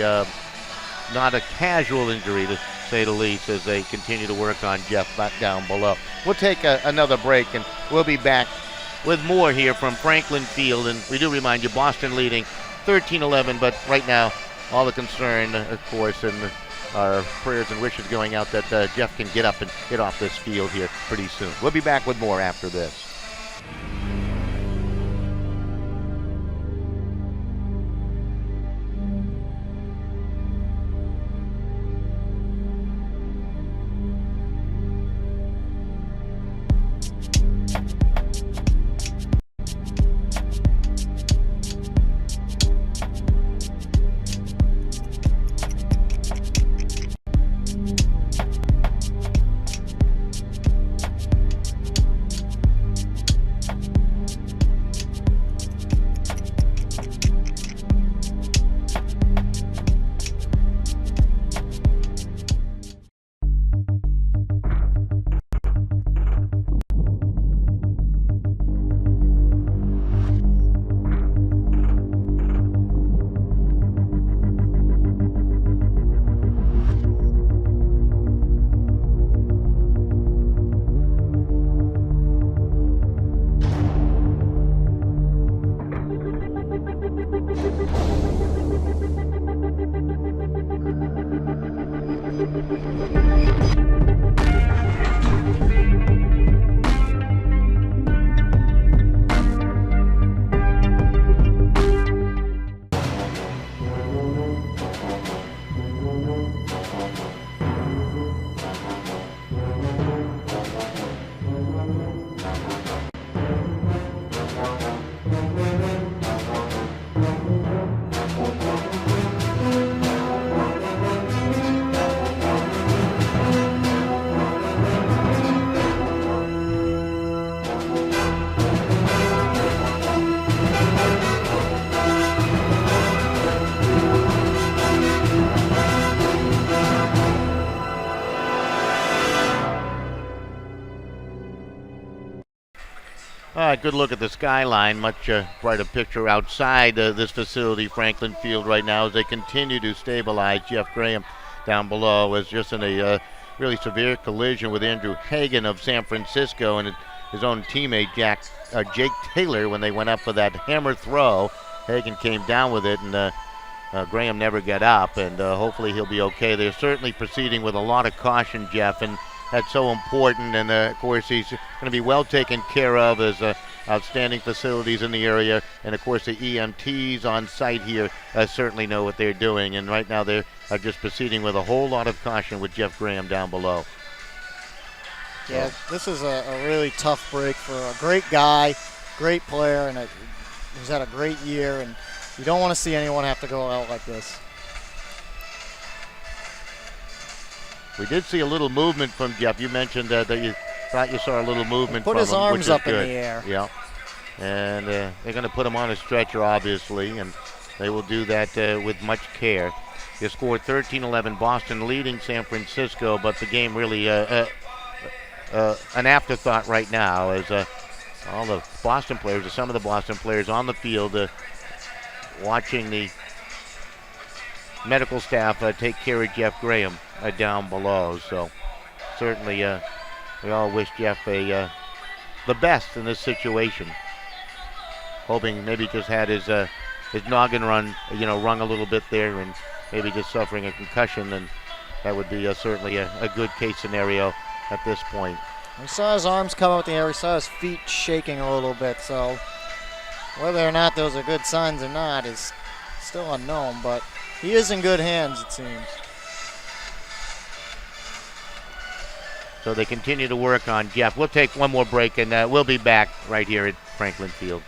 not a casual injury, to say the least, as they continue to work on Jeff back down below. We'll take another break, and we'll be back with more here from Franklin Field. And we do remind you, Boston leading 13-11, but right now all the concern, of course, and our prayers and wishes going out that Jeff can get up and get off this field here pretty soon. We'll be back with more after this. Good look at the skyline. Much brighter picture outside this facility, Franklin Field, right now, as they continue to stabilize Jeff Graham down below. Was just in a really severe collision with Andrew Hagan of San Francisco and his own teammate Jake Taylor when they went up for that hammer throw. Hagan came down with it, and Graham never got up, and hopefully he'll be okay. They're certainly proceeding with a lot of caution, Jeff, and that's so important. And of course, he's going to be well taken care of, as outstanding facilities in the area, and of course the EMTs on site here certainly know what they're doing, and right now they are just proceeding with a whole lot of caution with Jeff Graham down below. Yeah, this is a really tough break for a great guy, great player, and he's had a great year, and you don't want to see anyone have to go out like this. We did see a little movement from Jeff. You mentioned that you thought you saw a little movement from him. Put his arms up good. in the air. Yeah. And they're going to put him on a stretcher, obviously, and they will do that with much care. They scored 13-11, Boston leading San Francisco, but the game really an afterthought right now, as all the Boston players, or some of the Boston players on the field watching the medical staff take care of Jeff Graham down below. So certainly We all wish Jeff the best in this situation. Hoping maybe just had his noggin rung a little bit there, and maybe just suffering a concussion, and that would be certainly a good case scenario at this point. We saw his arms come out the air. We saw his feet shaking a little bit. So whether or not those are good signs or not is still unknown. But he is in good hands, it seems. So they continue to work on Jeff. We'll take one more break, and we'll be back right here at Franklin Field.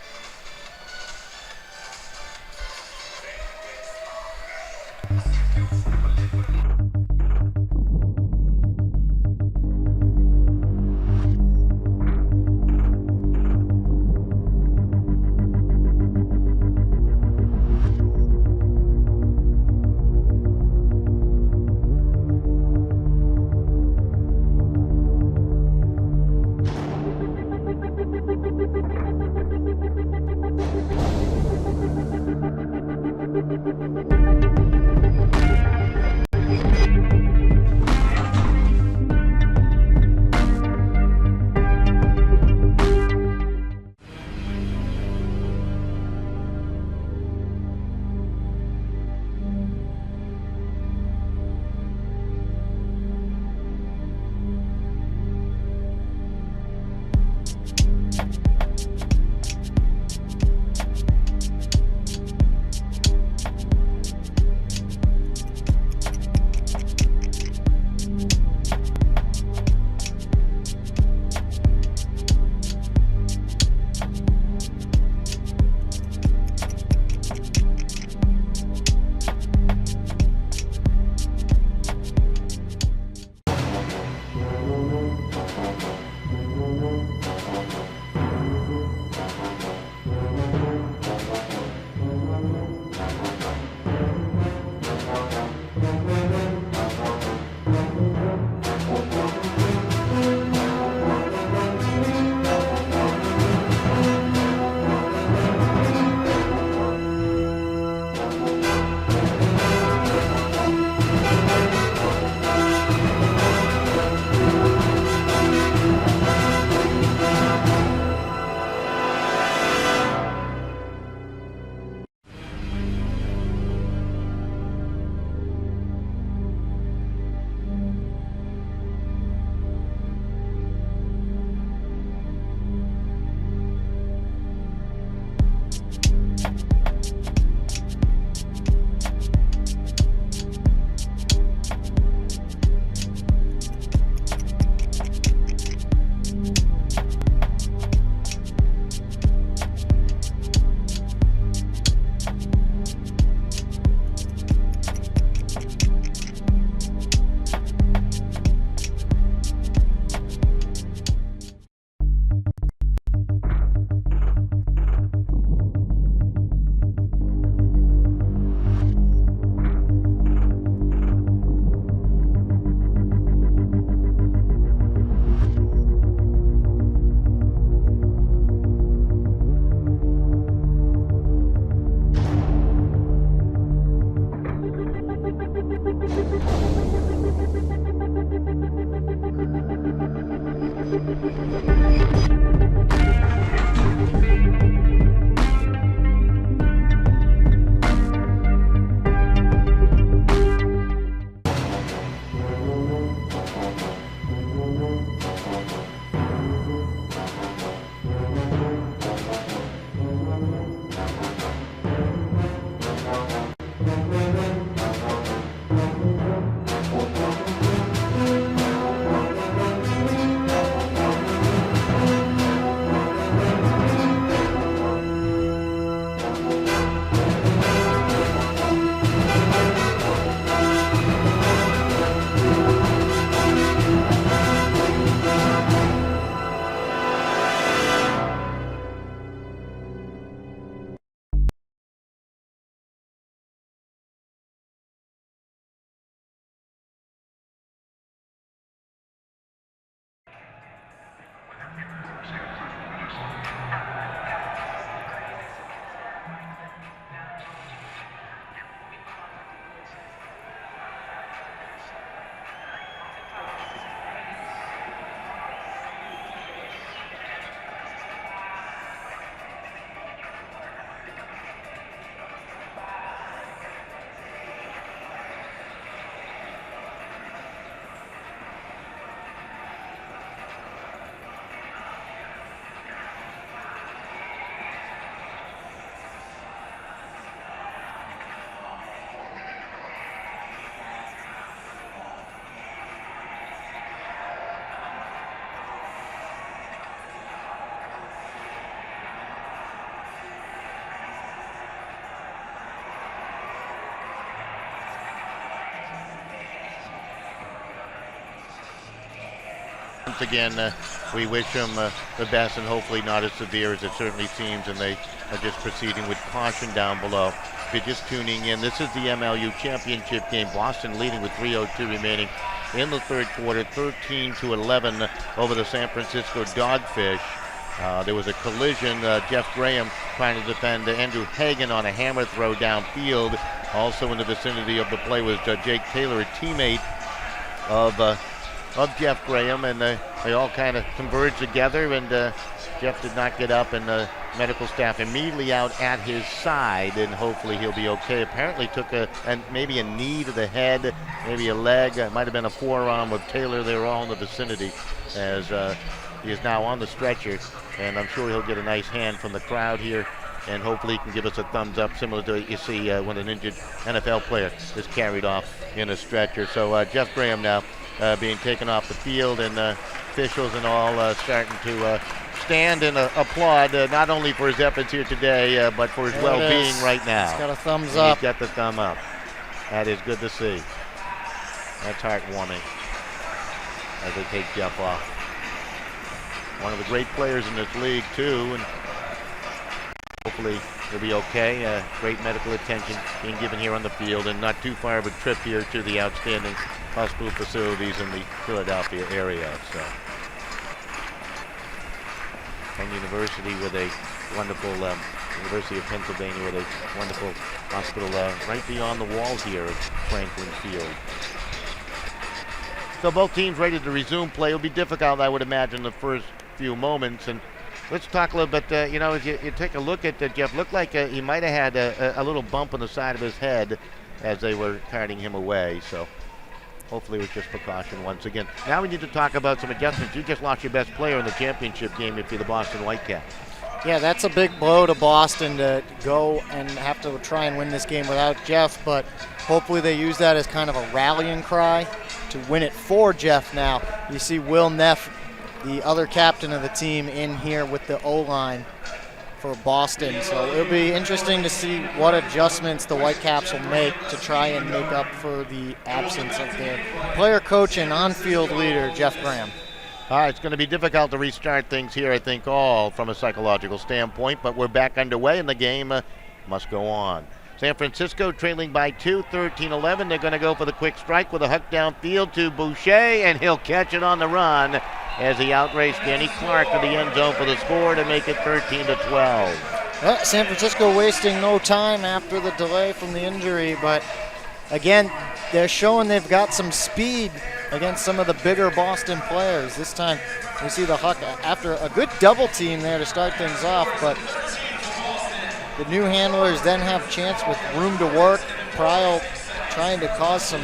once again, we wish them the best and hopefully not as severe as it certainly seems, and they are just proceeding with caution down below. If you're just tuning in, this is the MLU championship game. Boston leading with 3:02 remaining in the third quarter, 13-11 over the San Francisco Dogfish. There was a collision. Jeff Graham trying to defend Andrew Hagan on a hammer throw downfield. Also in the vicinity of the play was Jake Taylor, a teammate of Jeff Graham, and they all kind of converged together, and Jeff did not get up, and the medical staff immediately out at his side, and hopefully he'll be okay. Apparently took maybe a knee to the head, maybe a leg, it might have been a forearm of Taylor. They were all in the vicinity as he is now on the stretcher, and I'm sure he'll get a nice hand from the crowd here, and hopefully he can give us a thumbs up, similar to what you see when an injured NFL player is carried off in a stretcher. So Jeff Graham now being taken off the field, and officials and all starting to stand and applaud not only for his efforts here today, but for his well-being right now. He's got a thumbs up. He's got the thumb up. That is good to see. That's heartwarming as they take Jeff off. One of the great players in this league, too, and hopefully he'll be okay. Great medical attention being given here on the field, and not too far of a trip here to the outstanding hospital facilities in the Philadelphia area. So, Penn University with a wonderful, University of Pennsylvania with a wonderful hospital right beyond the walls here at Franklin Field. So both teams ready to resume play. It'll be difficult, I would imagine, the first few moments. And let's talk a little bit, as you take a look at Jeff, looked like he might have had a little bump on the side of his head as they were carting him away. So hopefully it was just precaution once again. Now we need to talk about some adjustments. You just lost your best player in the championship game if you're the Boston Whitecaps. Yeah, that's a big blow to Boston to go and have to try and win this game without Jeff, but hopefully they use that as kind of a rallying cry to win it for Jeff now. You see Will Neff, the other captain of the team, in here with the O-line for Boston. So it'll be interesting to see what adjustments the Whitecaps will make to try and make up for the absence of their player coach and on-field leader, Jeff Graham. All right, it's going to be difficult to restart things here, I think, all from a psychological standpoint, but we're back underway, and the game must go on. San Francisco trailing by 2, 13-11. They're going to go for the quick strike with a hook downfield to Boucher, and he'll catch it on the run as he outraced Danny Clark to the end zone for the score to make it 13-12. Well, San Francisco wasting no time after the delay from the injury, but again, they're showing they've got some speed against some of the bigger Boston players. This time we see the Huck after a good double team there to start things off, but the new handlers then have chance with room to work. Pryl trying to cause some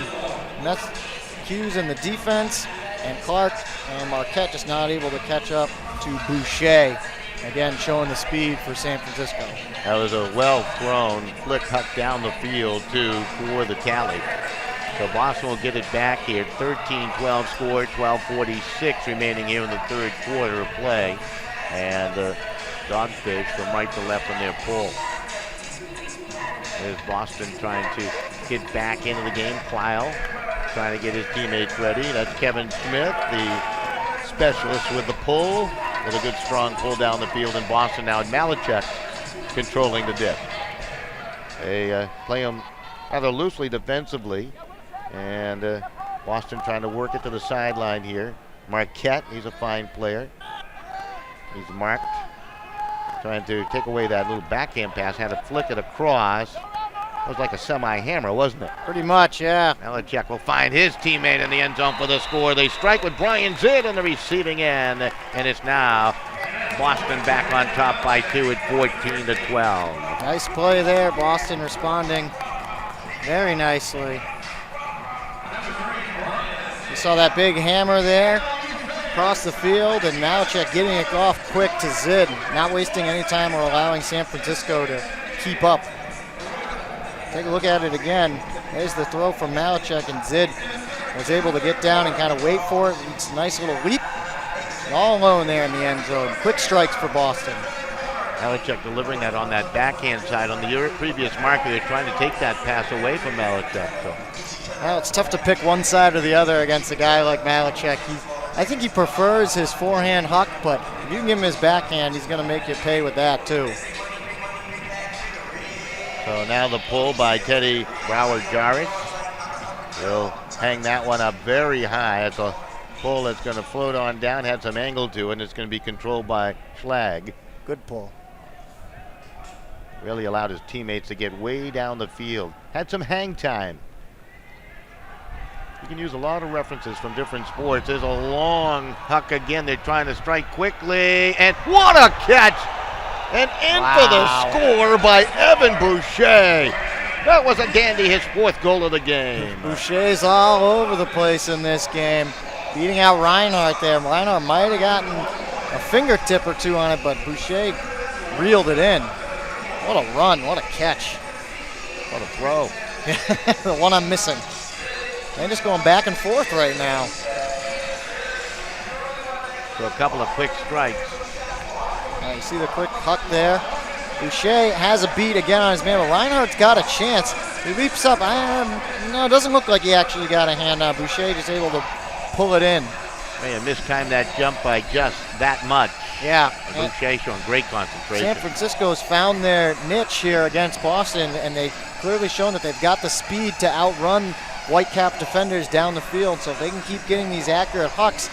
miscues in the defense, and Clark and Marquette just not able to catch up to Boucher. Again, showing the speed for San Francisco. That was a well-thrown flick huck down the field, too, for the tally. So Boston will get it back here. 13-12 score, 12:46 remaining here in the third quarter of play. And Dogfish from right to left on their pull. There's Boston trying to get back into the game. Pyle trying to get his teammates ready. That's Kevin Smith, the specialist with the pull, with a good strong pull down the field in Boston now. And Malachek controlling the dip. They play him rather loosely defensively. And Boston trying to work it to the sideline here. Marquette, he's a fine player. He's marked. Trying to take away that little backhand pass. Had to flick it across. It was like a semi-hammer, wasn't it? Pretty much, yeah. Malachek will find his teammate in the end zone for the score. They strike with Brian Zidd on the receiving end. And it's now Boston back on top by 2 at 14-12. Nice play there. Boston responding very nicely. You saw that big hammer there across the field, and Malachek getting it off quick to Zidd, not wasting any time or allowing San Francisco to keep up. Take a look at it again. There's the throw from Malachek, and Zidd was able to get down and kind of wait for it. It's a nice little leap. All alone there in the end zone. Quick strikes for Boston. Malachek delivering that on that backhand side. On the previous marker, they're trying to take that pass away from Malachek. So. Well, it's tough to pick one side or the other against a guy like Malachek. I think he prefers his forehand huck, but if you can give him his backhand, he's going to make you pay with that too. So now the pull by Teddy Brower-Jarrett. He'll hang that one up very high. It's a pull that's going to float on down, had some angle to it, and it's going to be controlled by Schlag. Good pull. Really allowed his teammates to get way down the field. Had some hang time. You can use a lot of references from different sports. There's a long huck again. They're trying to strike quickly, and what a catch! And in for the score by Evan Boucher. That was a dandy, his 4th goal of the game. Boucher's all over the place in this game, beating out Reinhardt there. Reinhardt might have gotten a fingertip or two on it, but Boucher reeled it in. What a run, what a catch. What a throw. The one I'm missing. They're just going back and forth right now. So a couple of quick strikes. You see the quick huck there. Boucher has a beat again on his man, but Reinhardt's got a chance. He leaps up. No, it doesn't look like he actually got a hand on. Boucher just able to pull it in. Man, mistimed that jump by just that much. Yeah. Boucher showing great concentration. San Francisco's found their niche here against Boston, and they've clearly shown that they've got the speed to outrun Whitecap defenders down the field. So if they can keep getting these accurate hucks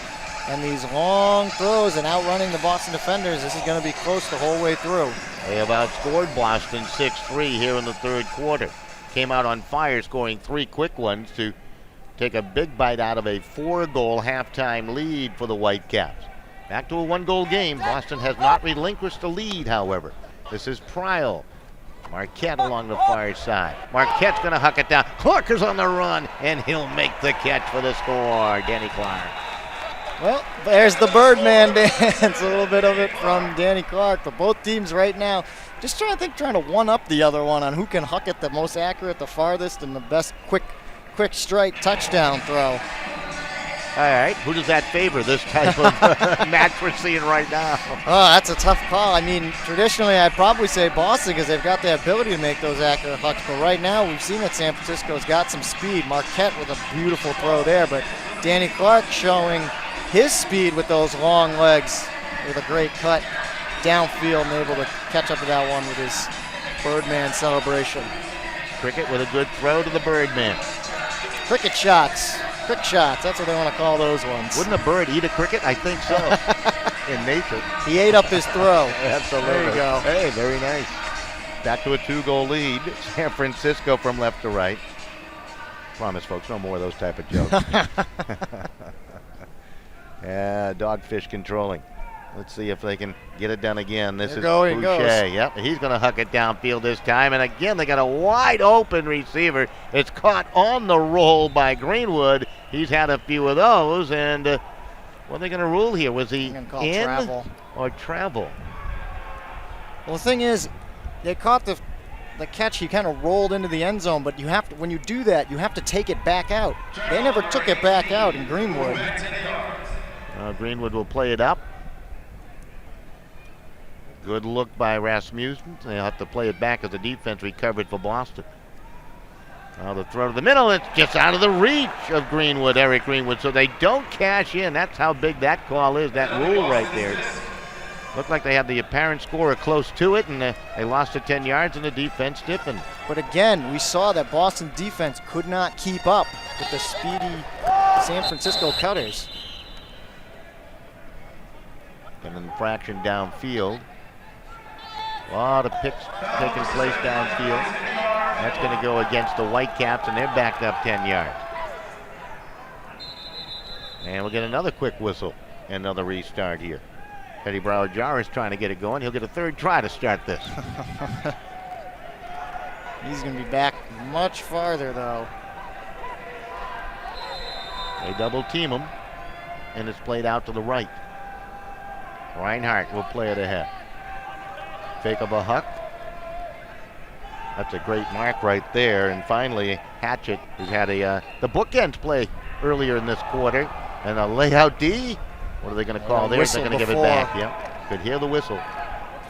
and these long throws and outrunning the Boston defenders, this is going to be close the whole way through. They have outscored Boston 6-3 here in the 3rd quarter. Came out on fire, scoring 3 quick ones to take a big bite out of a 4-goal halftime lead for the Whitecaps. Back to a 1-goal game. Boston has not relinquished the lead, however. This is Pryal. Marquette along the far side. Marquette's going to huck it down. Clark is on the run, and he'll make the catch for the score. Danny Clark. Well, there's the Birdman dance. A little bit of it from Danny Clark. But both teams right now just trying to one-up the other one on who can huck it the most accurate, the farthest, and the best quick strike touchdown throw. All right, who does that favor, this type of match we're seeing right now? Oh, that's a tough call. I mean, traditionally I'd probably say Boston because they've got the ability to make those accurate hucks. But right now we've seen that San Francisco's got some speed. Marquette with a beautiful throw there. But Danny Clark showing his speed with those long legs with a great cut downfield and able to catch up to that one with his Birdman celebration. Cricket with a good throw to the Birdman. Cricket shots. Quick shots, that's what they want to call those ones. Wouldn't a bird eat a cricket? I think so. In nature. He ate up his throw. Absolutely. There you go. Hey, very nice. Back to a 2-goal lead. San Francisco from left to right. Promise, folks, no more of those type of jokes. Yeah, Dogfish controlling. Let's see if they can get it done again. This is Boucher. Yep, he's going to huck it downfield this time. And again, they got a wide open receiver. It's caught on the roll by Greenwood. He's had a few of those. And what are they going to rule here? Was he in travel. Or travel? Well, the thing is, they caught the catch. He kind of rolled into the end zone. But you have to, when you do that, you have to take it back out. They never took it back out in Greenwood. Greenwood will play it up. Good look by Rasmussen. They'll have to play it back as the defense recovered for Boston. Now the throw to the middle, it's just out of the reach of Greenwood, Eric Greenwood, so they don't cash in. That's how big that call is, that rule right there. Looked like they had the apparent scorer close to it, and they lost to 10 yards, and the defense stiffened. But again, we saw that Boston defense could not keep up with the speedy San Francisco Cutters. An infraction downfield. A lot of picks taking place downfield. That's going to go against the Whitecaps, and they're backed up 10 yards. And we'll get another quick whistle, another restart here. Teddy Brower-Jarvis trying to get it going. He'll get a 3rd try to start this. He's going to be back much farther, though. They double team him, and it's played out to the right. Reinhardt will play it ahead. Fake of a huck. That's a great mark right there. And finally, Hatchett, who's had the bookends play earlier in this quarter, and a layout D. What are they going to call there? They're going to give it back. Yep. Could hear the whistle.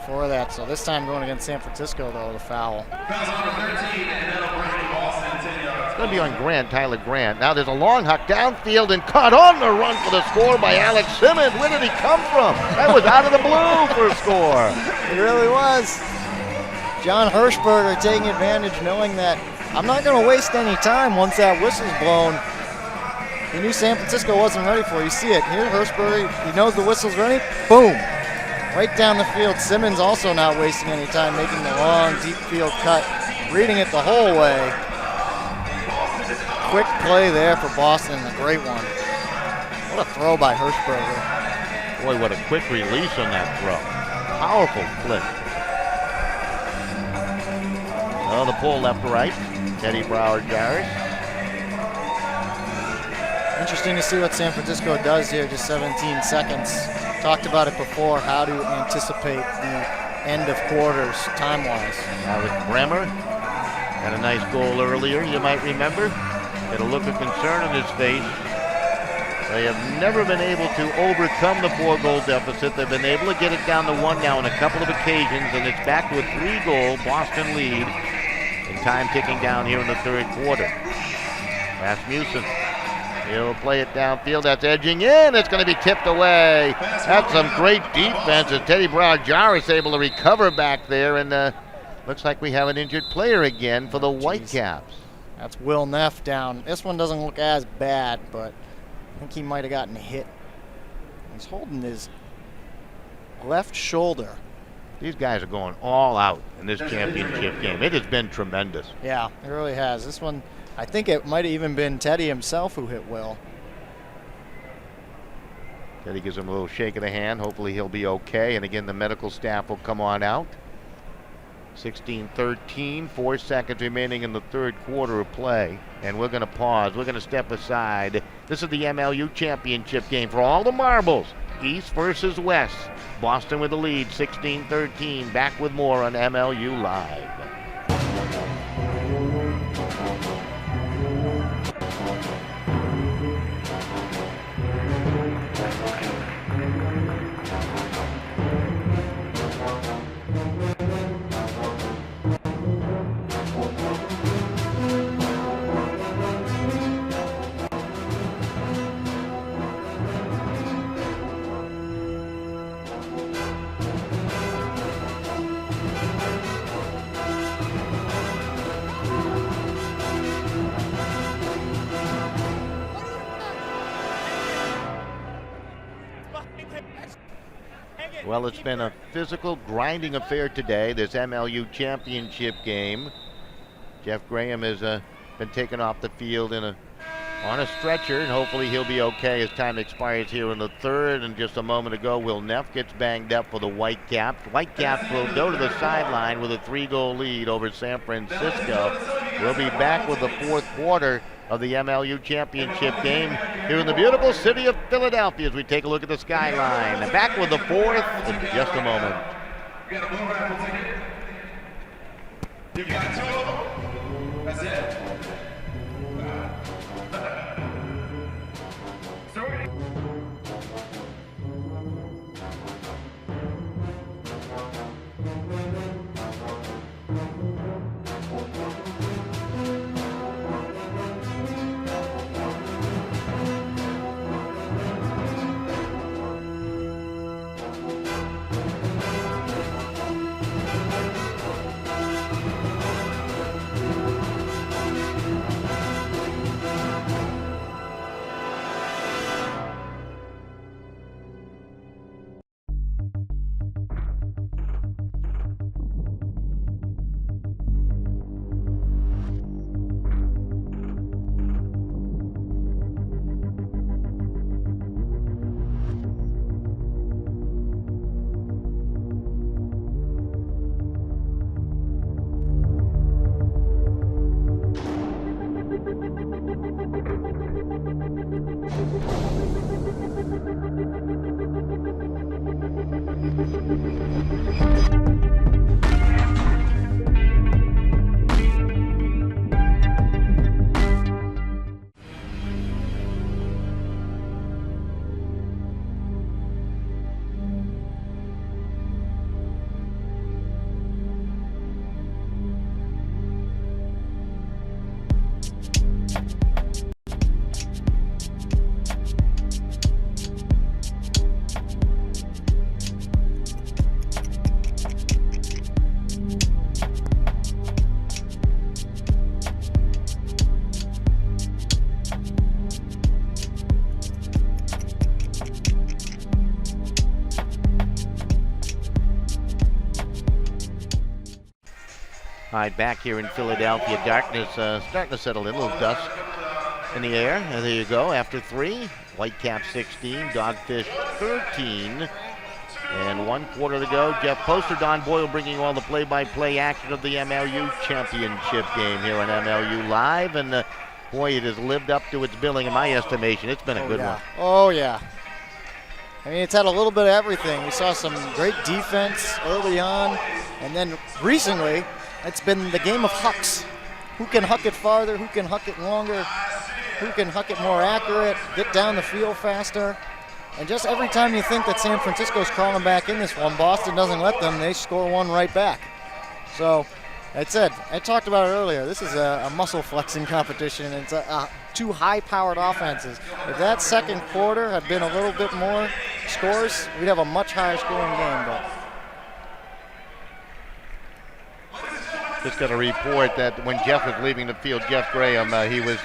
For that. So this time going against San Francisco, though, the foul. Foul number 13, and that'll bring Boston 10 yards. Going to be on Grant, Tyler Grant. Now there's a long huck downfield and caught on the run for the score by Alex Simmons. Where did he come from? That was out of the blue for a score. It really was. John Hirschberger taking advantage, knowing that I'm not going to waste any time once that whistle's blown. He knew San Francisco wasn't ready for it. You see it. Here, Hirschberger, he knows the whistle's ready. Boom. Right down the field. Simmons also not wasting any time, making the long, deep field cut, reading it the whole way. Quick play there for Boston, a great one. What a throw by Hirschberger. Boy, what a quick release on that throw. Powerful flick. Oh, the pull left to right. Teddy Brower-Jarvis. Interesting to see what San Francisco does here, just 17 seconds. Talked about it before, how to anticipate the end of quarters time-wise. Alex Bremer had a nice goal earlier, you might remember. Had a look of concern on his face. They have never been able to overcome the 4-goal deficit. They've been able to get it down to 1 now on a couple of occasions, and it's back to a 3-goal Boston lead. And time ticking down here in the third quarter. Rasmussen. He'll play it downfield. That's edging in. It's going to be tipped away. That's some great defense as Teddy Brower-Jarvis able to recover back there. And looks like we have an injured player again for the Whitecaps. That's Will Neff down. This one doesn't look as bad, but I think he might have gotten hit. He's holding his left shoulder. These guys are going all out in this championship game. It has been tremendous. Yeah, it really has. This one, I think it might have even been Teddy himself who hit Will. Teddy gives him a little shake of the hand. Hopefully he'll be okay. And again, the medical staff will come on out. 16-13, 4 seconds remaining in the third quarter of play. And we're going to pause. We're going to step aside. This is the MLU championship game for all the marbles. East versus West. Boston with the lead, 16-13. Back with more on MLU Live. Well, it's been a physical, grinding affair today, this MLU championship game. Jeff Graham has been taken off the field on a stretcher, and hopefully he'll be okay as time expires here in the third. And just a moment ago, Will Neff gets banged up for the Whitecaps. Whitecaps will go to the sideline with a 3-goal lead over San Francisco. We'll be back with the fourth quarter of the MLU championship game here in the beautiful city of Philadelphia as we take a look at the skyline. Back with the fourth in just a moment. You got a blue raffle ticket? You got 2 of them? That's it? Hide back here in Philadelphia. Darkness starting to settle in. A little dusk in the air. And there you go. After 3, Whitecaps 16, Dogfish 13. And 1 quarter to go. Jeff Poster, Don Boyle bringing all the play-by-play action of the MLU championship game here on MLU Live. And boy, it has lived up to its billing in my estimation. It's been a good one. Oh, yeah. I mean, it's had a little bit of everything. We saw some great defense early on. And then recently, it's been the game of hucks. Who can huck it farther? Who can huck it longer? Who can huck it more accurate? Get down the field faster? And just every time you think that San Francisco's crawling back in this one, Boston doesn't let them. They score one right back. So, that's it. I talked about it earlier. This is a muscle flexing competition. It's two high-powered offenses. If that second quarter had been a little bit more scores, we'd have a much higher scoring game. But just got a report that when Jeff was leaving the field, Jeff Graham, he was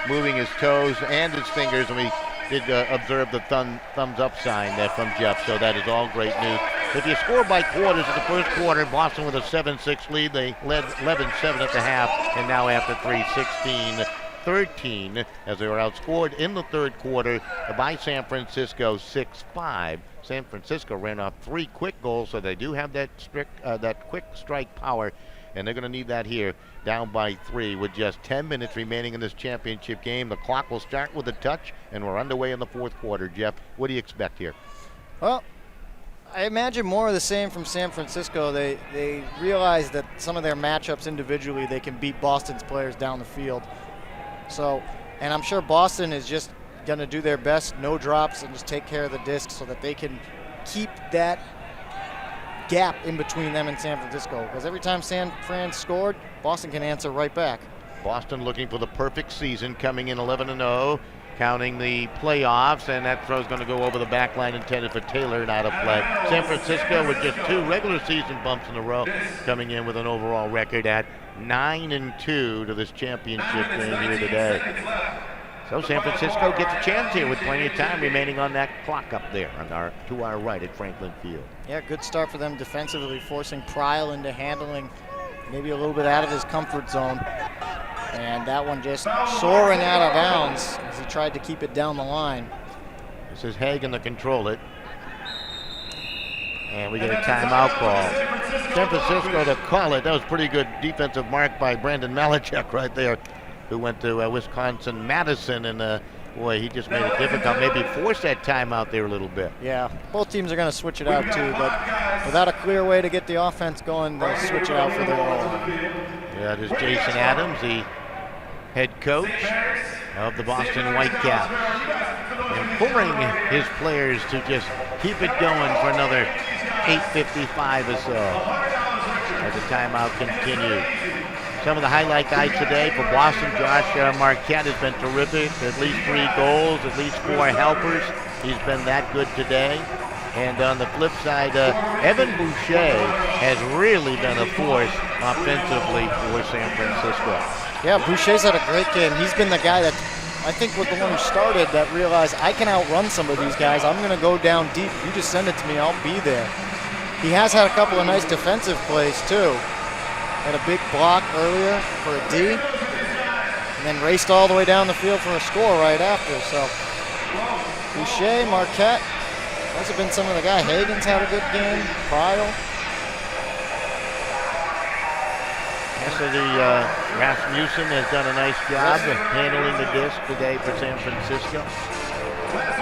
moving his toes and his fingers, and we did observe the thumbs up sign there from Jeff, so that is all great news. If you score by quarters in the first quarter, Boston with a 7-6 lead, they led 11-7 at the half, and now after 3, 16-13, as they were outscored in the third quarter by San Francisco 6-5. San Francisco ran off 3 quick goals, so they do have that quick strike power, and they're going to need that here, down by 3 with just 10 minutes remaining in this championship game. The clock will start with a touch, and we're underway in the fourth quarter. Jeff, what do you expect here? Well, I imagine more of the same from San Francisco. They realize that some of their matchups individually, they can beat Boston's players down the field. So, and I'm sure Boston is just going to do their best, no drops, and just take care of the disc so that they can keep that gap in between them and San Francisco. Because every time San Fran scored, Boston can answer right back. Boston looking for the perfect season, coming in 11-0, counting the playoffs, and that throw's going to go over the back line intended for Taylor, not a play. San Francisco with just 2 regular season bumps in a row, coming in with an overall record at 9-2 to this championship game here today. So San Francisco gets a chance here with plenty of time remaining on that clock up there to our right at Franklin Field. Yeah, good start for them defensively, forcing Pryl into handling maybe a little bit out of his comfort zone. And that one just soaring out of bounds as he tried to keep it down the line. This is Hagen to control it. And we get a timeout call. San Francisco to call it. That was pretty good defensive mark by Brandon Malachek right there, who went to Wisconsin-Madison, and boy, he just made it difficult. Maybe forced that timeout there a little bit. Yeah, both teams are going to switch it out too, but without a clear way to get the offense going, they'll switch it out for their own. That is Jason Adams, the head coach of the Boston Whitecaps, and pouring his players to just keep it going for another 8:55 or so as the timeout continues. Some of the highlight guys today for Boston, Josh Marquette has been terrific. At least 3 goals, at least 4 helpers. He's been that good today. And on the flip side, Evan Boucher has really been a force offensively for San Francisco. Yeah, Boucher's had a great game. He's been the guy that I think was the one who started that realized I can outrun some of these guys. I'm going to go down deep. You just send it to me, I'll be there. He has had a couple of nice defensive plays too. Had a big block earlier for a D, and then raced all the way down the field for a score right after. So Boucher, Marquette, those have been some of the guys. Hagen's had a good game. Pryl. So Rasmussen has done a nice job of handling the disc today for San Francisco.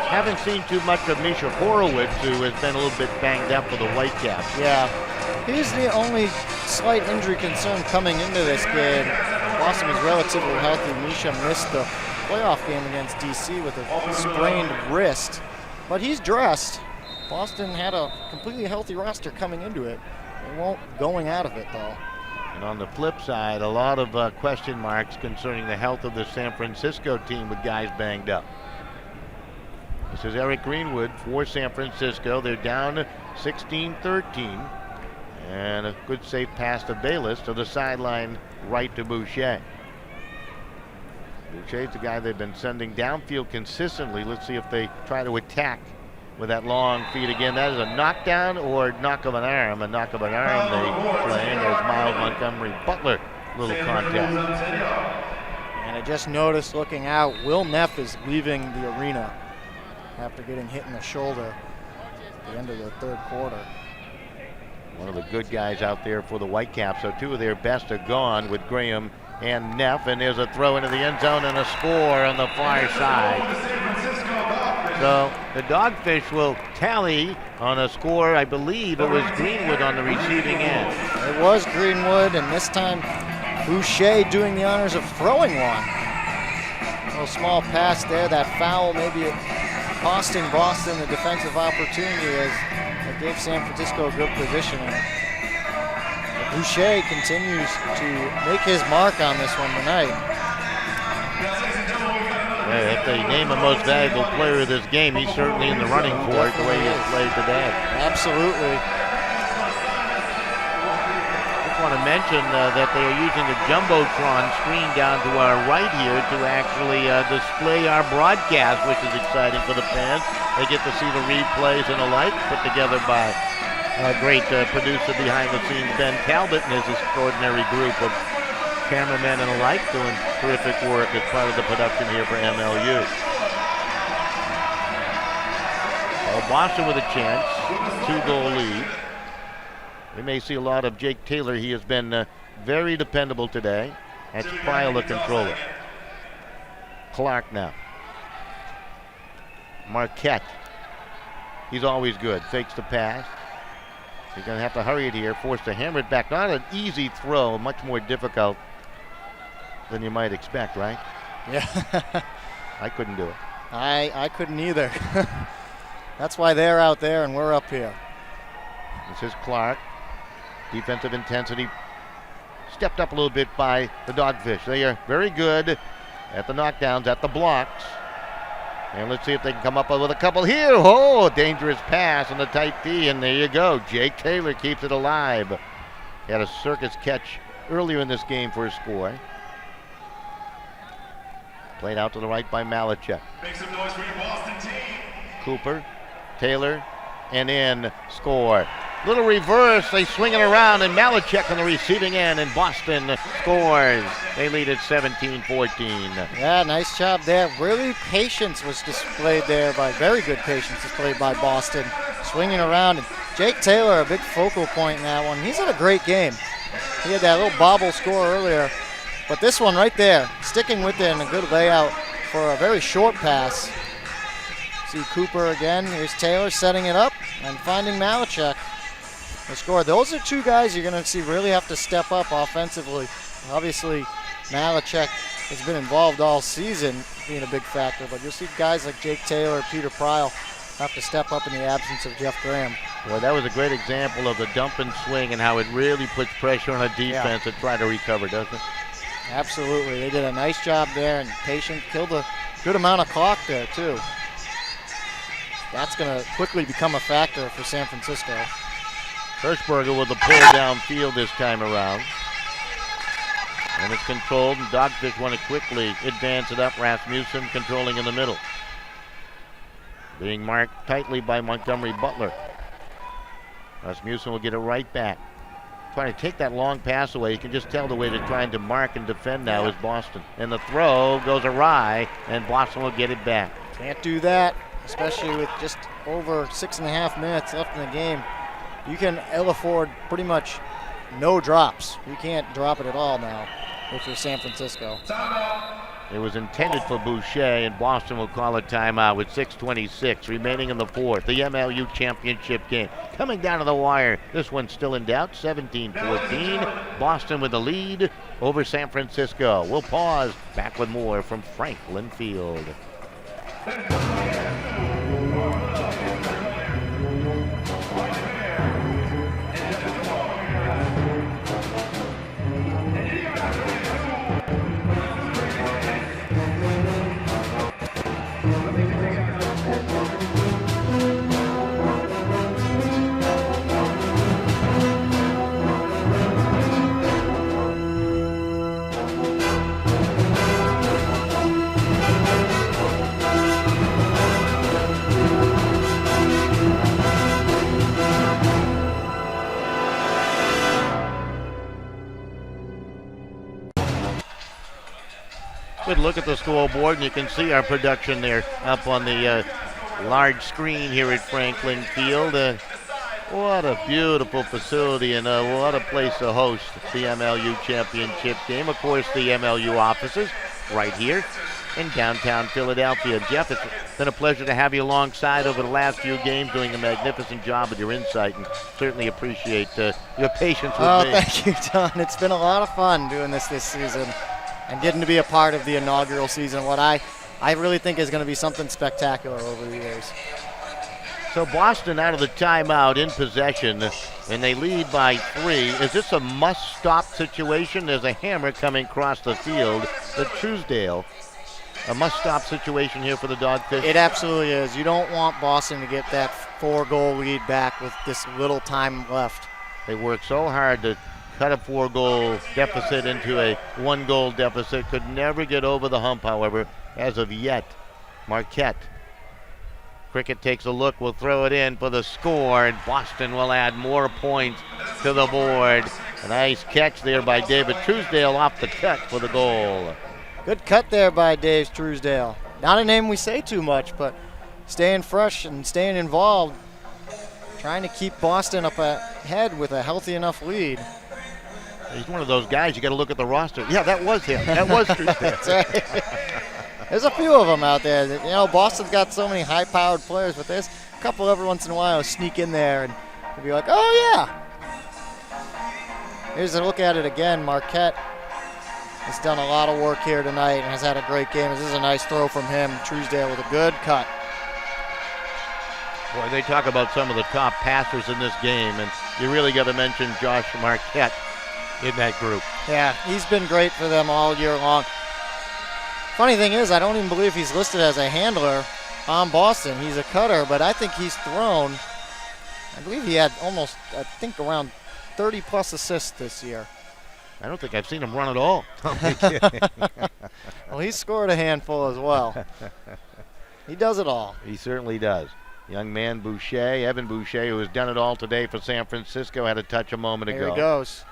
Haven't seen too much of Misha Horowitz, who has been a little bit banged up for the Whitecaps. Yeah, he's the only slight injury concern coming into this game. Boston was relatively healthy. Misha missed the playoff game against DC with a sprained wrist, but he's dressed. Boston had a completely healthy roster coming into it. They won't going out of it though. And on the flip side, a lot of question marks concerning the health of the San Francisco team with guys banged up. This is Eric Greenwood for San Francisco. They're down 16-13. And a good safe pass to Bayless to the sideline right to Boucher. Boucher's the guy they've been sending downfield consistently. Let's see if they try to attack with that long feed again. That is a knockdown or knock of an arm. A knock of an arm they play, as Miles involve Montgomery Butler. Little contest. And I just noticed looking out, Will Neff is leaving the arena after getting hit in the shoulder at the end of the third quarter. One of the good guys out there for the Whitecaps. So two of their best are gone with Graham and Neff. And there's a throw into the end zone and a score on the far side. So the Dogfish will tally on a score. I believe it was Greenwood on the receiving end. It was Greenwood, and this time Boucher doing the honors of throwing one. A little small pass there. That foul maybe costing Boston the defensive opportunity as it gave San Francisco a good positioning. Boucher continues to make his mark on this one tonight. Yeah, if they name a most valuable player of this game, he's certainly in the running for it the way he has played today. Absolutely. Just want to mention that they are using the Jumbotron screen down to our right here to actually display our broadcast, which is exciting for the fans. They get to see the replays and the like put together by a great producer behind the scenes, Ben Talbot, and his extraordinary group of cameramen and alike doing terrific work as part of the production here for MLU. Well, Boston with a chance, 2-goal lead. We may see a lot of Jake Taylor. He has been very dependable today. That's Pyle, the controller. Clark now. Marquette. He's always good. Fakes the pass. He's going to have to hurry it here, forced to hammer it back. Not an easy throw, much more difficult than you might expect, right? Yeah. I couldn't do it. I couldn't either. That's why they're out there and we're up here. This is Clark. Defensive intensity stepped up a little bit by the Dogfish. They are very good at the knockdowns, at the blocks. And let's see if they can come up with a couple here. Oh, dangerous pass on the tight D, and there you go. Jake Taylor keeps it alive. He had a circus catch earlier in this game for a score. Played out to the right by Malachek. Make some noise for your Boston team. Cooper, Taylor, and in, score. Little reverse, they swing it around, and Malachek on the receiving end, and Boston scores. They lead at 17-14. Yeah, nice job there. Really, patience was displayed there by, very good patience displayed by Boston. Swinging around, and Jake Taylor, a big focal point in that one. He's had a great game. He had that little bobble score earlier, but this one right there, sticking with it in a good layout for a very short pass. See Cooper again. Here's Taylor setting it up and finding Malachek. The score. Those are two guys you're going to see really have to step up offensively. Obviously, Malachek has been involved all season, being a big factor, but you'll see guys like Jake Taylor, Peter Pyle have to step up in the absence of Jeff Graham. Boy, that was a great example of the dump and swing and how it really puts pressure on a defense to try to recover, doesn't it? Absolutely. They did a nice job there, and patient killed a good amount of clock there, too. That's going to quickly become a factor for San Francisco. Hirschberger with the pull downfield this time around. And it's controlled, and Dogfish want to quickly advance it up. Rasmussen controlling in the middle. Being marked tightly by Montgomery Butler. Rasmussen will get it right back. Trying to take that long pass away. You can just tell the way they're trying to mark and defend now is Boston. And the throw goes awry, and Boston will get it back. Can't do that, especially with just over 6.5 minutes left in the game. You can ill afford pretty much no drops. You can't drop it at all now if you're San Francisco. It was intended for Boucher, and Boston will call a timeout with 6:26 remaining in the fourth. The MLU championship game coming down to the wire. This one's still in doubt, 17-14. Boston with the lead over San Francisco. We'll pause. Back with more from Franklin Field. Good look at the scoreboard, and you can see our production there up on the large screen here at Franklin Field. What a beautiful facility, and what a place to host the MLU championship game. Of course, the MLU offices right here in downtown Philadelphia. Jeff, it's been a pleasure to have you alongside over the last few games, doing a magnificent job with your insight, and certainly appreciate your patience with me. Oh, thank you, Don. It's been a lot of fun doing this season and getting to be a part of the inaugural season, what I really think is going to be something spectacular over the years. So Boston out of the timeout in possession, and they lead by 3. Is this a must-stop situation? There's a hammer coming across the field. The Truesdale, a must-stop situation here for the Dogfish. It absolutely is. You don't want Boston to get that 4-goal lead back with this little time left. They worked so hard to cut a 4-goal deficit into a 1-goal deficit. Could never get over the hump, however, as of yet. Marquette. Cricket takes a look, will throw it in for the score, and Boston will add more points to the board. A nice catch there by David Truesdale off the cut for the goal. Good cut there by Dave Truesdale. Not a name we say too much, but staying fresh and staying involved, trying to keep Boston up ahead with a healthy enough lead. He's one of those guys, you got to look at the roster. Yeah, that was him. That was Truesdale. That's right. There's a few of them out there. You know, Boston's got so many high-powered players, but there's a couple every once in a while sneak in there and be like, oh, yeah. Here's a look at it again. Marquette has done a lot of work here tonight and has had a great game. This is a nice throw from him. Truesdale with a good cut. Boy, they talk about some of the top passers in this game, and you really got to mention Josh Marquette in that group. Yeah, he's been great for them all year long. Funny thing is, I don't even believe he's listed as a handler on Boston. He's a cutter, but I think he's thrown, I believe he had almost, I think, around 30-plus assists this year. I don't think I've seen him run at all. Well, he's scored a handful as well. He does it all. He certainly does. Young man Boucher, Evan Boucher, who has done it all today for San Francisco, had a touch a moment ago. There he goes.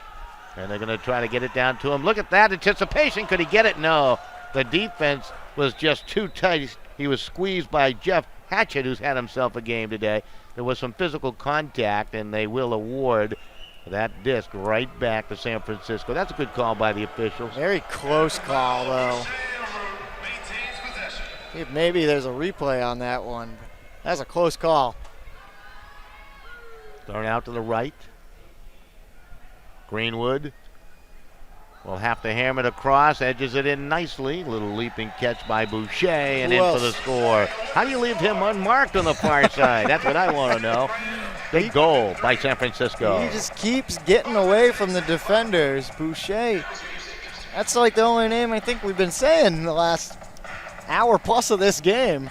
And they're going to try to get it down to him. Look at that anticipation. Could he get it? No. The defense was just too tight. He was squeezed by Jeff Hatchett, who's had himself a game today. There was some physical contact, and they will award that disc right back to San Francisco. That's a good call by the officials. Very close call, though. Maybe there's a replay on that one. That's a close call. Thrown out to the right. Greenwood will have to hammer it across, edges it in nicely. Little leaping catch by Boucher, and in for the score. How do you leave him unmarked on the far side? That's what I want to know. Big goal by San Francisco. He just keeps getting away from the defenders. Boucher, that's like the only name I think we've been saying in the last hour plus of this game.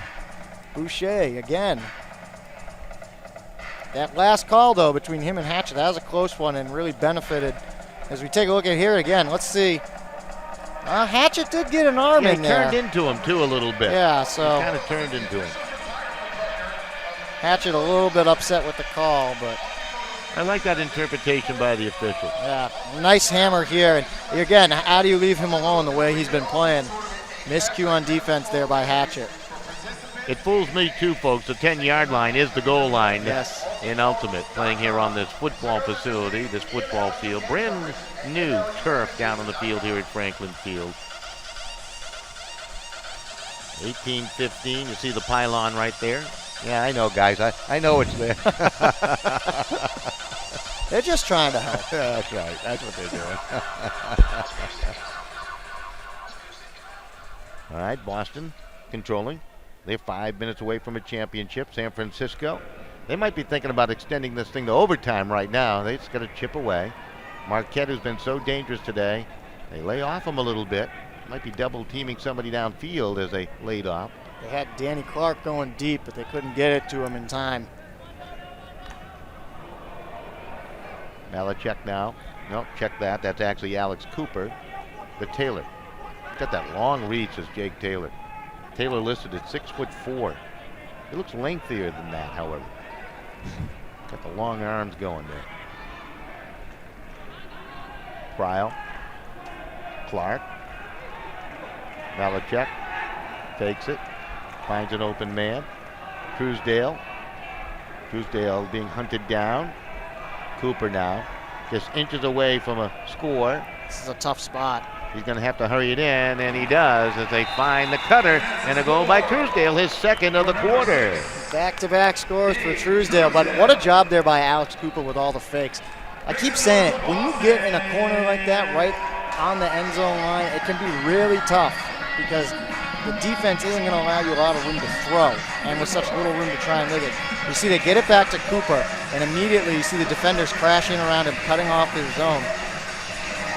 Boucher again. That last call, though, between him and Hatchett, that was a close one and really benefited. As we take a look at here again, let's see. Hatchett did get an arm in there. He turned into him, too, a little bit. Yeah, so. He kind of turned into him. Hatchett a little bit upset with the call, but. I like that interpretation by the official. Yeah, nice hammer here. And again, how do you leave him alone the way he's been playing? Miscue on defense there by Hatchett. It fools me too, folks. The 10-yard line is the goal line. Yes. In Ultimate, playing here on this football facility, this football field. Brand new turf down on the field here at Franklin Field. 18-15, you see the pylon right there? Yeah, I know, guys. I know it's there. They're just trying to help. Yeah, that's right. That's what they're doing. All right, Boston controlling. They're 5 minutes away from a championship. San Francisco, they might be thinking about extending this thing to overtime right now. They just got to chip away. Marquette, who's been so dangerous today, they lay off him a little bit. Might be double teaming somebody downfield as they laid off. They had Danny Clark going deep, but they couldn't get it to him in time. Malachek now. No, check that. That's actually Alex Cooper. But Taylor. Got that long reach as Jake Taylor. Taylor listed at 6'4". He looks lengthier than that, however. Got the long arms going there. Pryle. Clark. Belichick takes it, finds an open man. Truesdale being hunted down. Cooper now just inches away from a score. This is a tough spot. He's going to have to hurry it in, and he does as they find the cutter, and a goal by Truesdale, his second of the quarter. Back-to-back scores for Truesdale, but what a job there by Alex Cooper with all the fakes. I keep saying it, when you get in a corner like that right on the end zone line, it can be really tough because the defense isn't going to allow you a lot of room to throw, and with such little room to try and live it. You see they get it back to Cooper, and immediately you see the defenders crashing around him, cutting off his zone.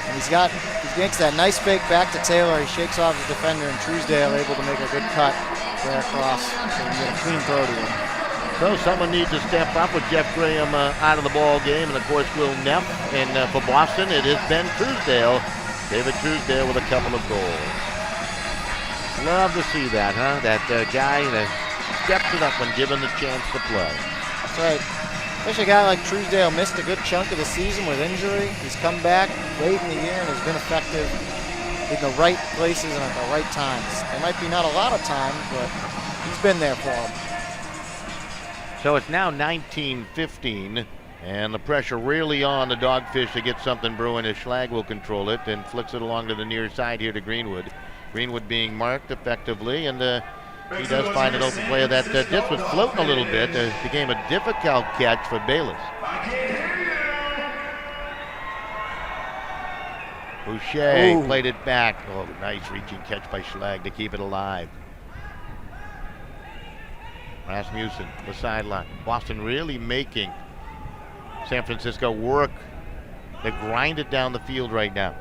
And he makes that nice fake back to Taylor. He shakes off his defender, and Truesdale able to make a good cut there across, so he get a clean throw to him. So someone needs to step up with Jeff Graham out of the ball game, and of course Will Neff. And for Boston, it has been Truesdale. David Truesdale with a couple of goals. Love to see that, huh? That guy that steps it up when given the chance to play. That's right. Especially a guy like Truesdale missed a good chunk of the season with injury. He's come back late in the year and has been effective in the right places and at the right times. There might be not a lot of times, but he's been there for him. So it's now 19-15, and the pressure really on the Dogfish to get something brewing as Schlag will control it and flicks it along to the near side here to Greenwood. Greenwood being marked effectively, and he does find an open player that just was floating a little bit. Became a difficult catch for Bayless. Boucher played it back. Oh, nice reaching catch by Schlag to keep it alive. Rasmussen, the sideline. Boston really making San Francisco work. They grind it down the field right now.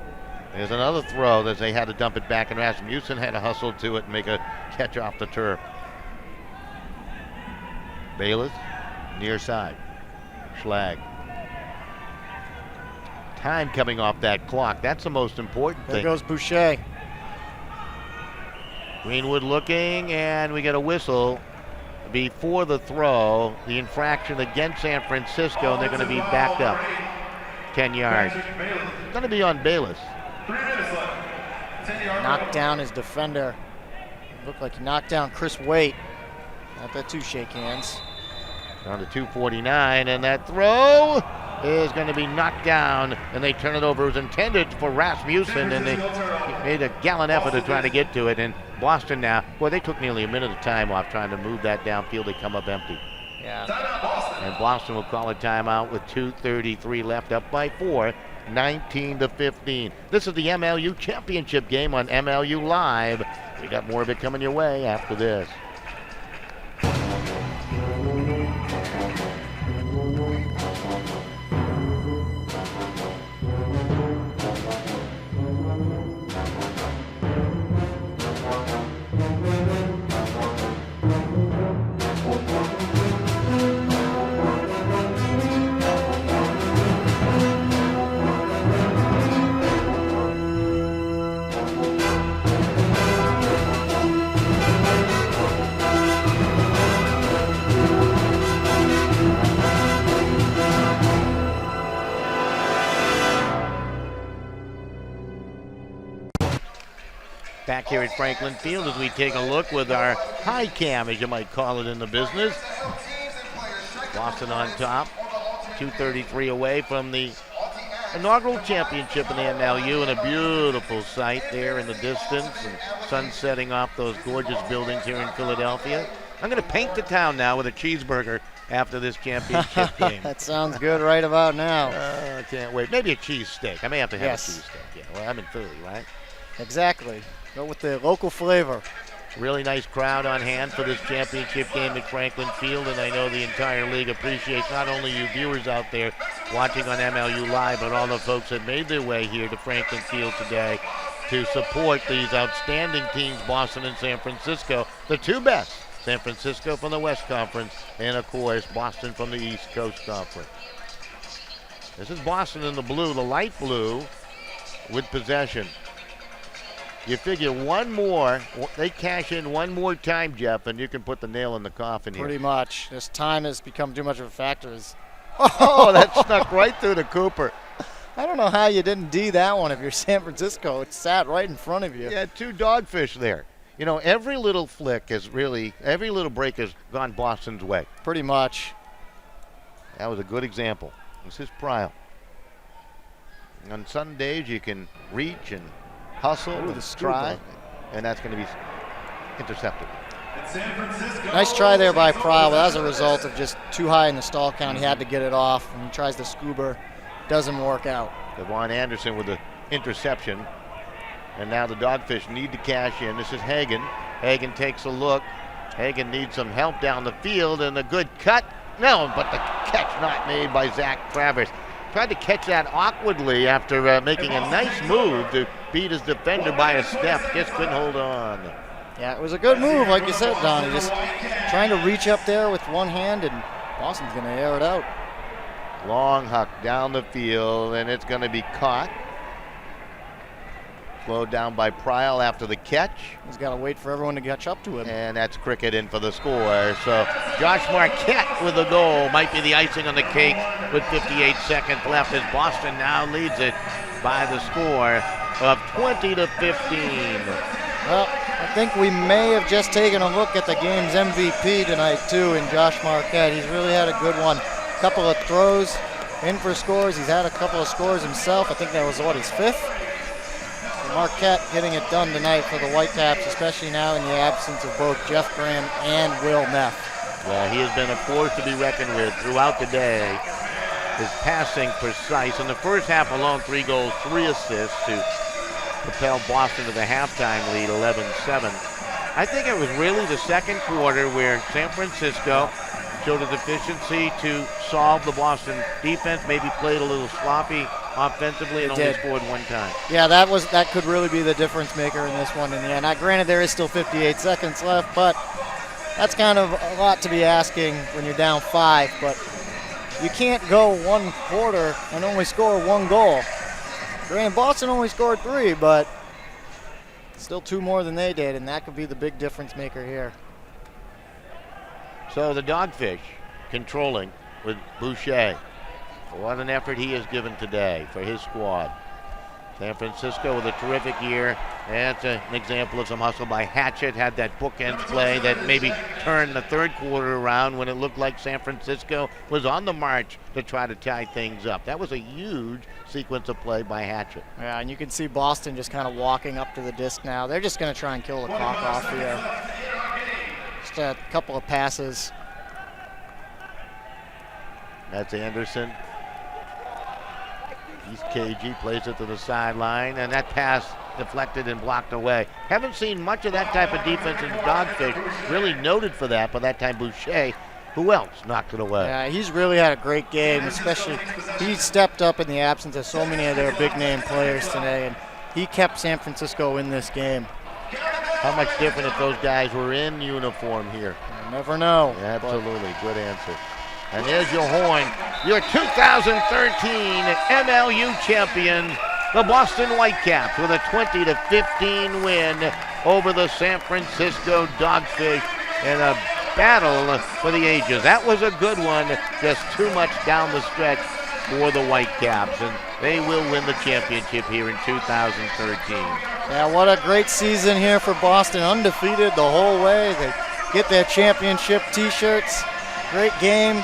There's another throw that they had to dump it back, and Rasmussen had to hustle to it and make a catch off the turf. Bayless, near side. Schlag. Time coming off that clock. That's the most important thing. There goes Boucher. Greenwood looking, and we get a whistle before the throw. The infraction against San Francisco, and they're going to be backed up 10 yards. It's going to be on Bayless. Knocked down his defender. Looked like he knocked down Chris Waite. Not that two shake hands. Down to 2:49, and that throw is going to be knocked down, and they turn it over. It was intended for Rasmussen, and they made a gallant effort to try to get to it. And Boston now, boy, they took nearly a minute of time off trying to move that downfield. They come up empty. Yeah. And Boston will call a timeout with 2:33 left, up by 4, 19-15. This is the MLU championship game on MLU Live. We got more of it coming your way after this. Back here at Franklin Field as we take a look with our high cam, as you might call it in the business. Boston on top, 2:33 away from the inaugural championship in the MLU, and a beautiful sight there in the distance, and sun setting off those gorgeous buildings here in Philadelphia. I'm going to paint the town now with a cheeseburger after this championship game. That sounds good right about now. I can't wait. Maybe a cheese steak. I may have to have a cheese steak. Yeah, well, I'm in Philly, right? Exactly. Go with the local flavor. Really nice crowd on hand for this championship game at Franklin Field, and I know the entire league appreciates not only you viewers out there watching on MLU Live, but all the folks that made their way here to Franklin Field today to support these outstanding teams, Boston and San Francisco, the two best. San Francisco from the West Conference, and of course Boston from the East Coast Conference. This is Boston in the blue, the light blue, with possession. You figure one more, they cash in one more time, Jeff, and you can put the nail in the coffin here. Pretty much. This time has become too much of a factor. Oh, that snuck right through to Cooper. I don't know how you didn't D that one if you're San Francisco. It sat right in front of you. Yeah, 2 dogfish there. You know, every little flick is really, every little break has gone Boston's way. Pretty much. That was a good example. This is Prile. On some days you can reach and hustle and try, and that's going to be intercepted. Nice try there by Prile, but as a result of just too high in the stall count, he had to get it off, and he tries to scuba. Doesn't work out. Devon Anderson with the interception. And now the Dogfish need to cash in. This is Hagen. Hagen takes a look. Hagen needs some help down the field, and a good cut. No, but the catch not made by Zach Travers. Tried to catch that awkwardly after making a nice move to beat his defender by a step. Just couldn't hold on. Yeah, it was a good move, like you said, Donnie. Just trying to reach up there with one hand, and Boston's going to air it out. Long huck down the field, and it's going to be caught. Slowed down by Prile after the catch. He's got to wait for everyone to catch up to him. And that's Cricket in for the score. So Josh Marquette with the goal might be the icing on the cake with 58 seconds left as Boston now leads it by the score of 20-15. Well, I think we may have just taken a look at the game's MVP tonight, too, in Josh Marquette. He's really had a good one. A couple of throws in for scores. He's had a couple of scores himself. I think that was, his 5th? Marquette getting it done tonight for the Whitecaps, especially now in the absence of both Jeff Graham and Will Neff. Yeah, he has been a force to be reckoned with throughout the day. His passing precise. In the first half alone, 3 goals, 3 assists to propel Boston to the halftime lead, 11-7. I think it was really the second quarter where San Francisco showed a deficiency to solve the Boston defense, maybe played a little sloppy offensively and only scored 1 time. Yeah, that could really be the difference maker in this one in the end. Now, granted, there is still 58 seconds left, but that's kind of a lot to be asking when you're down 5. But you can't go 1 quarter and only score 1 goal. Granted, Boston only scored 3, but still 2 more than they did, and that could be the big difference maker here. So the Dogfish controlling with Boucher. What an effort he has given today for his squad. San Francisco with a terrific year. That's an example of some hustle by Hatchett. Had that bookend play that maybe turned the third quarter around when it looked like San Francisco was on the march to try to tie things up. That was a huge sequence of play by Hatchett. Yeah, and you can see Boston just kind of walking up to the disc now. They're just going to try and kill the clock off here. Just a couple of passes. That's Anderson. He's cagey, plays it to the sideline, and that pass deflected and blocked away. Haven't seen much of that type of defense in the Dogfish. Really noted for that, but that time Boucher, who else knocked it away? Yeah, he's really had a great game, especially he stepped up in the absence of so many of their big-name players today, and he kept San Francisco in this game. How much different if those guys were in uniform here? You never know. Yeah, absolutely, good answer. And there's your horn, your 2013 MLU champions, the Boston Whitecaps, with a 20-15 win over the San Francisco Dogfish in a battle for the ages. That was a good one, just too much down the stretch for the Whitecaps, and they will win the championship here in 2013. Yeah, what a great season here for Boston, undefeated the whole way. They get their championship t-shirts. Great game.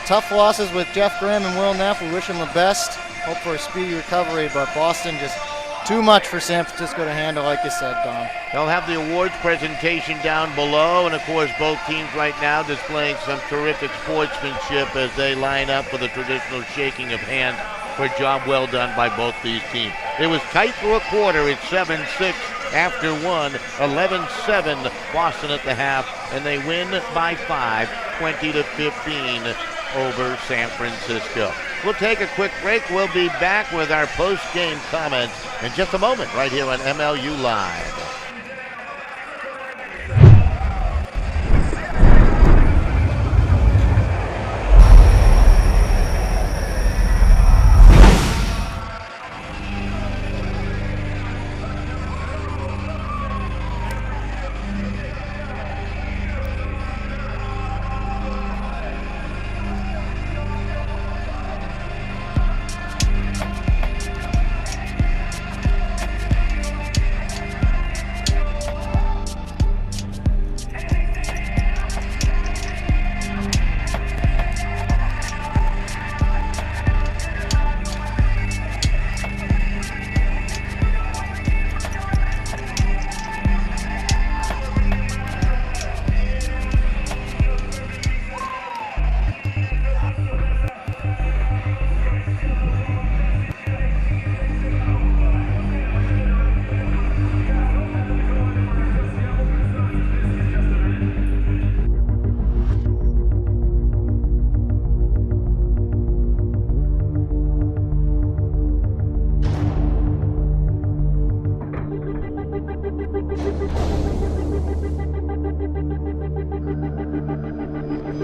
Tough losses with Jeff Graham and Will Neff. We wish them the best. Hope for a speedy recovery, but Boston just too much for San Francisco to handle, like you said, Don. They'll have the awards presentation down below, and of course both teams right now displaying some terrific sportsmanship as they line up for the traditional shaking of hands for a job well done by both these teams. It was tight through a quarter. It's 7-6 after 1, 11-7 Boston at the half, and they win by 5, 20-15 over San Francisco. We'll take a quick break. We'll be back with our post-game comments in just a moment right here on MLU Live.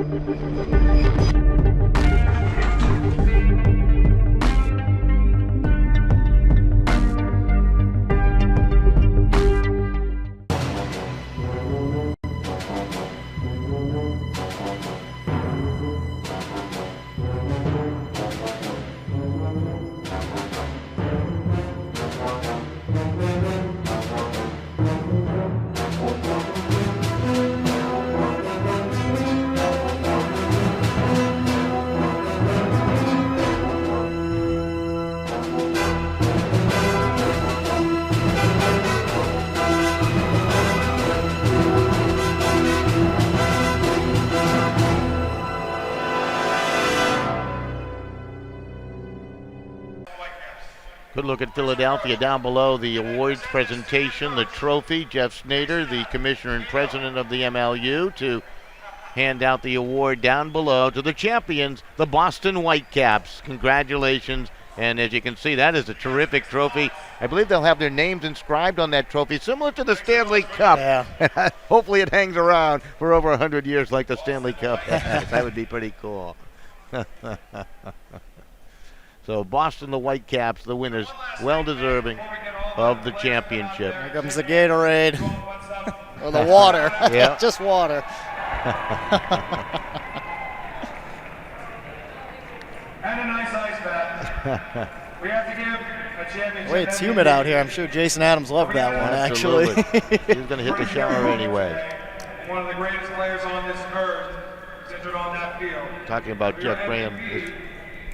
Good look at Philadelphia down below the awards presentation, the trophy. Jeff Snyder, the commissioner and president of the MLU, to hand out the award down below to the champions, the Boston Whitecaps. Congratulations. And as you can see, that is a terrific trophy. I believe they'll have their names inscribed on that trophy, similar to the Stanley Cup. Yeah. Hopefully it hangs around for over 100 years like the Stanley Cup. That would be pretty cool. So Boston, the Whitecaps, the winners, well deserving of the championship. Here comes the Gatorade. Or the water. Yeah. Just water. And a nice ice bath. We have to give a championship. Wait, it's humid out here. I'm sure Jason Adams loved that one, actually. Absolutely. He's going to hit the shower anyway. One of the greatest players on this earth is entered on that field. Talking about Jeff Graham.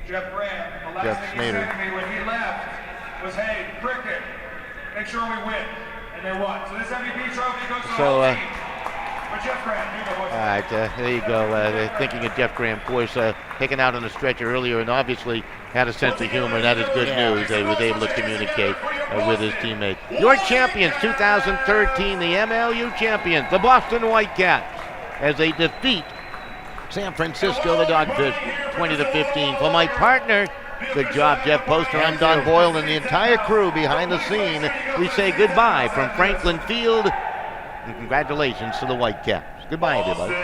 Jeff Graham. The last Jeff thing Snyder. he said to me when he left was, hey, cricket, make sure we win. And they won. So this MVP trophy goes to the whole team. But Jeff Graham, you go. All right, there you go. Thinking of Jeff Graham, of course, taken out on the stretcher earlier and obviously had a sense of humor, and that is good news. He was able to communicate with his teammates. Your champions, 2013, the MLU champions, the Boston Whitecaps, as they defeat San Francisco, the Dogfish, 20-15. For my partner, good job, Jeff Poster. I'm Don Boyle and the entire crew behind the scene. We say goodbye from Franklin Field, and congratulations to the Whitecaps. Goodbye, everybody.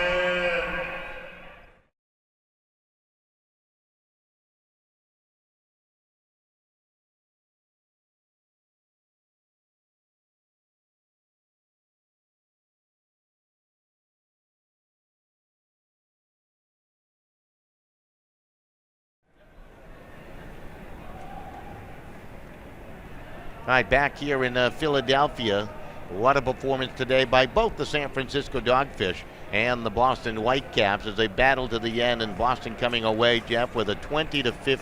All right, back here in Philadelphia. What a performance today by both the San Francisco Dogfish and the Boston Whitecaps as they battle to the end, and Boston coming away, Jeff, with a 20-15